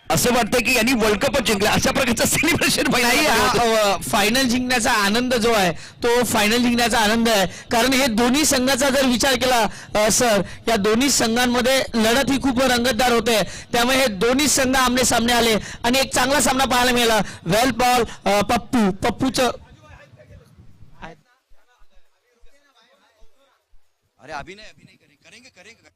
असं वाटतं की यांनी वर्ल्ड कप जिंकला अशा प्रकारचं सेलिब्रेशन नाही. हा फायनल जिंकण्याचा आनंद जो आहे तो फायनल जिंकण्याचा आनंद आहे, कारण हे दोन्ही संघाचा जर विचार केला सर, या दोन्ही संघांमध्ये लढत ही खूप रंगतदार होते. त्यामुळे हे दोन्ही संघ आमने सामने आले आणि एक चांगला सामना पाहायला मिळाला. वेल बॉल पप्पूचं. अरे अभी नहीं करेंगे.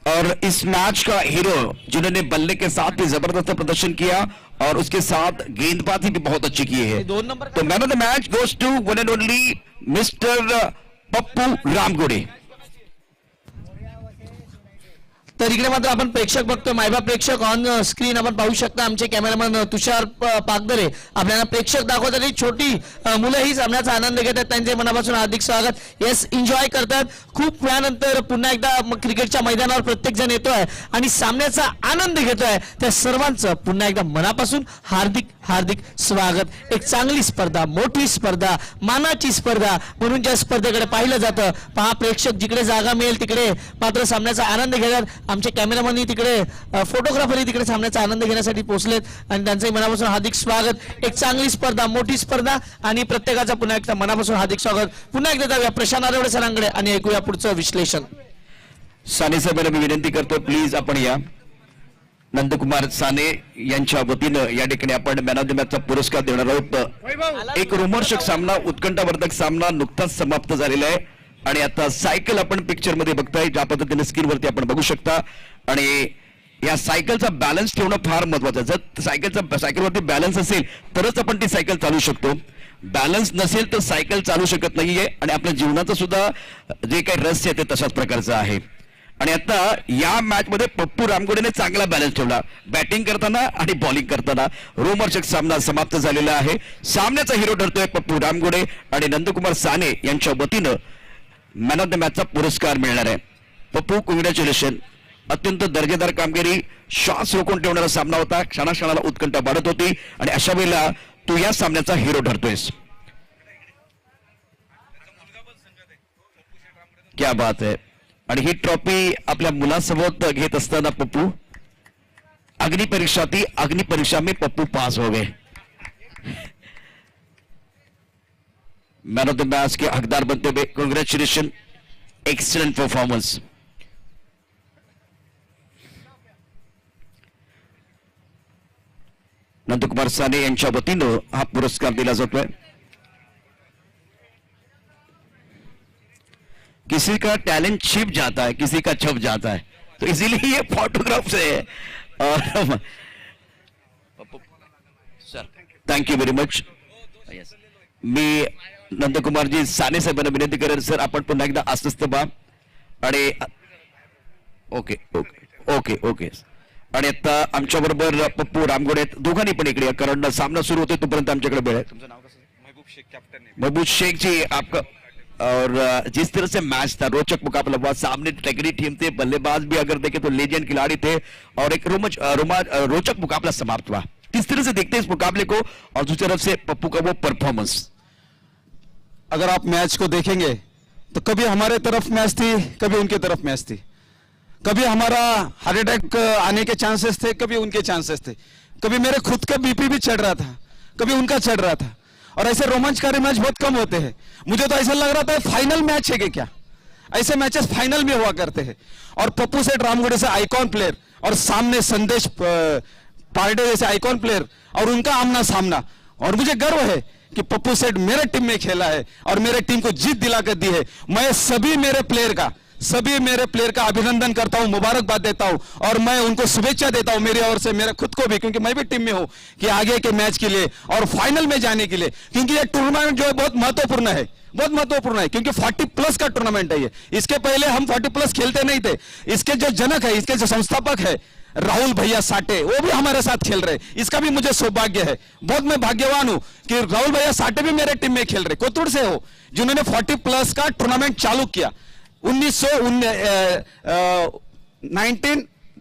और इस मैच का हीरो जिन्होंने बल्ले के साथ भी जबरदस्त प्रदर्शन किया और उसके साथ गेंदबाजी भी बहुत अच्छी की है. 2 नंबर तो man of the match goes to one and only mister Pappu Ramgode. तर इकडे मात्र आपण प्रेक्षक बघतोय, मायबा प्रेक्षक ऑन स्क्रीन आपण पाहू शकता. आमचे कॅमेरामॅन तुषार पागदरे आपल्याला प्रेक्षक दाखवतात. छोटी मुलं ही सामन्याचा आनंद घेतात, त्यांचे मनापासून हार्दिक स्वागत. येस, एन्जॉय करतात. खूप वेळानंतर पुन्हा एकदा क्रिकेटच्या मैदानावर प्रत्येक जण येतोय आणि सामन्याचा आनंद घेतोय. त्या सर्वांचं पुन्हा एकदा मनापासून हार्दिक हार्दिक स्वागत. एक चांगली स्पर्धा, मोठी स्पर्धा, मानाची स्पर्धा म्हणून ज्या स्पर्धेकडे पाहिलं जातं, पहा प्रेक्षक जिकडे जागा मिळेल तिकडे मात्र सामन्याचा आनंद घेतात. आमचे कॅमेरामॅन तिकडे फोटोग्राफर तिकडे सामन्याचा आनंद घेण्यासाठी पोहोचलेत आणि त्यांचंही मनापासून हार्दिक स्वागत. एक चांगली स्पर्धा, मोठी स्पर्धा आणि प्रत्येकाचा पुन्हा एकदा मनापासून हार्दिक स्वागत. पुन्हा एकदा जाऊया प्रशांत आरवडे सरांकडे आणि ऐकूया पुढचं विश्लेषण. साने साहेबांना मी विनंती करतो, प्लीज आपण या. नंदकुमार साने यांच्या वतीनं या ठिकाणी आपण मॅन ऑफ द मॅचचा पुरस्कार देणार आहोत. एक रोमहर्षक सामना, उत्कंठावर्धक सामना नुकताच समाप्त झालेला आहे आणि आता सायकल आपण पिक्चर मध्ये बघताय, ज्या पद्धतीने स्क्रीनवरती आपण बघू शकता. आणि या सायकलचा बॅलन्स ठेवणं फार महत्वाचं आहे. जर सायकलवरती बॅलन्स असेल तरच आपण ती सायकल चालू शकतो. बॅलन्स नसेल तर सायकल चालू शकत नाहीये. आणि आपल्या जीवनाचं सुद्धा जे काही रहस्य आहे ते तशाच प्रकारचं आहे. आणि आता या मॅच मध्ये पप्पू रामगोडेने चांगला बॅलन्स ठेवला, बॅटिंग करताना आणि बॉलिंग करताना. रोमहर्षक सामना समाप्त झालेला आहे. सामन्याचा हिरो ठरतोय पप्पू रामगोडे आणि नंदकुमार साने यांच्या वतीनं मॅन ऑफ द मॅचचा पुरस्कार मिळणार आहे. पप्पू, कॉंग्रॅच्युलेशन. अत्यंत दर्जेदार कामगिरी, श्वास रोखून ठेवणारा सामना होता. क्षणाक्षणाला उत्कंठा वाढत होती आणि अशा वेळेला तू या सामन्याचा हिरो ठरतोयस. क्या बात आहे. आणि ही ट्रॉफी आपल्या मुलासोबत घेत असताना पप्पू, अग्निपरीक्षा थी, अग्निपरीक्षा में पप्पू पास हो गए. मैन ऑफ द मैच के हकदार बनते हुए कांग्रेचुलेशन, एक्सीलेंट परफॉर्मेंस. नंदकुमार साने यांच्या वतीनं हा पुरस्कार दिला जातोय. किसी का टैलेंट छिप जाता है, किसी का छप जाता है, तो इसीलिए ये फोटोग्राफ से है. और सर थँक्यू व्हेरी मच. मी नंदकुमारजी साने साहेबांना विनंती करेन, सर आपण पुन्हा एकदा अस्वस्थ बा. आणि ओके ओके ओके ओके. आणि आता आमच्या बरोबर पप्पू रामगोडे आहेत. दोघांनी पण इकडे या, कारण सामना सुरू होतोय तोपर्यंत आमच्याकडे वेळ आहे. तुमचं नाव कसं? महबूब शेख, कॅप्टन. महबूब शेख जी, आपका और जिस तरह से मैच था, रोचक मुकाबला हुआ. सामने टकरी टीम थे, बल्लेबाज भी अगर देखें तो लेजेंड खिलाड़ी थे और एक रोचक मुकाबला समाप्त हुआ. किस तरह से देखते हैं इस मुकाबले को, और दूसरी तरफ से पप्पू का वो परफॉर्मेंस? अगर आप मैच को देखेंगे तो कभी हमारे तरफ मैच थी, कभी उनके तरफ मैच थी. कभी हमारा हार्ट अटैक आने के चांसेस थे, कभी उनके चांसेस थे. कभी मेरे खुद का बीपी भी चढ़ रहा था, कभी उनका चढ़ रहा था. और ऐसे रोमांचकारी मैच बहुत कम होते हैं. मुझे तो ऐसा लग रहा था फाइनल मैच है कि क्या. ऐसे मैचेस फाइनल में हुआ करते हैं. और पप्पू सेठ रामगोडे से आइकॉन प्लेयर और सामने संदेश पांडे जैसे आइकॉन प्लेयर और उनका आमना सामना. और मुझे गर्व है कि पप्पू सेठ मेरे टीम में खेला है और मेरे टीम को जीत दिलाकर दी है. मैं सभी मेरे प्लेयर का अभिनंदन करता हूं, मुबारकबाद देता हूं और मैं उनको शुभेच्छा देता हूं मेरी ओर से, मेरे खुद को भी, क्योंकि मैं भी टीम में हूं, कि आगे के मैच के लिए और फाइनल में जाने के लिए. क्योंकि ये टूर्नामेंट जो है बहुत महत्वपूर्ण है, बहुत महत्वपूर्ण है, क्योंकि 40+ का टूर्नामेंट है ये. इसके पहले हम 40+ खेलते नहीं थे. इसके जो जनक है, इसके जो संस्थापक है राहुल भैया साटे, वो भी हमारे साथ खेल रहे. इसका भी मुझे सौभाग्य है. बहुत मैं भाग्यवान हूं कि राहुल भैया साटे भी मेरे टीम में खेल रहे, कोतुड़ से हो, जिन्होंने 40+ का टूर्नामेंट चालू किया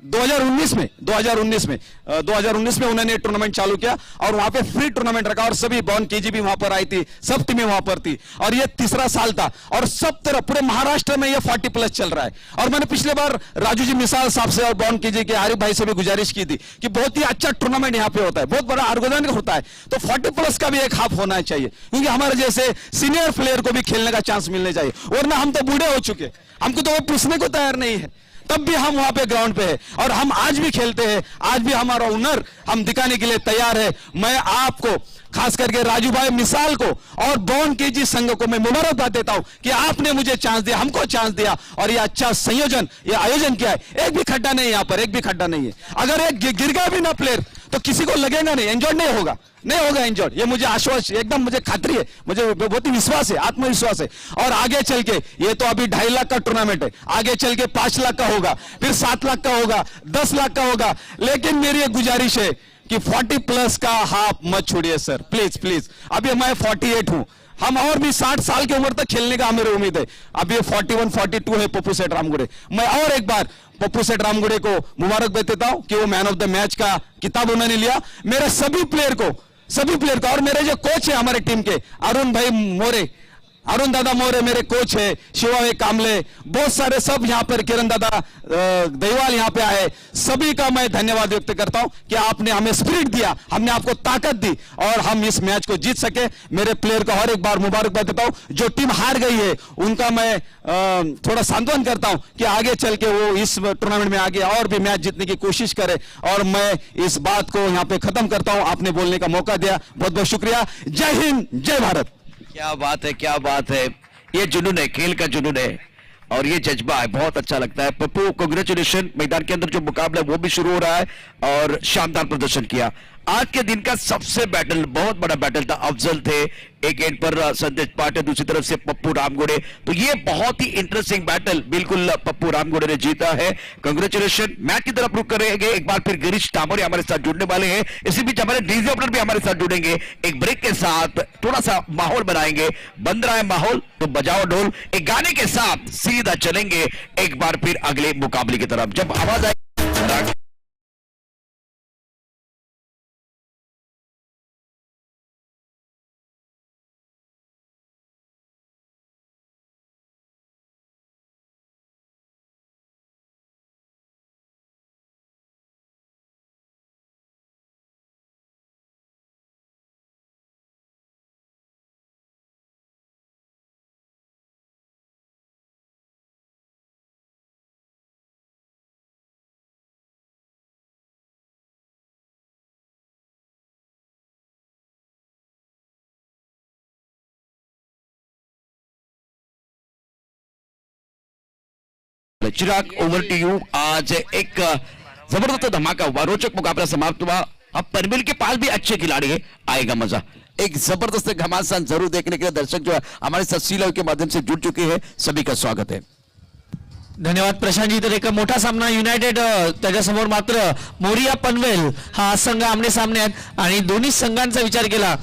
2019 में उन्होंने टूर्नामेंट चालू किया और वहां पे फ्री टूर्नामेंट रखा और सभी बॉन केजी भी वहां पर आई थी, सब टीमें वहां पर थी. और ये तीसरा साल था और सब तरफ पूरे महाराष्ट्र में ये 40+ चल रहा है. और मैंने पिछले बार राजू जी मिसाल साहब से और बॉन केजी के आरिफ भाई से भी गुजारिश की थी कि बहुत ही अच्छा टूर्नामेंट यहाँ पे होता है, बहुत बड़ा आर्गोनाइज होता है, तो 40+ का भी एक हाफ होना चाहिए, क्योंकि हमारे जैसे सीनियर प्लेयर को भी खेलने का चांस मिलने चाहिए. वरना हम तो बूढ़े हो चुके, हमको तो वो पूछने को तैयार नहीं है. तब भी हम वहां पे ग्राउंड पे है और हम आज भी खेलते हैं. आज भी हमारा हुनर हम दिखाने के लिए तैयार है. मैं आपको, खास करके राजू भाई मिसाल को और बॉन केजी संघ को मैं मुबारकबाद देता हूं कि आपने मुझे चांस दिया, हमको चांस दिया और ये अच्छा संयोजन, ये आयोजन किया है. एक भी खड्डा नहीं है यहाँ पर, एक भी खड्डा नहीं है. अगर एक गिर गया भी ना प्लेयर तो किसी को लगेगा नहीं, इंजर्ड नहीं होगा, नहीं होगा इंजर्ड. ये मुझे आश्वास, एकदम मुझे खातरी है, मुझे बहुत ही विश्वास है, आत्मविश्वास है. और आगे चल के, ये तो अभी 2.5 लाख का टूर्नामेंट है, आगे चल के 5 लाख का होगा, फिर 7 लाख का होगा, 10 लाख का होगा. लेकिन मेरी एक गुजारिश है कि 40+ का हाफ मत छोड़िए सर, प्लीज प्लीज. अभी मैं 48 हूं, हम और भी 60 साल की उम्र तक खेलने का हमें उम्मीद है. अब ये 41, 42 है पप्पू सेठ रामगोडे. मैं और एक बार पप्पू सेठ रामगोडे को मुबारक देता हूं कि वो मैन ऑफ द मैच का किताब उन्होंने लिया. मेरे सभी प्लेयर को और मेरे जो कोच है हमारे टीम के, अरुण दादा मोरे मेरे कोच है, शिवा कामले, बहुत सारे सब यहाँ पर, किरण दादा दहीवाल यहाँ पे आए, सभी का मैं धन्यवाद व्यक्त करता हूँ कि आपने हमें स्पिरिट दिया, हमने आपको ताकत दी और हम इस मैच को जीत सके. मेरे प्लेयर को और एक बार मुबारकबाद देता हूँ. जो टीम हार गई है उनका मैं थोड़ा सांत्वन करता हूँ कि आगे चल के वो इस टूर्नामेंट में आगे और भी मैच जीतने की कोशिश करे. और मैं इस बात को यहाँ पे खत्म करता हूँ. आपने बोलने का मौका दिया, बहुत बहुत शुक्रिया. जय हिंद, जय भारत. क्या बात है, क्या बात है. ये जुनून है, खेल का जुनून है और ये जज्बा है, बहुत अच्छा लगता है। पप्पू कांग्रेचुलेशन, मैदान के अंदर जो मुकाबला है वो भी शुरू हो रहा है और शानदार प्रदर्शन किया। आज के दिन का सबसे बैटल, बहुत बड़ा बैटल था। अफजल थे एक एंड पर, संदेश पाटिल दूसरी तरफ से पप्पू रामगोड़े, तो ये बहुत ही इंटरेस्टिंग बैटल बिल्कुल पप्पू रामगोड़े ने जीता है। कांग्रेचुलेशन। मैच की तरफ रुक करेंगे एक बार फिर गिरीश डामोर हमारे साथ जुड़ने वाले हैं, इसी बीच हमारे डीजे ओपनर भी हमारे साथ जुड़ेंगे। एक ब्रेक के साथ थोड़ा सा माहौल बनाएंगे, बन रहा है माहौल तो बजाओ ढोल, एक गाने के साथ सीधा चलेंगे एक बार फिर अगले मुकाबले की तरफ। जब आवाज आए चिराग, ओवर टू यू। आज एक जबरदस्त धमाका हुआ, रोचक मुकाबला समाप्त हुआ। अब परमिल के पास भी अच्छे खिलाड़ी है, आएगा मजा। एक जबरदस्त घमासान जरूर देखने के लिए दर्शक जो है हमारे साथ सीलाव के माध्यम से जुड़ चुके हैं, सभी का स्वागत है। धन्यवाद प्रशांतजी। तर एक मोठा सामना युनायटेड, त्याच्यासमोर मात्र मोरिया पनवेल हा संघ आमने सामने आहेत आणि दोन्ही संघांचा विचार केला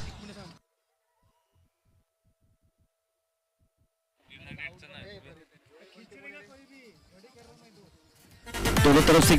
दोनों तरफ से